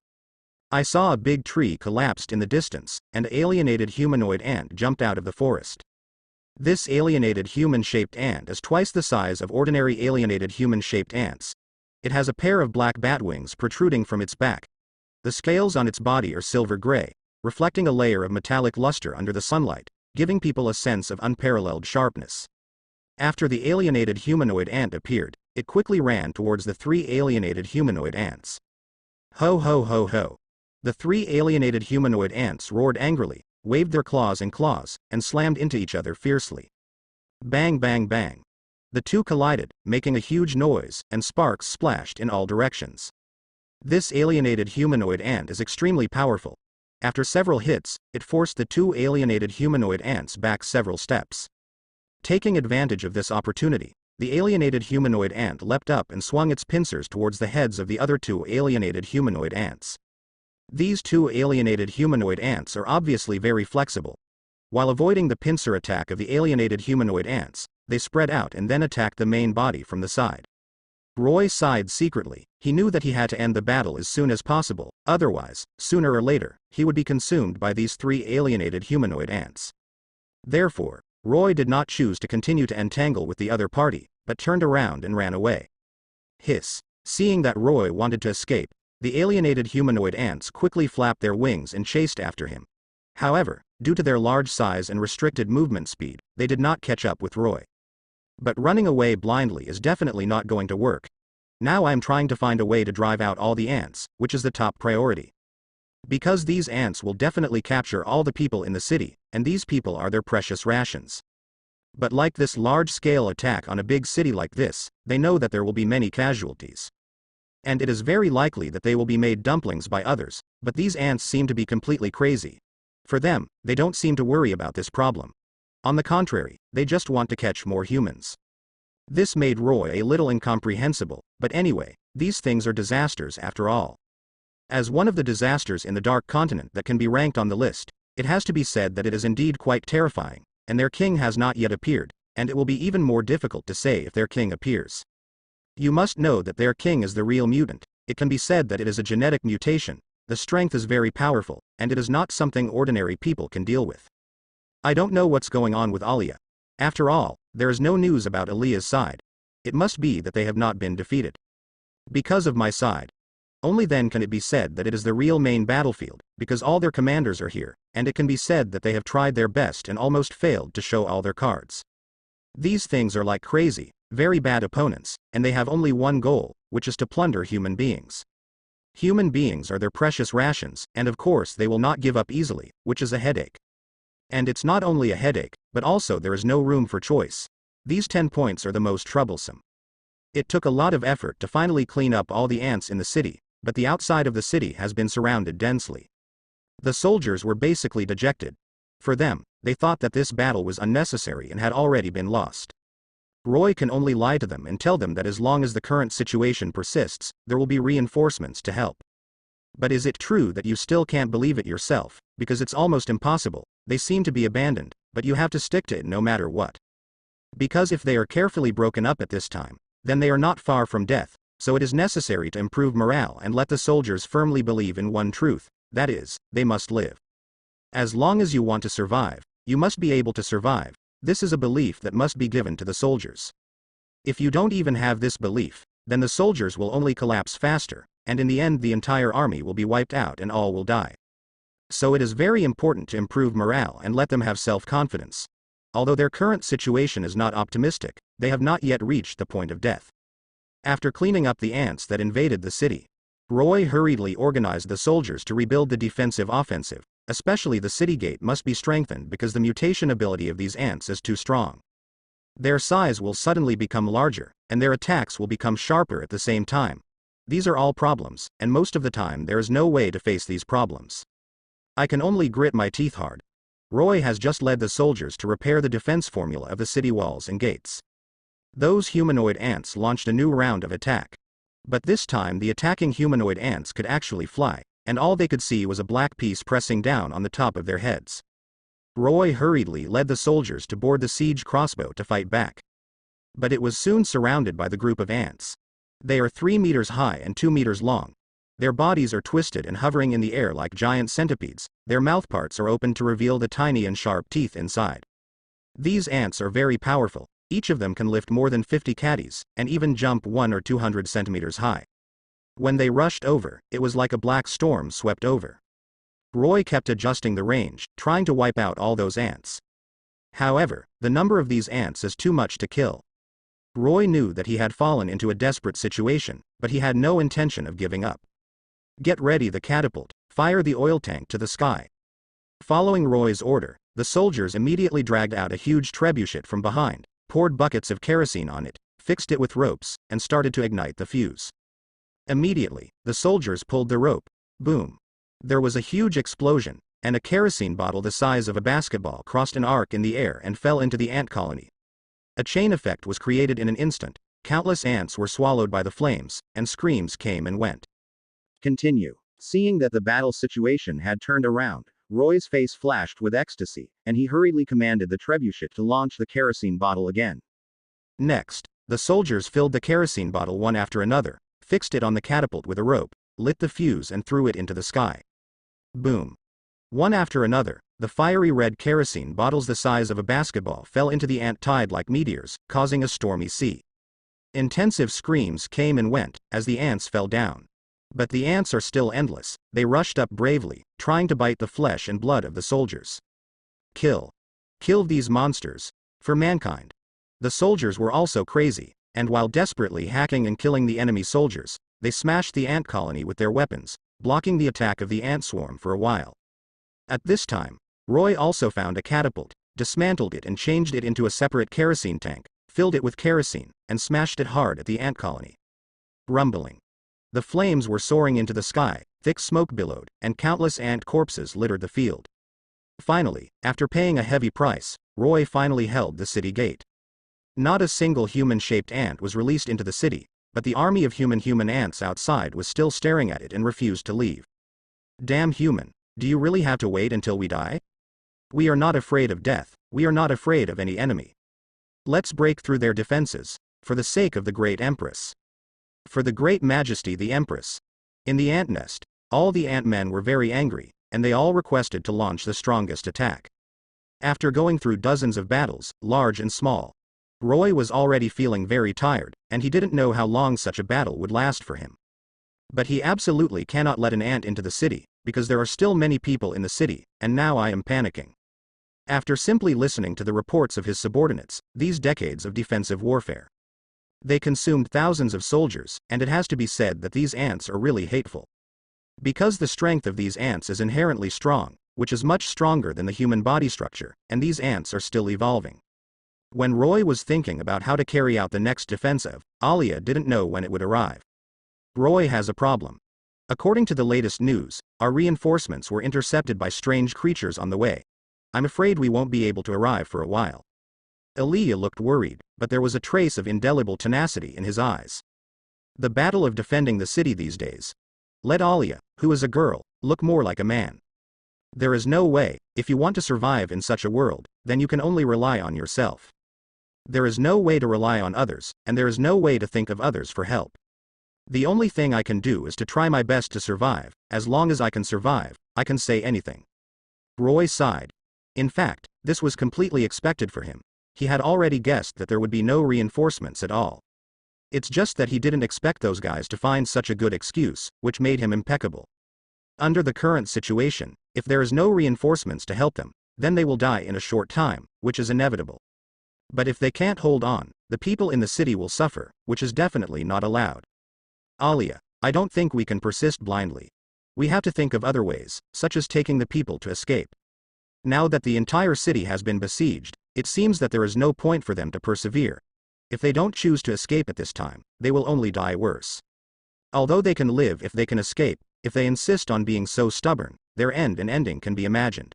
I saw a big tree collapsed in the distance, and an alienated humanoid ant jumped out of the forest. This alienated human-shaped ant is twice the size of ordinary alienated human-shaped ants. It has a pair of black bat wings protruding from its back. The scales on its body are silver gray, reflecting a layer of metallic luster under the sunlight, giving people a sense of unparalleled sharpness. After the alienated humanoid ant appeared, it quickly ran towards the 3 alienated humanoid ants. Ho ho ho ho. The 3 alienated humanoid ants roared angrily, waved their claws, and slammed into each other fiercely. Bang bang bang. The 2 collided, making a huge noise, and sparks splashed in all directions. This alienated humanoid ant is extremely powerful. After several hits, it forced the 2 alienated humanoid ants back several steps. Taking advantage of this opportunity, the alienated humanoid ant leapt up and swung its pincers towards the heads of the other 2 alienated humanoid ants. These 2 alienated humanoid ants are obviously very flexible. While avoiding the pincer attack of the alienated humanoid ants, they spread out and then attacked the main body from the side. Roy sighed secretly. He knew that he had to end the battle as soon as possible, otherwise, sooner or later, he would be consumed by these 3 alienated humanoid ants. Therefore, Roy did not choose to continue to entangle with the other party, but turned around and ran away. Hiss. Seeing that Roy wanted to escape, the alienated humanoid ants quickly flapped their wings and chased after him. However, due to their large size and restricted movement speed, they did not catch up with Roy. But running away blindly is definitely not going to work. Now I am trying to find a way to drive out all the ants, which is the top priority. Because these ants will definitely capture all the people in the city, and these people are their precious rations. But like this large-scale attack on a big city like this, they know that there will be many casualties. And it is very likely that they will be made dumplings by others, but these ants seem to be completely crazy. For them, they don't seem to worry about this problem. On the contrary, they just want to catch more humans. This made Roy a little incomprehensible, but anyway, these things are disasters after all. As one of the disasters in the Dark Continent that can be ranked on the list, it has to be said that it is indeed quite terrifying, and their king has not yet appeared, and it will be even more difficult to say if their king appears. You must know that their king is the real mutant. It can be said that it is a genetic mutation, the strength is very powerful, and it is not something ordinary people can deal with. I don't know what's going on with Alia. After all, there is no news about Alia's side. It must be that they have not been defeated. Because of my side. Only then can it be said that it is the real main battlefield, because all their commanders are here, and it can be said that they have tried their best and almost failed to show all their cards. These things are like crazy, very bad opponents, and they have only one goal, which is to plunder human beings. Human beings are their precious rations, and of course they will not give up easily, which is a headache. And it's not only a headache, but also there is no room for choice. These 10 points are the most troublesome. It took a lot of effort to finally clean up all the ants in the city, but the outside of the city has been surrounded densely. The soldiers were basically dejected. For them, they thought that this battle was unnecessary and had already been lost. Roy can only lie to them and tell them that as long as the current situation persists, there will be reinforcements to help. But is it true that you still can't believe it yourself, because it's almost impossible? They seem to be abandoned, but you have to stick to it no matter what. Because if they are carefully broken up at this time, then they are not far from death, so it is necessary to improve morale and let the soldiers firmly believe in one truth, that is, they must live. As long as you want to survive, you must be able to survive. This is a belief that must be given to the soldiers. If you don't even have this belief, then the soldiers will only collapse faster, and in the end the entire army will be wiped out and all will die. So it is very important to improve morale and let them have self-confidence. Although their current situation is not optimistic, they have not yet reached the point of death. After cleaning up the ants that invaded the city, Roy hurriedly organized the soldiers to rebuild the defensive offensive. Especially the city gate must be strengthened because the mutation ability of these ants is too strong. Their size will suddenly become larger, and their attacks will become sharper at the same time. These are all problems, and most of the time there is no way to face these problems. I can only grit my teeth hard. Roy has just led the soldiers to repair the defense formula of the city walls and gates. Those humanoid ants launched a new round of attack. But this time the attacking humanoid ants could actually fly, and all they could see was a black piece pressing down on the top of their heads. Roy hurriedly led the soldiers to board the siege crossbow to fight back. But it was soon surrounded by the group of ants. They are 3 meters high and 2 meters long. Their bodies are twisted and hovering in the air like giant centipedes. Their mouthparts are open to reveal the tiny and sharp teeth inside. These ants are very powerful. Each of them can lift more than 50 caddies, and even jump 100 or 200 centimeters high. When they rushed over, it was like a black storm swept over. Roy kept adjusting the range, trying to wipe out all those ants. However, the number of these ants is too much to kill. Roy knew that he had fallen into a desperate situation, but he had no intention of giving up. Get ready the catapult, fire the oil tank to the sky. Following Roy's order, the soldiers immediately dragged out a huge trebuchet from behind, poured buckets of kerosene on it, fixed it with ropes, and started to ignite the fuse. Immediately, the soldiers pulled the rope. Boom. There was a huge explosion, and a kerosene bottle the size of a basketball crossed an arc in the air and fell into the ant colony. A chain effect was created in an instant. Countless ants were swallowed by the flames, and screams came and went. Continue. Seeing that the battle situation had turned around, Roy's face flashed with ecstasy, and he hurriedly commanded the trebuchet to launch the kerosene bottle again. Next, the soldiers filled the kerosene bottle one after another, fixed it on the catapult with a rope, lit the fuse and threw it into the sky. Boom. One after another, the fiery red kerosene bottles the size of a basketball fell into the ant tide like meteors, causing a stormy sea. Intensive screams came and went, as the ants fell down. But the ants are still endless. They rushed up bravely, trying to bite the flesh and blood of the soldiers. Kill. Kill these monsters. For mankind. The soldiers were also crazy, and while desperately hacking and killing the enemy soldiers, they smashed the ant colony with their weapons, blocking the attack of the ant swarm for a while. At this time, Roy also found a catapult, dismantled it and changed it into a separate kerosene tank, filled it with kerosene, and smashed it hard at the ant colony. Rumbling. The flames were soaring into the sky, thick smoke billowed, and countless ant corpses littered the field. Finally, after paying a heavy price, Roy finally held the city gate. Not a single human-shaped ant was released into the city, but the army of human ants outside was still staring at it and refused to leave. Damn human, do you really have to wait until we die? We are not afraid of death, we are not afraid of any enemy. Let's break through their defenses, for the sake of the great Empress. For the great majesty the Empress. In the ant nest, all the ant-men were very angry, and they all requested to launch the strongest attack. After going through dozens of battles, large and small, Roy was already feeling very tired, and he didn't know how long such a battle would last for him. But he absolutely cannot let an ant into the city, because there are still many people in the city, and now I am panicking. After simply listening to the reports of his subordinates, these decades of defensive warfare. They consumed thousands of soldiers, and it has to be said that these ants are really hateful. Because the strength of these ants is inherently strong, which is much stronger than the human body structure, and these ants are still evolving. When Roy was thinking about how to carry out the next defensive, Alia didn't know when it would arrive. Roy has a problem. According to the latest news, our reinforcements were intercepted by strange creatures on the way. I'm afraid we won't be able to arrive for a while. Alia looked worried, but there was a trace of indelible tenacity in his eyes. The battle of defending the city these days. Let Alia, who is a girl, look more like a man. There is no way, if you want to survive in such a world, then you can only rely on yourself. There is no way to rely on others, and there is no way to think of others for help. The only thing I can do is to try my best to survive. As long as I can survive, I can say anything. Roy sighed. In fact, this was completely expected for him. He had already guessed that there would be no reinforcements at all. It's just that he didn't expect those guys to find such a good excuse, which made him impeccable. Under the current situation, if there is no reinforcements to help them, then they will die in a short time, which is inevitable. But if they can't hold on, the people in the city will suffer, which is definitely not allowed. Alia, I don't think we can persist blindly. We have to think of other ways, such as taking the people to escape. Now that the entire city has been besieged, It seems that there is no point for them to persevere. If they don't choose to escape at this time, they will only die worse. Although they can live if they can escape, if they insist on being so stubborn, their ending can be imagined.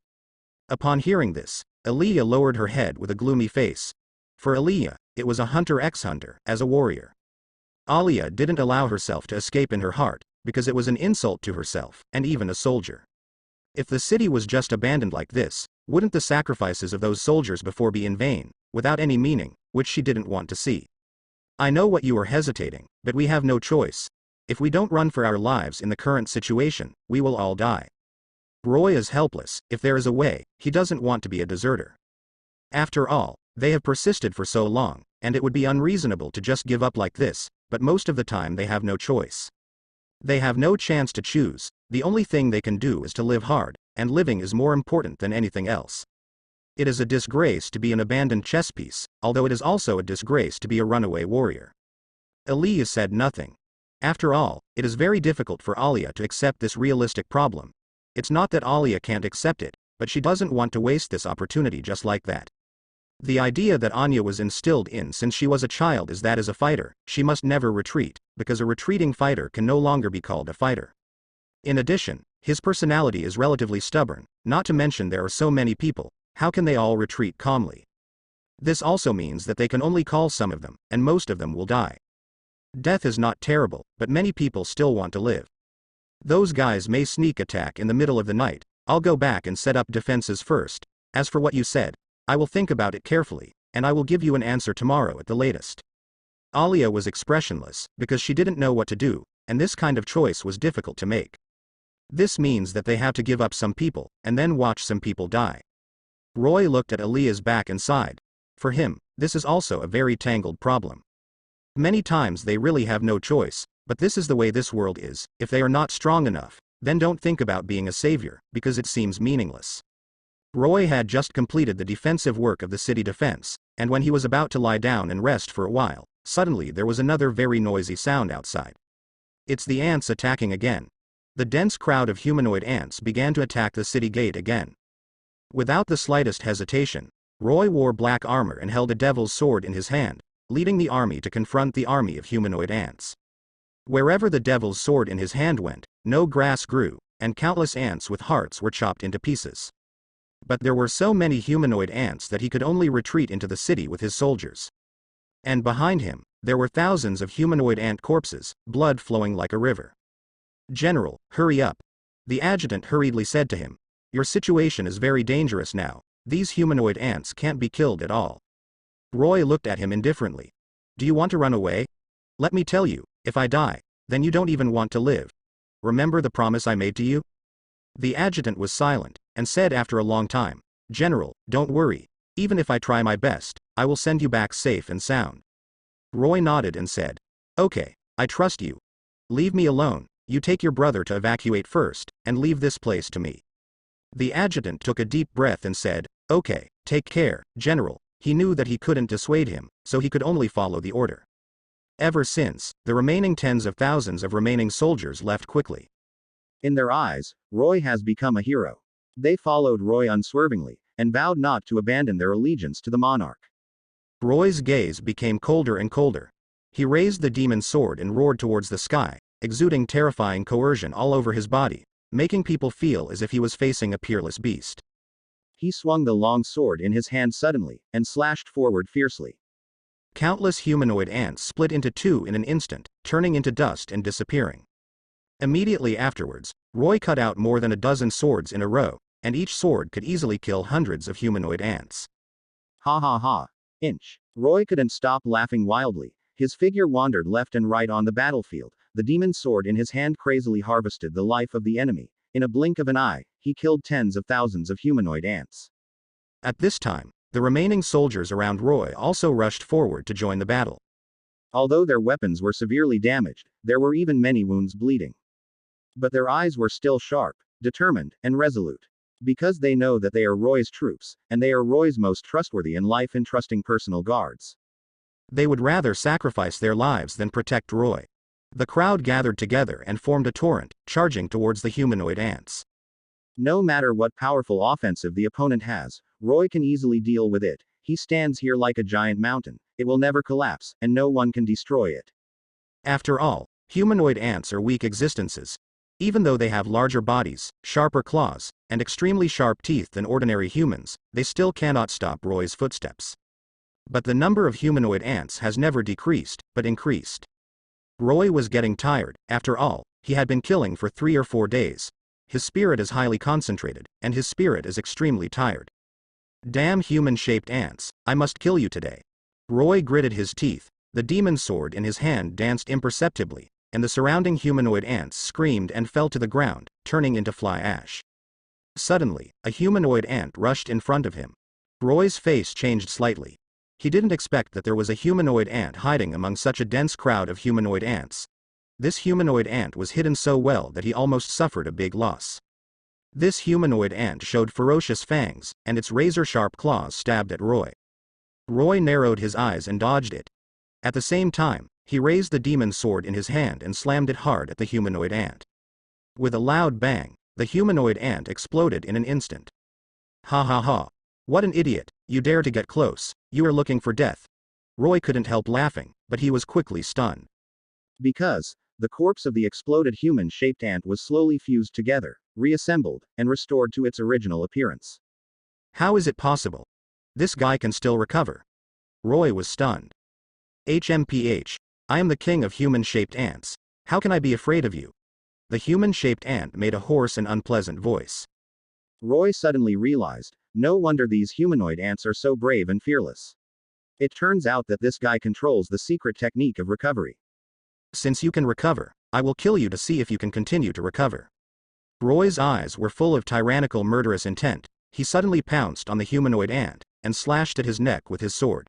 Upon hearing this, Aaliyah lowered her head with a gloomy face. For Aaliyah, it was a hunter ex-hunter, as a warrior. Aaliyah didn't allow herself to escape in her heart, because it was an insult to herself, and even a soldier. If the city was just abandoned like this, wouldn't the sacrifices of those soldiers before be in vain, without any meaning, which she didn't want to see? I know what you are hesitating, but we have no choice. If we don't run for our lives in the current situation, we will all die. Roy is helpless. If there is a way, he doesn't want to be a deserter. After all, they have persisted for so long, and it would be unreasonable to just give up like this, but most of the time they have no choice. They have no chance to choose. The only thing they can do is to live hard, and living is more important than anything else. It is a disgrace to be an abandoned chess piece, although it is also a disgrace to be a runaway warrior. Aaliyah said nothing. After all, it is very difficult for Aaliyah to accept this realistic problem. It's not that Aaliyah can't accept it, but she doesn't want to waste this opportunity just like that. The idea that Anya was instilled in since she was a child is that as a fighter, she must never retreat, because a retreating fighter can no longer be called a fighter. In addition, his personality is relatively stubborn, not to mention there are so many people, how can they all retreat calmly? This also means that they can only call some of them, and most of them will die. Death is not terrible, but many people still want to live. Those guys may sneak attack in the middle of the night. I'll go back and set up defenses first. As for what you said, I will think about it carefully, and I will give you an answer tomorrow at the latest. Aaliyah was expressionless, because she didn't know what to do, and this kind of choice was difficult to make. This means that they have to give up some people, and then watch some people die. Roy looked at Aaliyah's back and sighed. For him, this is also a very tangled problem. Many times they really have no choice, but this is the way this world is. If they are not strong enough, then don't think about being a savior, because it seems meaningless. Roy had just completed the defensive work of the city defense, and when he was about to lie down and rest for a while, suddenly there was another very noisy sound outside. It's the ants attacking again. The dense crowd of humanoid ants began to attack the city gate again. Without the slightest hesitation, Roy wore black armor and held a devil's sword in his hand, leading the army to confront the army of humanoid ants. Wherever the devil's sword in his hand went, no grass grew, and countless ants with hearts were chopped into pieces. But there were so many humanoid ants that he could only retreat into the city with his soldiers. And behind him, there were thousands of humanoid ant corpses, blood flowing like a river. "General, hurry up." The adjutant hurriedly said to him. "Your situation is very dangerous now. These humanoid ants can't be killed at all." Roy looked at him indifferently. "Do you want to run away? Let me tell you, if I die, then you don't even want to live. Remember the promise I made to you?" The adjutant was silent, and said after a long time, "General, don't worry. Even if I try my best, I will send you back safe and sound." Roy nodded and said, "Okay, I trust you. Leave me alone. You take your brother to evacuate first, and leave this place to me." The adjutant took a deep breath and said, "Okay, take care, General." He knew that he couldn't dissuade him, so he could only follow the order. Ever since, the remaining tens of thousands of remaining soldiers left quickly. In their eyes, Roy has become a hero. They followed Roy unswervingly, and vowed not to abandon their allegiance to the monarch. Roy's gaze became colder and colder. He raised the demon's sword and roared towards the sky, exuding terrifying coercion all over his body, making people feel as if he was facing a peerless beast. He swung the long sword in his hand suddenly, and slashed forward fiercely. Countless humanoid ants split into two in an instant, turning into dust and disappearing. Immediately afterwards, Roy cut out more than a dozen swords in a row, and each sword could easily kill hundreds of humanoid ants. Ha ha ha. Inch. Roy couldn't stop laughing wildly. His figure wandered left and right on the battlefield, the demon's sword in his hand crazily harvested the life of the enemy. In a blink of an eye, he killed tens of thousands of humanoid ants. At this time, the remaining soldiers around Roy also rushed forward to join the battle. Although their weapons were severely damaged, there were even many wounds bleeding. But their eyes were still sharp, determined, and resolute. Because they know that they are Roy's troops, and they are Roy's most trustworthy and life-entrusting personal guards. They would rather sacrifice their lives than protect Roy. The crowd gathered together and formed a torrent, charging towards the humanoid ants. No matter what powerful offensive the opponent has, Roy can easily deal with it. He stands here like a giant mountain. It will never collapse, and no one can destroy it. After all, humanoid ants are weak existences. Even though they have larger bodies, sharper claws, and extremely sharp teeth than ordinary humans, they still cannot stop Roy's footsteps. But the number of humanoid ants has never decreased, but increased. Roy was getting tired. After all, he had been killing for 3 or 4 days. His spirit is highly concentrated, and his spirit is extremely tired. Damn human-shaped ants, I must kill you today. Roy gritted his teeth. The demon sword in his hand danced imperceptibly, and the surrounding humanoid ants screamed and fell to the ground, turning into fly ash. Suddenly, a humanoid ant rushed in front of him. Roy's face changed slightly. He didn't expect that there was a humanoid ant hiding among such a dense crowd of humanoid ants. This humanoid ant was hidden so well that he almost suffered a big loss. This humanoid ant showed ferocious fangs, and its razor-sharp claws stabbed at Roy. Roy narrowed his eyes and dodged it. At the same time, he raised the demon sword in his hand and slammed it hard at the humanoid ant. With a loud bang, the humanoid ant exploded in an instant. Ha ha ha. What an idiot, you dare to get close, you are looking for death. Roy couldn't help laughing, but he was quickly stunned. Because the corpse of the exploded human-shaped ant was slowly fused together, reassembled, and restored to its original appearance. How is it possible? This guy can still recover. Roy was stunned. HMPH. I am the king of human-shaped ants. How can I be afraid of you? The human-shaped ant made a hoarse and unpleasant voice. Roy suddenly realized, no wonder these humanoid ants are so brave and fearless. It turns out that this guy controls the secret technique of recovery. Since you can recover, I will kill you to see if you can continue to recover. Roy's eyes were full of tyrannical murderous intent. He suddenly pounced on the humanoid ant, and slashed at his neck with his sword.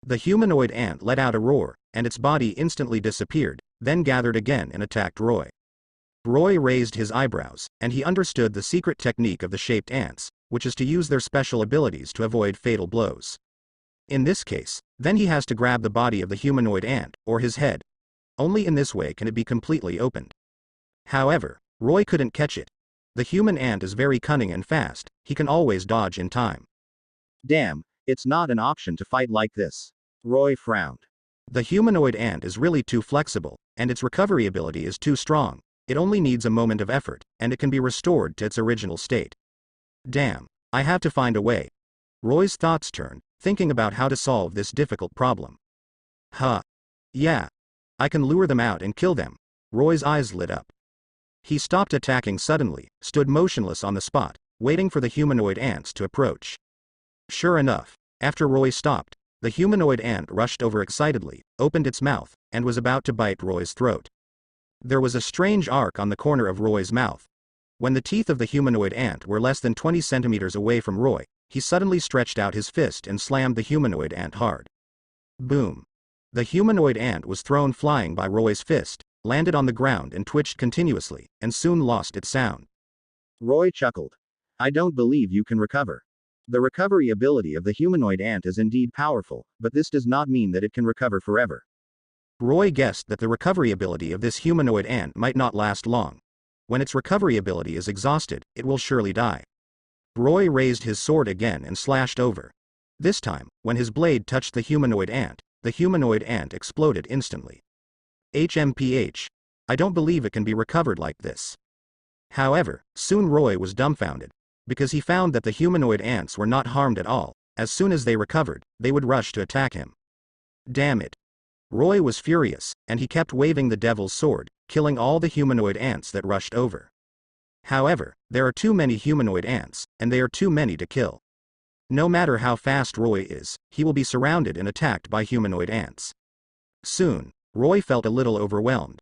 The humanoid ant let out a roar, and its body instantly disappeared, then gathered again and attacked Roy. Roy raised his eyebrows, and he understood the secret technique of the shaped ants, which is to use their special abilities to avoid fatal blows. In this case, then he has to grab the body of the humanoid ant, or his head. Only in this way can it be completely opened. However, Roy couldn't catch it. The human ant is very cunning and fast, he can always dodge in time. Damn, it's not an option to fight like this. Roy frowned. The humanoid ant is really too flexible, and its recovery ability is too strong. It only needs a moment of effort, and it can be restored to its original state. Damn, I have to find a way. Roy's thoughts turned, thinking about how to solve this difficult problem. Huh. Yeah. I can lure them out and kill them. Roy's eyes lit up. He stopped attacking suddenly, stood motionless on the spot, waiting for the humanoid ants to approach. Sure enough, after Roy stopped, the humanoid ant rushed over excitedly, opened its mouth, and was about to bite Roy's throat. There was a strange arc on the corner of Roy's mouth. When the teeth of the humanoid ant were less than 20 centimeters away from Roy, he suddenly stretched out his fist and slammed the humanoid ant hard. Boom. The humanoid ant was thrown flying by Roy's fist, landed on the ground and twitched continuously, and soon lost its sound. Roy chuckled. I don't believe you can recover. The recovery ability of the humanoid ant is indeed powerful, but this does not mean that it can recover forever. Roy guessed that the recovery ability of this humanoid ant might not last long. When its recovery ability is exhausted, it will surely die. Roy raised his sword again and slashed over. This time, when his blade touched the humanoid ant exploded instantly. HMPH. I don't believe it can be recovered like this. However, soon Roy was dumbfounded, because he found that the humanoid ants were not harmed at all. As soon as they recovered, they would rush to attack him. Damn it. Roy was furious, and he kept waving the devil's sword, killing all the humanoid ants that rushed over. However, there are too many humanoid ants, and they are too many to kill. No matter how fast Roy is, he will be surrounded and attacked by humanoid ants. Soon, Roy felt a little overwhelmed.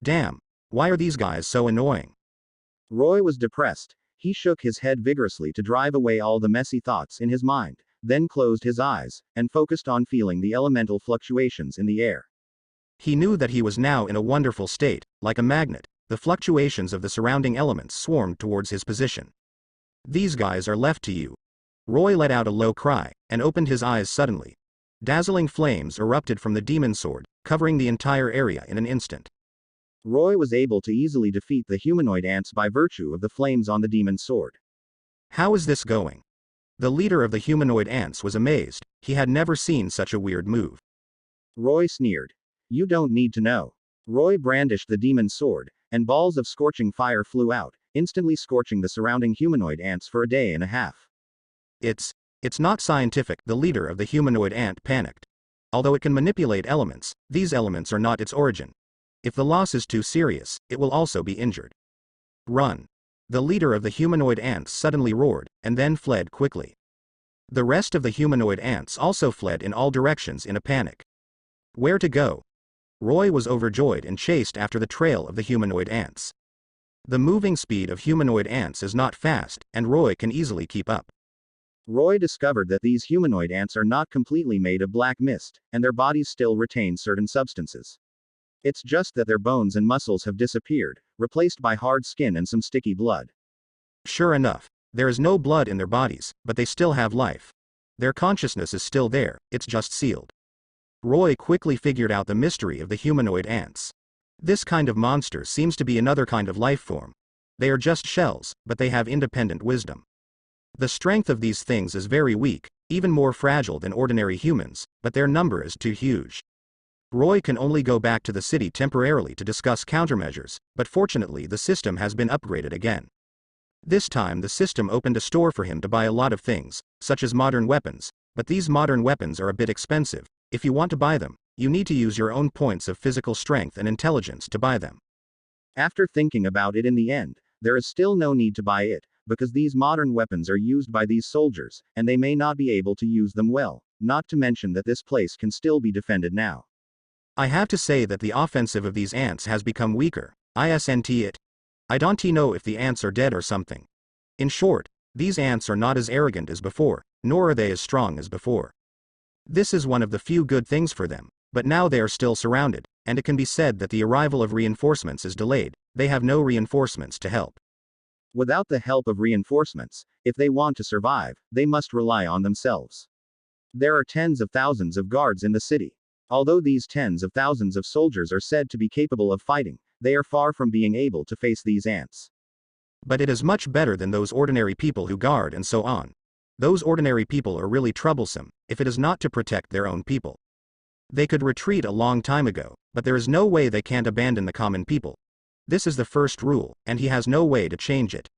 Damn, why are these guys so annoying? Roy was depressed. He shook his head vigorously to drive away all the messy thoughts in his mind, then closed his eyes, and focused on feeling the elemental fluctuations in the air. He knew that he was now in a wonderful state, like a magnet. The fluctuations of the surrounding elements swarmed towards his position. These guys are left to you. Roy let out a low cry, and opened his eyes suddenly. Dazzling flames erupted from the demon sword, covering the entire area in an instant. Roy was able to easily defeat the humanoid ants by virtue of the flames on the demon sword. How is this going? The leader of the humanoid ants was amazed. He had never seen such a weird move. Roy sneered. You don't need to know. Roy brandished the demon's sword, and balls of scorching fire flew out, instantly scorching the surrounding humanoid ants for a day and a half. It's not scientific, the leader of the humanoid ant panicked. Although it can manipulate elements, these elements are not its origin. If the loss is too serious, it will also be injured. Run. The leader of the humanoid ants suddenly roared, and then fled quickly. The rest of the humanoid ants also fled in all directions in a panic. Where to go? Roy was overjoyed and chased after the trail of the humanoid ants. The moving speed of humanoid ants is not fast, and Roy can easily keep up. Roy discovered that these humanoid ants are not completely made of black mist, and their bodies still retain certain substances. It's just that their bones and muscles have disappeared, replaced by hard skin and some sticky blood. Sure enough, there is no blood in their bodies, but they still have life. Their consciousness is still there, it's just sealed. Roy quickly figured out the mystery of the humanoid ants. This kind of monster seems to be another kind of life form. They are just shells, but they have independent wisdom. The strength of these things is very weak, even more fragile than ordinary humans, but their number is too huge. Roy can only go back to the city temporarily to discuss countermeasures, but fortunately the system has been upgraded again. This time the system opened a store for him to buy a lot of things, such as modern weapons, but these modern weapons are a bit expensive. If you want to buy them, you need to use your own points of physical strength and intelligence to buy them. After thinking about it in the end, there is still no need to buy it, because these modern weapons are used by these soldiers, and they may not be able to use them well, not to mention that this place can still be defended now. I have to say that the offensive of these ants has become weaker, isn't it? I don't know if the ants are dead or something. In short, these ants are not as arrogant as before, nor are they as strong as before. This is one of the few good things for them, but now they are still surrounded, and it can be said that the arrival of reinforcements is delayed. They have no reinforcements to help. Without the help of reinforcements, if they want to survive, they must rely on themselves. There are tens of thousands of guards in the city. Although these tens of thousands of soldiers are said to be capable of fighting, they are far from being able to face these ants. But it is much better than those ordinary people who guard and so on. Those ordinary people are really troublesome, if it is not to protect their own people. They could retreat a long time ago, but there is no way they can't abandon the common people. This is the first rule, and he has no way to change it.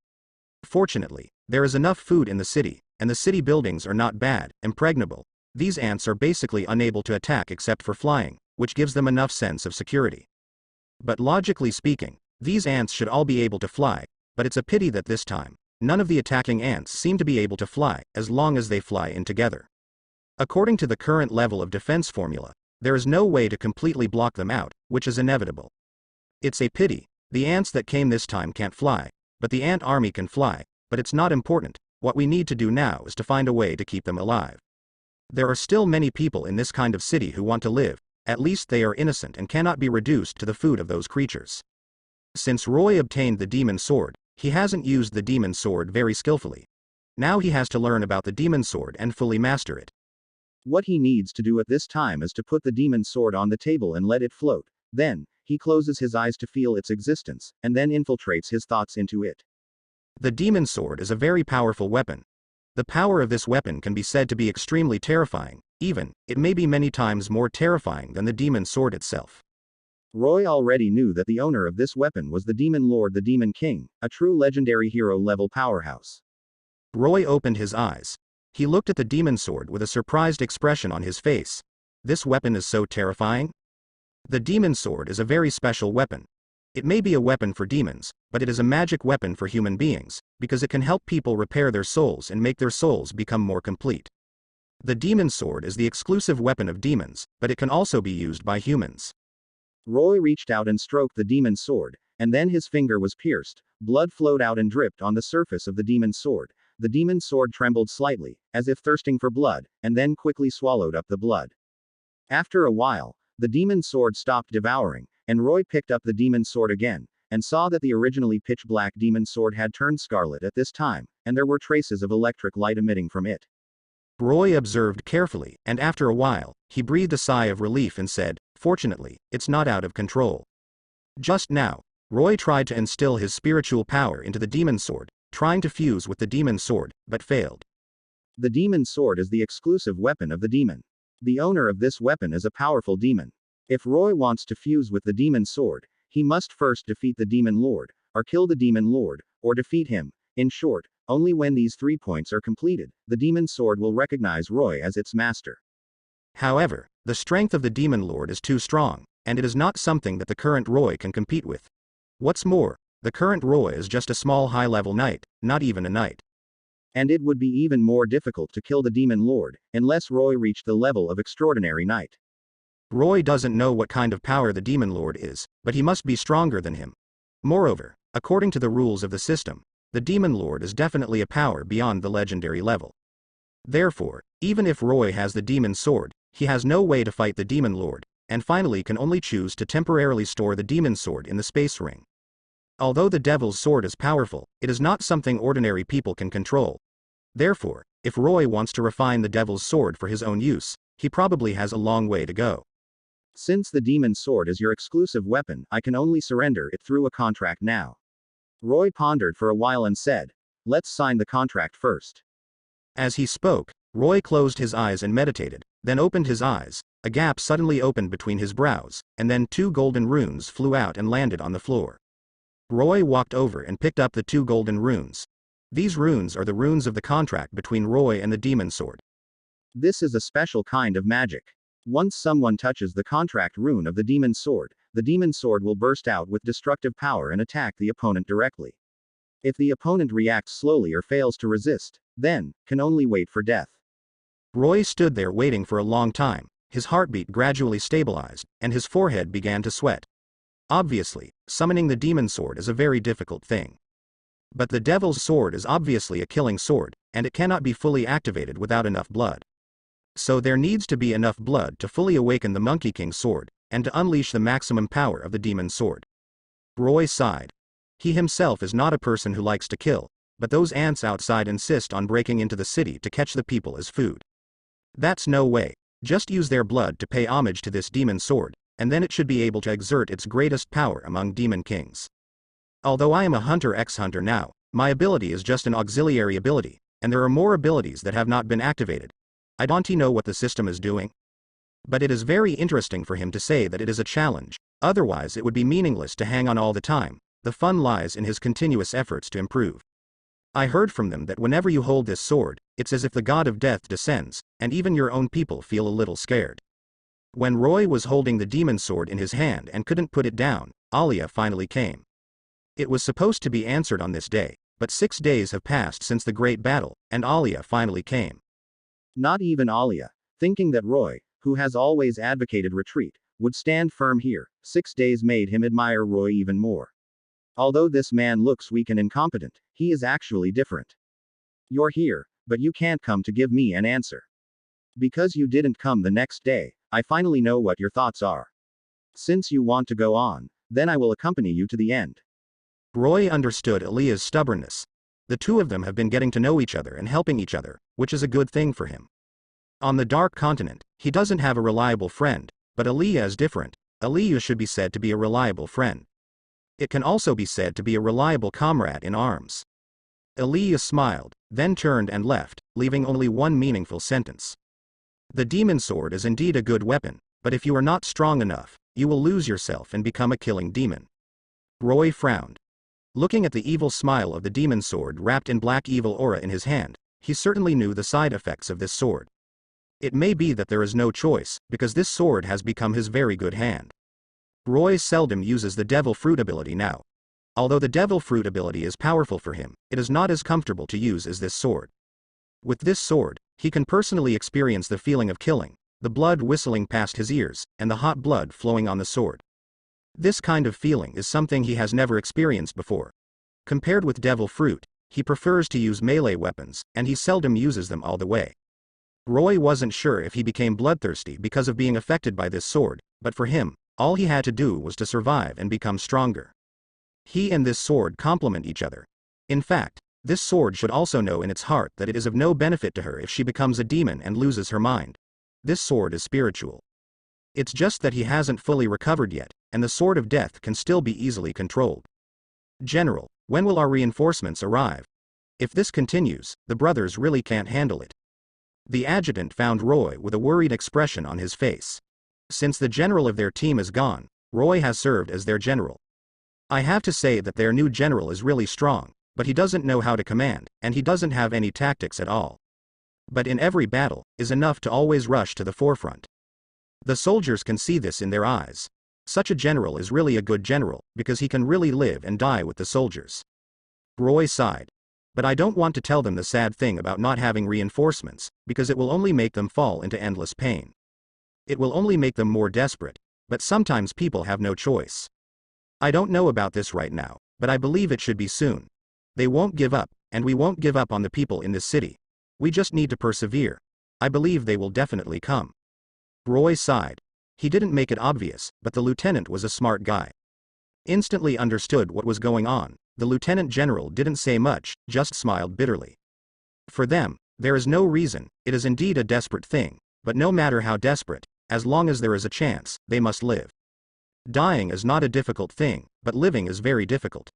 Fortunately, there is enough food in the city, and the city buildings are not bad, impregnable. These ants are basically unable to attack except for flying, which gives them enough sense of security. But logically speaking, these ants should all be able to fly, but it's a pity that this time, none of the attacking ants seem to be able to fly, as long as they fly in together. According to the current level of defense formula, there is no way to completely block them out, which is inevitable. It's a pity, the ants that came this time can't fly, but the ant army can fly, but it's not important. What we need to do now is to find a way to keep them alive. There are still many people in this kind of city who want to live, at least they are innocent and cannot be reduced to the food of those creatures. Since Roy obtained the demon sword, he hasn't used the demon sword very skillfully. Now he has to learn about the demon sword and fully master it. What he needs to do at this time is to put the demon sword on the table and let it float. Then, he closes his eyes to feel its existence, and then infiltrates his thoughts into it. The demon sword is a very powerful weapon. The power of this weapon can be said to be extremely terrifying, even, it may be many times more terrifying than the demon sword itself. Roy already knew that the owner of this weapon was the Demon Lord, the Demon King, a true legendary hero-level powerhouse. Roy opened his eyes. He looked at the demon sword with a surprised expression on his face. This weapon is so terrifying? The demon sword is a very special weapon. It may be a weapon for demons, but it is a magic weapon for human beings, because it can help people repair their souls and make their souls become more complete. The demon sword is the exclusive weapon of demons, but it can also be used by humans. Roy reached out and stroked the demon's sword, and then his finger was pierced, blood flowed out and dripped on the surface of the demon's sword. The demon's sword trembled slightly, as if thirsting for blood, and then quickly swallowed up the blood. After a while, the demon's sword stopped devouring, and Roy picked up the demon's sword again, and saw that the originally pitch-black demon's sword had turned scarlet at this time, and there were traces of electric light emitting from it. Roy observed carefully, and after a while, he breathed a sigh of relief and said, "Fortunately, it's not out of control." Just now, Roy tried to instill his spiritual power into the demon's sword, trying to fuse with the demon's sword, but failed. The demon sword is the exclusive weapon of the demon. The owner of this weapon is a powerful demon. If Roy wants to fuse with the demon sword, he must first defeat the demon lord, or kill the demon lord, or defeat him. In short, only when these 3 points are completed, the demon sword will recognize Roy as its master. However, the strength of the demon lord is too strong, and it is not something that the current Roy can compete with. What's more, the current Roy is just a small high-level knight, not even a knight. And it would be even more difficult to kill the demon lord, unless Roy reached the level of extraordinary knight. Roy doesn't know what kind of power the demon lord is, but he must be stronger than him. Moreover, according to the rules of the system, the demon lord is definitely a power beyond the legendary level. Therefore, even if Roy has the demon sword, he has no way to fight the demon lord, and finally can only choose to temporarily store the demon sword in the space ring. Although the devil's sword is powerful, it is not something ordinary people can control. Therefore, if Roy wants to refine the devil's sword for his own use, he probably has a long way to go. Since the demon sword is your exclusive weapon, I can only surrender it through a contract now. Roy pondered for a while and said, "Let's sign the contract first." As he spoke, Roy closed his eyes and meditated, then opened his eyes. A gap suddenly opened between his brows, and then 2 golden runes flew out and landed on the floor. Roy walked over and picked up the 2 golden runes. These runes are the runes of the contract between Roy and the demon sword. This is a special kind of magic. Once someone touches the contract rune of the demon sword will burst out with destructive power and attack the opponent directly. If the opponent reacts slowly or fails to resist, then can only wait for death. Roy stood there waiting for a long time. His heartbeat gradually stabilized, and his forehead began to sweat. Obviously, summoning the demon sword is a very difficult thing. But the devil's sword is obviously a killing sword, and it cannot be fully activated without enough blood. So there needs to be enough blood to fully awaken the Monkey King's sword, and to unleash the maximum power of the demon sword. Roy sighed. He himself is not a person who likes to kill, but those ants outside insist on breaking into the city to catch the people as food. That's no way. Just use their blood to pay homage to this demon sword, and then it should be able to exert its greatest power among demon kings. Although I am a hunter ex-hunter now, my ability is just an auxiliary ability, and there are more abilities that have not been activated. I don't know what the system is doing. But it is very interesting for him to say that it is a challenge, otherwise it would be meaningless to hang on all the time. The fun lies in his continuous efforts to improve. I heard from them that whenever you hold this sword, it's as if the god of death descends, and even your own people feel a little scared. When Roy was holding the demon sword in his hand and couldn't put it down, Alia finally came. It was supposed to be answered on this day, but 6 days have passed since the great battle, and Alia finally came. Not even Alia, thinking that Roy, who has always advocated retreat, would stand firm here. 6 days made him admire Roy even more. Although this man looks weak and incompetent, he is actually different. You're here, but you can't come to give me an answer. Because you didn't come the next day, I finally know what your thoughts are. Since you want to go on, then I will accompany you to the end. Roy understood Alia's stubbornness. The two of them have been getting to know each other and helping each other, which is a good thing for him. On the Dark Continent, he doesn't have a reliable friend, but Alia is different. Alia should be said to be a reliable friend. It can also be said to be a reliable comrade in arms. Alia smiled, then turned and left, leaving only one meaningful sentence. The demon sword is indeed a good weapon, but if you are not strong enough, you will lose yourself and become a killing demon. Roy frowned. Looking at the evil smile of the demon sword wrapped in black evil aura in his hand, he certainly knew the side effects of this sword. It may be that there is no choice, because this sword has become his very good hand. Roy seldom uses the devil fruit ability now. Although the devil fruit ability is powerful for him, it is not as comfortable to use as this sword. With this sword, he can personally experience the feeling of killing, the blood whistling past his ears, and the hot blood flowing on the sword. This kind of feeling is something he has never experienced before. Compared with devil fruit, he prefers to use melee weapons, and he seldom uses them all the way. Roy wasn't sure if he became bloodthirsty because of being affected by this sword, but for him, all he had to do was to survive and become stronger. He and this sword complement each other. In fact, this sword should also know in its heart that it is of no benefit to her if she becomes a demon and loses her mind. This sword is spiritual. It's just that he hasn't fully recovered yet, and the sword of death can still be easily controlled. General, when will our reinforcements arrive? If this continues, the brothers really can't handle it. The adjutant found Roy with a worried expression on his face. Since the general of their team is gone, Roy has served as their general. I have to say that their new general is really strong, but he doesn't know how to command, and he doesn't have any tactics at all. But in every battle, is enough to always rush to the forefront. The soldiers can see this in their eyes. Such a general is really a good general, because he can really live and die with the soldiers. Roy sighed. But I don't want to tell them the sad thing about not having reinforcements, because it will only make them fall into endless pain. It will only make them more desperate, but sometimes people have no choice. I don't know about this right now, but I believe it should be soon. They won't give up, and we won't give up on the people in this city. We just need to persevere. I believe they will definitely come. Roy sighed. He didn't make it obvious, but the lieutenant was a smart guy. Instantly understood what was going on. The lieutenant general didn't say much, just smiled bitterly. For them, there is no reason, it is indeed a desperate thing, but no matter how desperate, as long as there is a chance, they must live. Dying is not a difficult thing, but living is very difficult.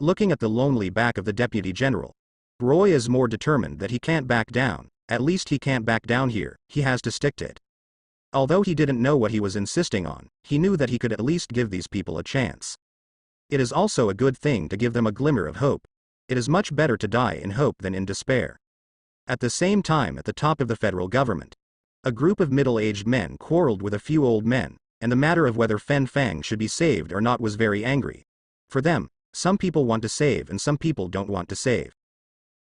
Looking at the lonely back of the deputy general, Roy is more determined that he can't back down, at least he can't back down here, he has to stick to it. Although he didn't know what he was insisting on, he knew that he could at least give these people a chance. It is also a good thing to give them a glimmer of hope. It is much better to die in hope than in despair. At the same time, at the top of the federal government, a group of middle-aged men quarreled with a few old men, and the matter of whether Fen Fang should be saved or not was very angry. For them, some people want to save and some people don't want to save.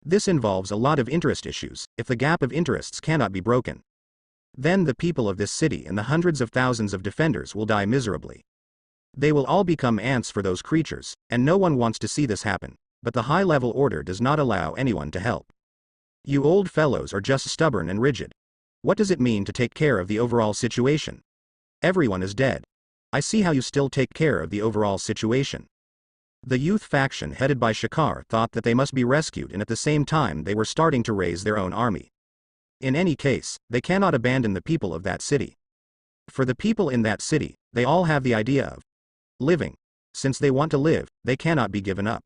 This involves a lot of interest issues. If the gap of interests cannot be broken, then the people of this city and the hundreds of thousands of defenders will die miserably. They will all become ants for those creatures, and no one wants to see this happen, but the high-level order does not allow anyone to help. You old fellows are just stubborn and rigid. What does it mean to take care of the overall situation? Everyone is dead. I see how you still take care of the overall situation. The youth faction headed by Shakar thought that they must be rescued, and at the same time they were starting to raise their own army. In any case, they cannot abandon the people of that city. For the people in that city, they all have the idea of living. Since they want to live, they cannot be given up.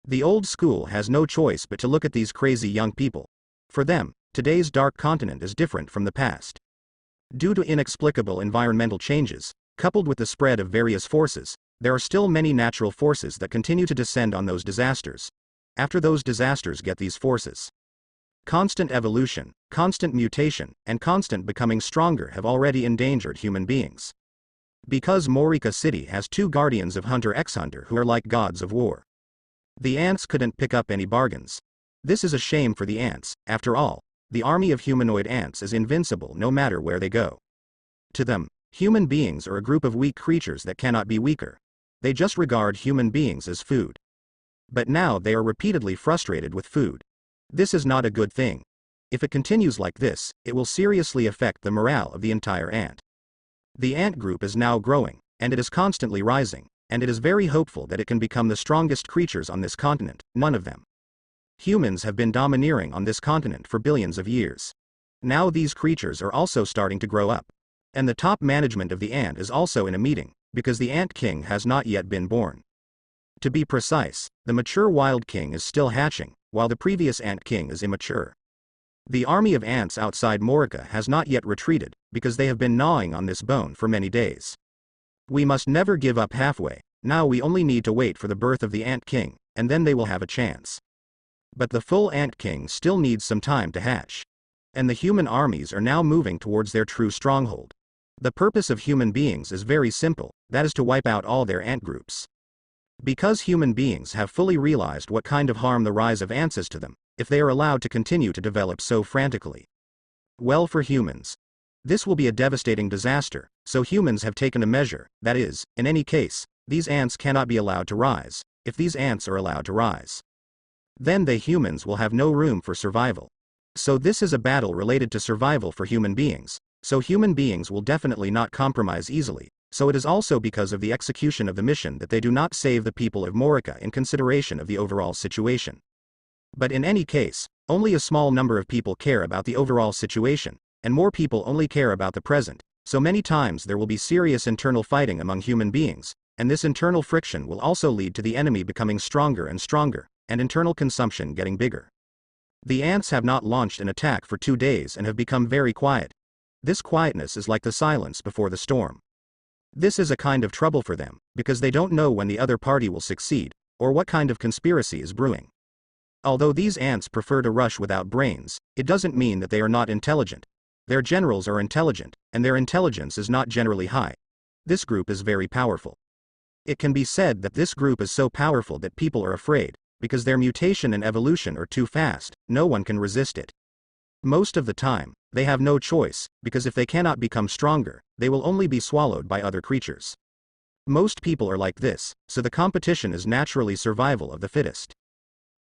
The old school has no choice but to look at these crazy young people. For them, today's dark continent is different from the past. Due to inexplicable environmental changes, coupled with the spread of various forces, there are still many natural forces that continue to descend on those disasters. After those disasters get these forces. Constant evolution, constant mutation, and constant becoming stronger have already endangered human beings. Because Morika City has two guardians of Hunter x Hunter who are like gods of war. The ants couldn't pick up any bargains. This is a shame for the ants. After all, the army of humanoid ants is invincible no matter where they go. To them, human beings are a group of weak creatures that cannot be weaker. They just regard human beings as food. But now they are repeatedly frustrated with food. This is not a good thing. If it continues like this, it will seriously affect the morale of the entire ant. The ant group is now growing, and it is constantly rising, and it is very hopeful that it can become the strongest creatures on this continent. None of them. Humans have been domineering on this continent for billions of years. Now these creatures are also starting to grow up. And the top management of the ant is also in a meeting, because the ant king has not yet been born. To be precise, the mature wild king is still hatching, while the previous ant king is immature. The army of ants outside Morika has not yet retreated, because they have been gnawing on this bone for many days. We must never give up halfway. Now we only need to wait for the birth of the ant king, and then they will have a chance. But the full ant king still needs some time to hatch. And the human armies are now moving towards their true stronghold. The purpose of human beings is very simple, that is to wipe out all their ant groups. Because human beings have fully realized what kind of harm the rise of ants is to them, if they are allowed to continue to develop so frantically. Well, for humans, this will be a devastating disaster, so humans have taken a measure, that is, in any case, these ants cannot be allowed to rise. If these ants are allowed to rise, then they humans will have no room for survival. So this is a battle related to survival for human beings, so human beings will definitely not compromise easily. So it is also because of the execution of the mission that they do not save the people of Morika in consideration of the overall situation. But in any case, only a small number of people care about the overall situation, and more people only care about the present, so many times there will be serious internal fighting among human beings, and this internal friction will also lead to the enemy becoming stronger and stronger, and internal consumption getting bigger. The ants have not launched an attack for 2 days and have become very quiet. This quietness is like the silence before the storm. This is a kind of trouble for them, because they don't know when the other party will succeed, or what kind of conspiracy is brewing. Although these ants prefer to rush without brains, it doesn't mean that they are not intelligent. Their generals are intelligent, and their intelligence is not generally high. This group is very powerful. It can be said that this group is so powerful that people are afraid, because their mutation and evolution are too fast, no one can resist it. Most of the time, they have no choice, because if they cannot become stronger, they will only be swallowed by other creatures. Most people are like this, so the competition is naturally survival of the fittest.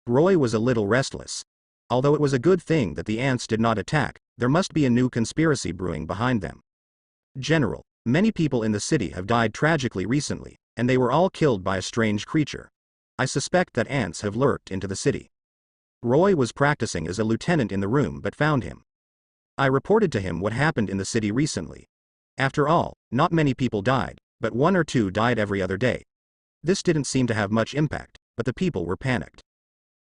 Roy was a little restless. Although it was a good thing that the ants did not attack, there must be a new conspiracy brewing behind them. General, many people in the city have died tragically recently, and they were all killed by a strange creature. I suspect that ants have lurked into the city. Roy was practicing as a lieutenant in the room but found him. I reported to him what happened in the city recently. After all, not many people died, but 1 or 2 died every other day. This didn't seem to have much impact, but the people were panicked.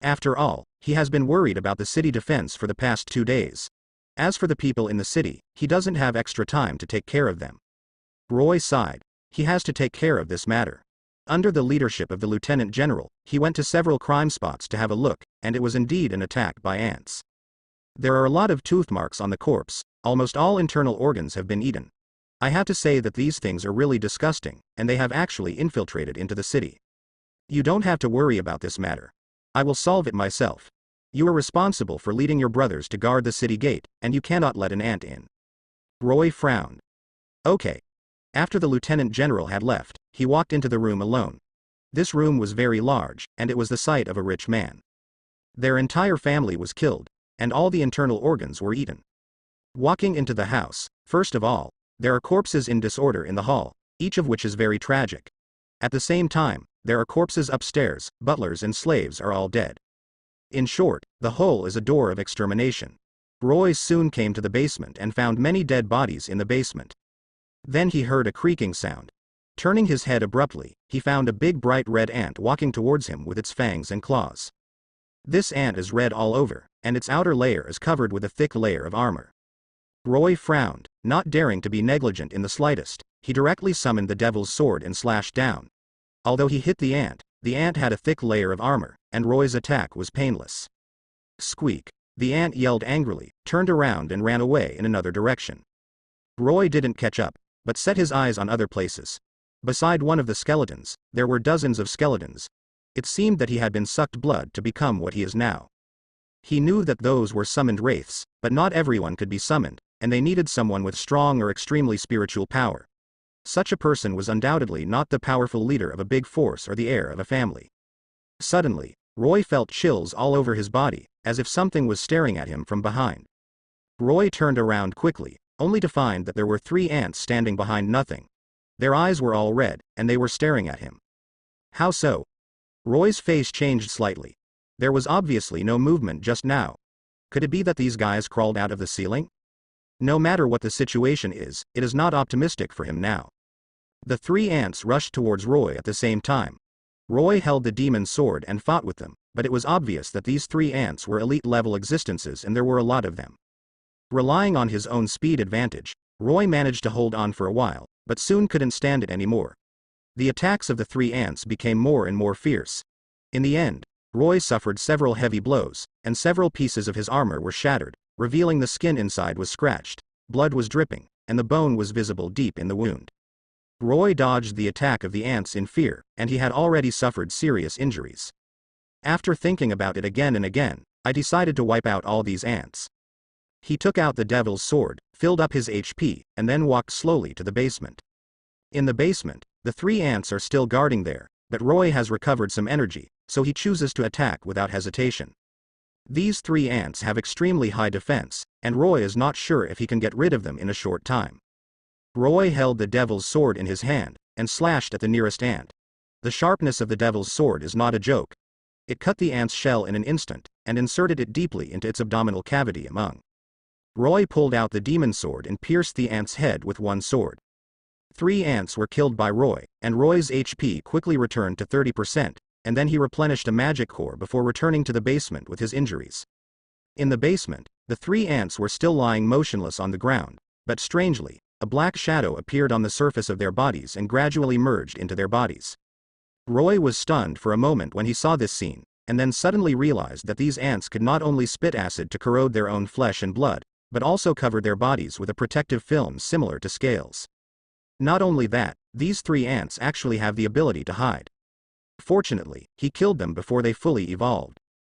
After all, he has been worried about the city defense for the past 2 days. As for the people in the city, he doesn't have extra time to take care of them. Roy sighed. He has to take care of this matter. Under the leadership of the lieutenant general, he went to several crime spots to have a look, and it was indeed an attack by ants. There are a lot of tooth marks on the corpse, almost all internal organs have been eaten. I have to say that these things are really disgusting, and they have actually infiltrated into the city. You don't have to worry about this matter. I will solve it myself. You are responsible for leading your brothers to guard the city gate, and you cannot let an ant in. Roy frowned. Okay. After the lieutenant general had left, he walked into the room alone. This room was very large, and it was the site of a rich man. Their entire family was killed, and all the internal organs were eaten. Walking into the house, first of all, there are corpses in disorder in the hall, each of which is very tragic. At the same time, there are corpses upstairs, butlers and slaves are all dead. In short, the whole is a door of extermination. Roy soon came to the basement and found many dead bodies in the basement. Then he heard a creaking sound. Turning his head abruptly, he found a big bright red ant walking towards him with its fangs and claws. This ant is red all over, and its outer layer is covered with a thick layer of armor. Roy frowned, not daring to be negligent in the slightest. He directly summoned the devil's sword and slashed down. Although he hit the ant had a thick layer of armor, and Roy's attack was painless. Squeak. The ant yelled angrily, turned around and ran away in another direction. Roy didn't catch up, but set his eyes on other places. Beside one of the skeletons, there were dozens of skeletons. It seemed that he had been sucked blood to become what he is now. He knew that those were summoned wraiths, but not everyone could be summoned, and they needed someone with strong or extremely spiritual power. Such a person was undoubtedly not the powerful leader of a big force or the heir of a family. Suddenly, Roy felt chills all over his body, as if something was staring at him from behind. Roy turned around quickly, only to find that there were 3 ants standing behind nothing. Their eyes were all red, and they were staring at him. How so? Roy's face changed slightly. There was obviously no movement just now. Could it be that these guys crawled out of the ceiling? No matter what the situation is, it is not optimistic for him now. The 3 ants rushed towards Roy at the same time. Roy held the demon's sword and fought with them, but it was obvious that these 3 ants were elite-level existences and there were a lot of them. Relying on his own speed advantage, Roy managed to hold on for a while, but soon couldn't stand it anymore. The attacks of the 3 ants became more and more fierce. In the end, Roy suffered several heavy blows, and several pieces of his armor were shattered, revealing the skin inside was scratched, blood was dripping, and the bone was visible deep in the wound. Roy dodged the attack of the ants in fear, and he had already suffered serious injuries. After thinking about it again and again, I decided to wipe out all these ants. He took out the devil's sword, filled up his HP, and then walked slowly to the basement. In the basement, the 3 ants are still guarding there, but Roy has recovered some energy, so he chooses to attack without hesitation. These 3 ants have extremely high defense, and Roy is not sure if he can get rid of them in a short time. Roy held the devil's sword in his hand, and slashed at the nearest ant. The sharpness of the devil's sword is not a joke. It cut the ant's shell in an instant, and inserted it deeply into its abdominal cavity among. Roy pulled out the demon's sword and pierced the ant's head with one sword. 3 ants were killed by Roy, and Roy's HP quickly returned to 30%, and then he replenished a magic core before returning to the basement with his injuries. In the basement, the 3 ants were still lying motionless on the ground, but strangely, a black shadow appeared on the surface of their bodies and gradually merged into their bodies. Roy was stunned for a moment when he saw this scene, and then suddenly realized that these ants could not only spit acid to corrode their own flesh and blood, but also cover their bodies with a protective film similar to scales. Not only that, these 3 ants actually have the ability to hide. Fortunately, he killed them before they fully evolved.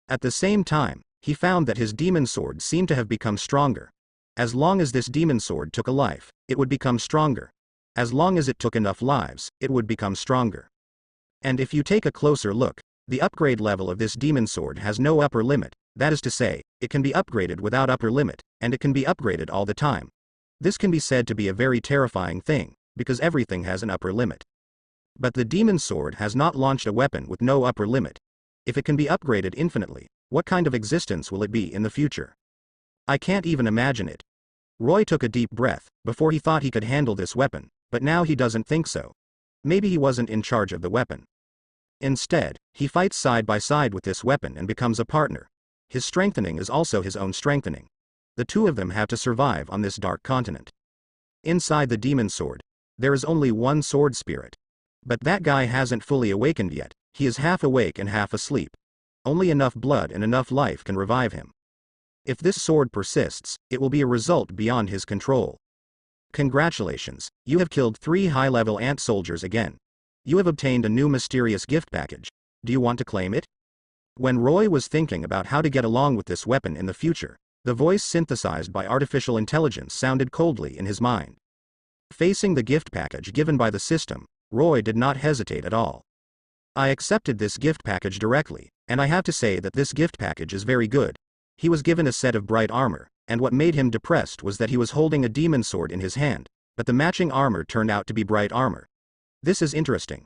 At the same time, he found that his demon sword seemed to have become stronger. As long as this demon sword took a life, it would become stronger. As long as it took enough lives, it would become stronger. And if you take a closer look, the upgrade level of this demon sword has no upper limit, that is to say, it can be upgraded without upper limit, and it can be upgraded all the time. This can be said to be a very terrifying thing, because everything has an upper limit. But the demon sword has not launched a weapon with no upper limit. If it can be upgraded infinitely, what kind of existence will it be in the future? I can't even imagine it. Roy took a deep breath, before he thought he could handle this weapon, but now he doesn't think so. Maybe he wasn't in charge of the weapon. Instead, he fights side by side with this weapon and becomes a partner. His strengthening is also his own strengthening. The two of them have to survive on this dark continent. Inside the demon sword, there is only one sword spirit. But that guy hasn't fully awakened yet, he is half awake and half asleep. Only enough blood and enough life can revive him. If this sword persists, it will be a result beyond his control. Congratulations, you have killed 3 high-level ant soldiers again. You have obtained a new mysterious gift package. Do you want to claim it? When Roy was thinking about how to get along with this weapon in the future, the voice synthesized by artificial intelligence sounded coldly in his mind. Facing the gift package given by the system, Roy did not hesitate at all. I accepted this gift package directly, and I have to say that this gift package is very good. He was given a set of bright armor, and what made him depressed was that he was holding a demon sword in his hand, but the matching armor turned out to be bright armor. This is interesting.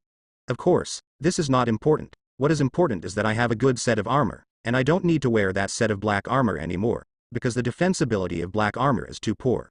Of course, this is not important. What is important is that I have a good set of armor, and I don't need to wear that set of black armor anymore, because the defensibility of black armor is too poor.